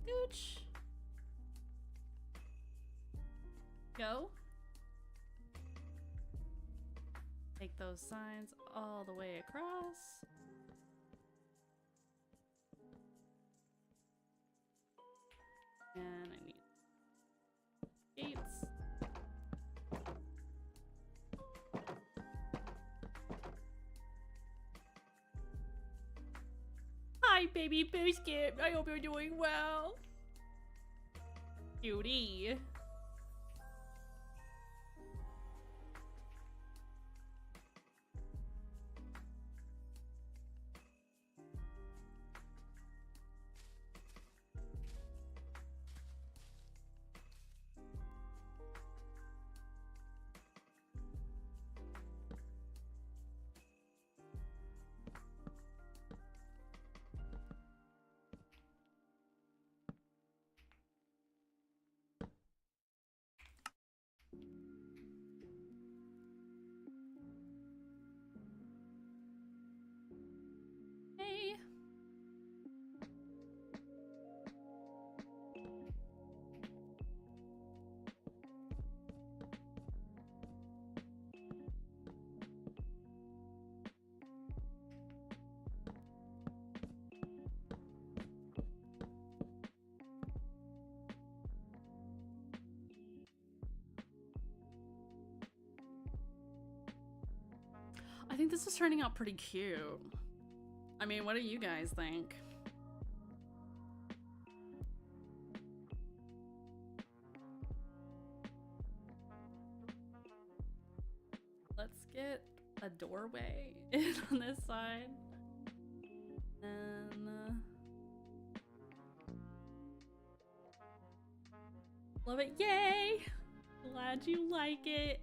Gooch. Go. Take those signs all the way across. And I need gates. Hi, baby biscuit. I hope you're doing well. Cutie. I think this is turning out pretty cute. I mean, what do you guys think? Let's get a doorway in on this side. And love it. Yay! Glad you like it.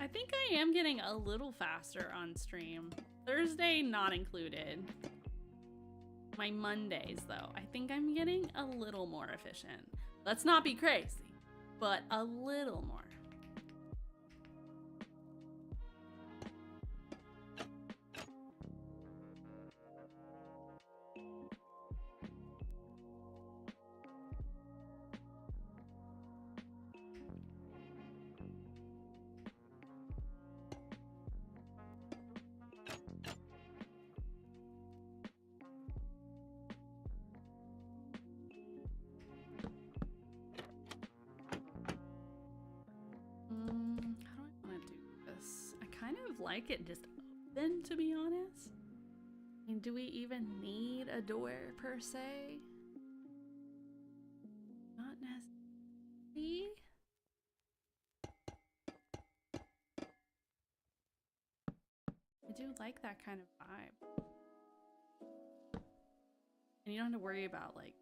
I think I am getting a little faster on stream. Thursday not included. My Mondays though, I think I'm getting a little more efficient. Let's not be crazy, but a little more. Like it just open, to be honest. I mean, do we even need a door per se? Not necessarily. I do like that kind of vibe. And you don't have to worry about like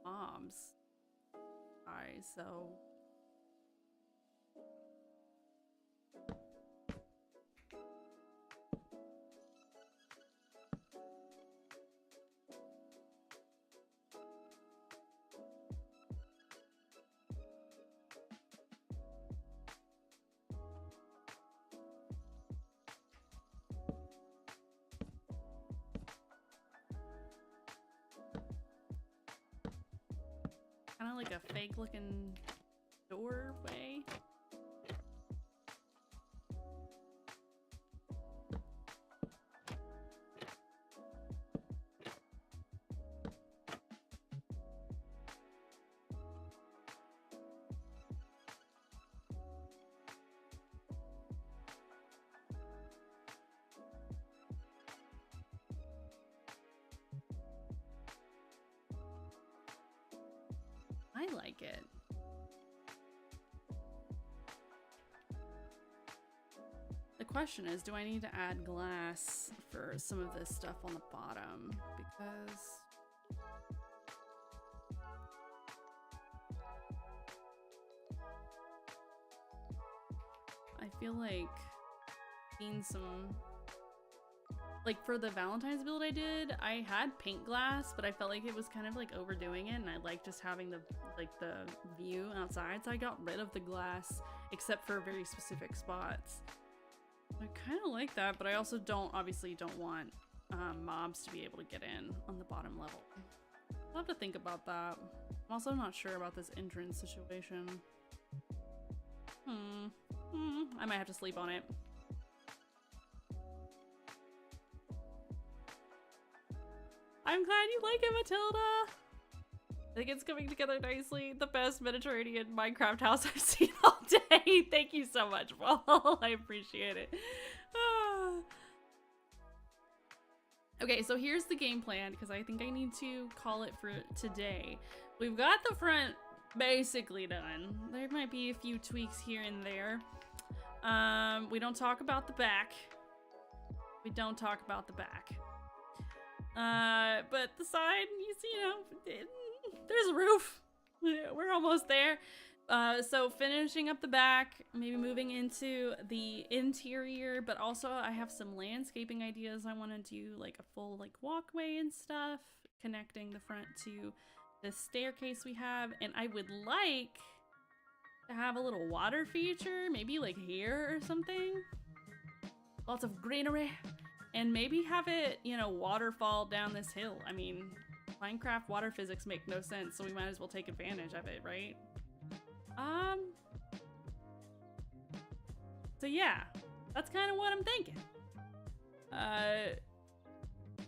mobs. So kind of like a fake looking doorway. I like it. The question is, do I need to add glass for some of this stuff on the bottom? Because I feel like seeing some, like for the Valentine's build I did, I had pink glass, but I felt like it was kind of like overdoing it, and I like just having the view outside, so I got rid of the glass except for very specific spots. I kind of like that, but I also obviously don't want mobs to be able to get in on the bottom level. I'll have to think about that. I'm also not sure about this entrance situation. I might have to sleep on it. I'm glad you like it, Matilda! I think it's coming together nicely. The best Mediterranean Minecraft house I've seen all day. Thank you so much, Paul. I appreciate it. Okay, so here's the game plan, because I think I need to call it for today. We've got the front basically done. There might be a few tweaks here and there. We don't talk about the back. We don't talk about the back. But the side, you see, there's a roof. We're almost there. So finishing up the back, maybe moving into the interior, but also I have some landscaping ideas. I want to do like a full like walkway and stuff, connecting the front to the staircase we have. And I would like to have a little water feature, maybe like here or something. Lots of greenery. And maybe have it, you know, waterfall down this hill. I mean, Minecraft water physics make no sense, so we might as well take advantage of it, right? So yeah, that's kind of what I'm thinking.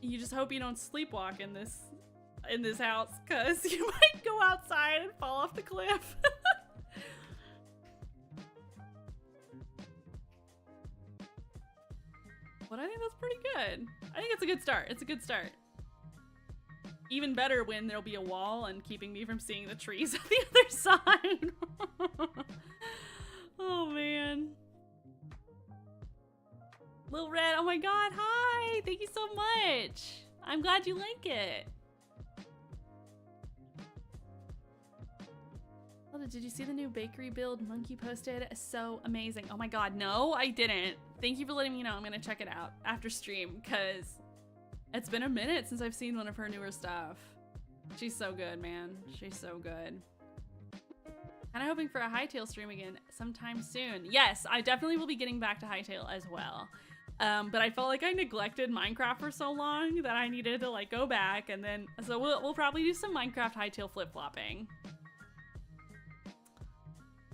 You just hope you don't sleepwalk in this house, cause you might go outside and fall off the cliff. But I think that's pretty good. I think it's a good start. It's a good start. Even better when there'll be a wall and keeping me from seeing the trees on the other side. Oh man. Little Red, oh my god, hi! Thank you so much! I'm glad you like it. Oh, did you see the new bakery build Monkey posted? So amazing. Oh my god, no, I didn't. Thank you for letting me know. I'm gonna check it out after stream, because it's been a minute since I've seen one of her newer stuff. She's so good, man. She's so good. Kind of hoping for a Hytale stream again sometime soon. Yes, I definitely will be getting back to Hytale as well. But I felt like I neglected Minecraft for so long that I needed to like go back, and then so we'll probably do some Minecraft Hytale flip-flopping.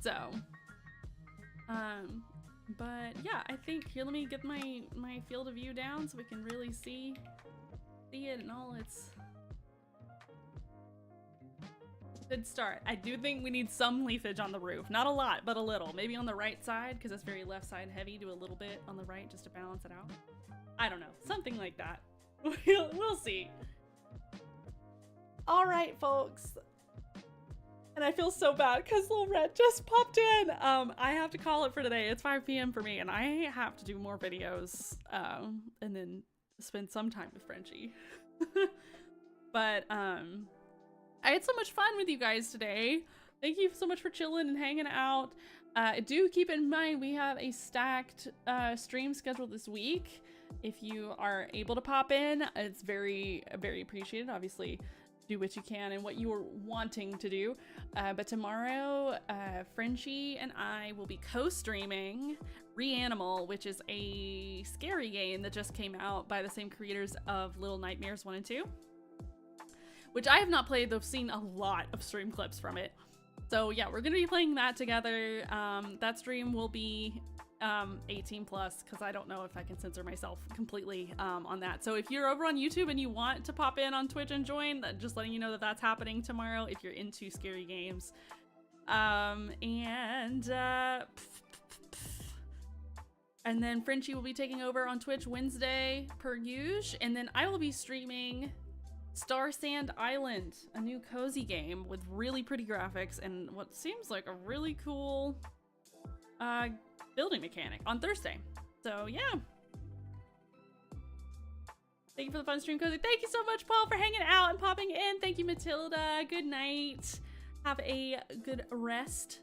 So, but yeah, I think here, let me get my field of view down so we can really see it in all its good start. I do think we need some leafage on the roof. Not a lot, but a little. Maybe on the right side, because it's very left side heavy. Do a little bit on the right just to balance it out. I don't know. Something like that. We'll see. All right, folks. And I feel so bad because Little Red just popped in. I have to call it for today. It's 5 p.m. for me, and I have to do more videos and then spend some time with Frenchie. But I had so much fun with you guys today. Thank you so much for chilling and hanging out. Do keep in mind we have a stacked stream schedule this week. If you are able to pop in, it's very, very appreciated. Obviously, do what you can and what you are wanting to do. But tomorrow, Frenchie and I will be co-streaming Reanimal, which is a scary game that just came out by the same creators of Little Nightmares 1 and 2. Which I have not played, though I've seen a lot of stream clips from it. So yeah, we're gonna be playing that together. That stream will be 18 plus, because I don't know if I can censor myself completely on that. So if you're over on YouTube and you want to pop in on Twitch and join, just letting you know that that's happening tomorrow if you're into scary games. And then Frenchie will be taking over on Twitch Wednesday per usual, and then I will be streaming Star Sand Island, a new cozy game with really pretty graphics and what seems like a really cool building mechanic on Thursday. So yeah. Thank you for the fun stream, Cozy. Thank you so much, Paul, for hanging out and popping in. Thank you, Matilda. Good night. Have a good rest.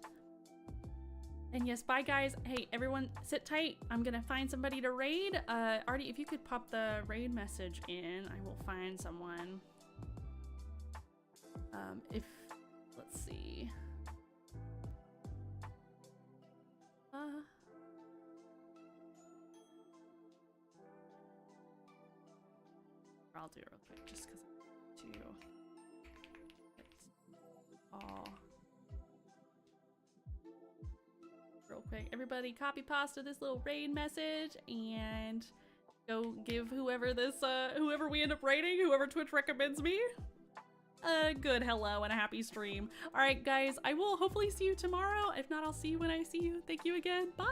And yes, bye guys. Hey, everyone, sit tight. I'm gonna find somebody to raid. Artie, if you could pop the raid message in, I will find someone. Let's see. I'll do it real quick, just because to all. Real quick, everybody copy pasta this little raid message and go give whoever this whoever we end up raiding, whoever Twitch recommends me, a good hello and a happy stream. All right guys, I will hopefully see you tomorrow. If not, I'll see you when I see you. Thank you again. Bye.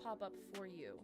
Pop up for you.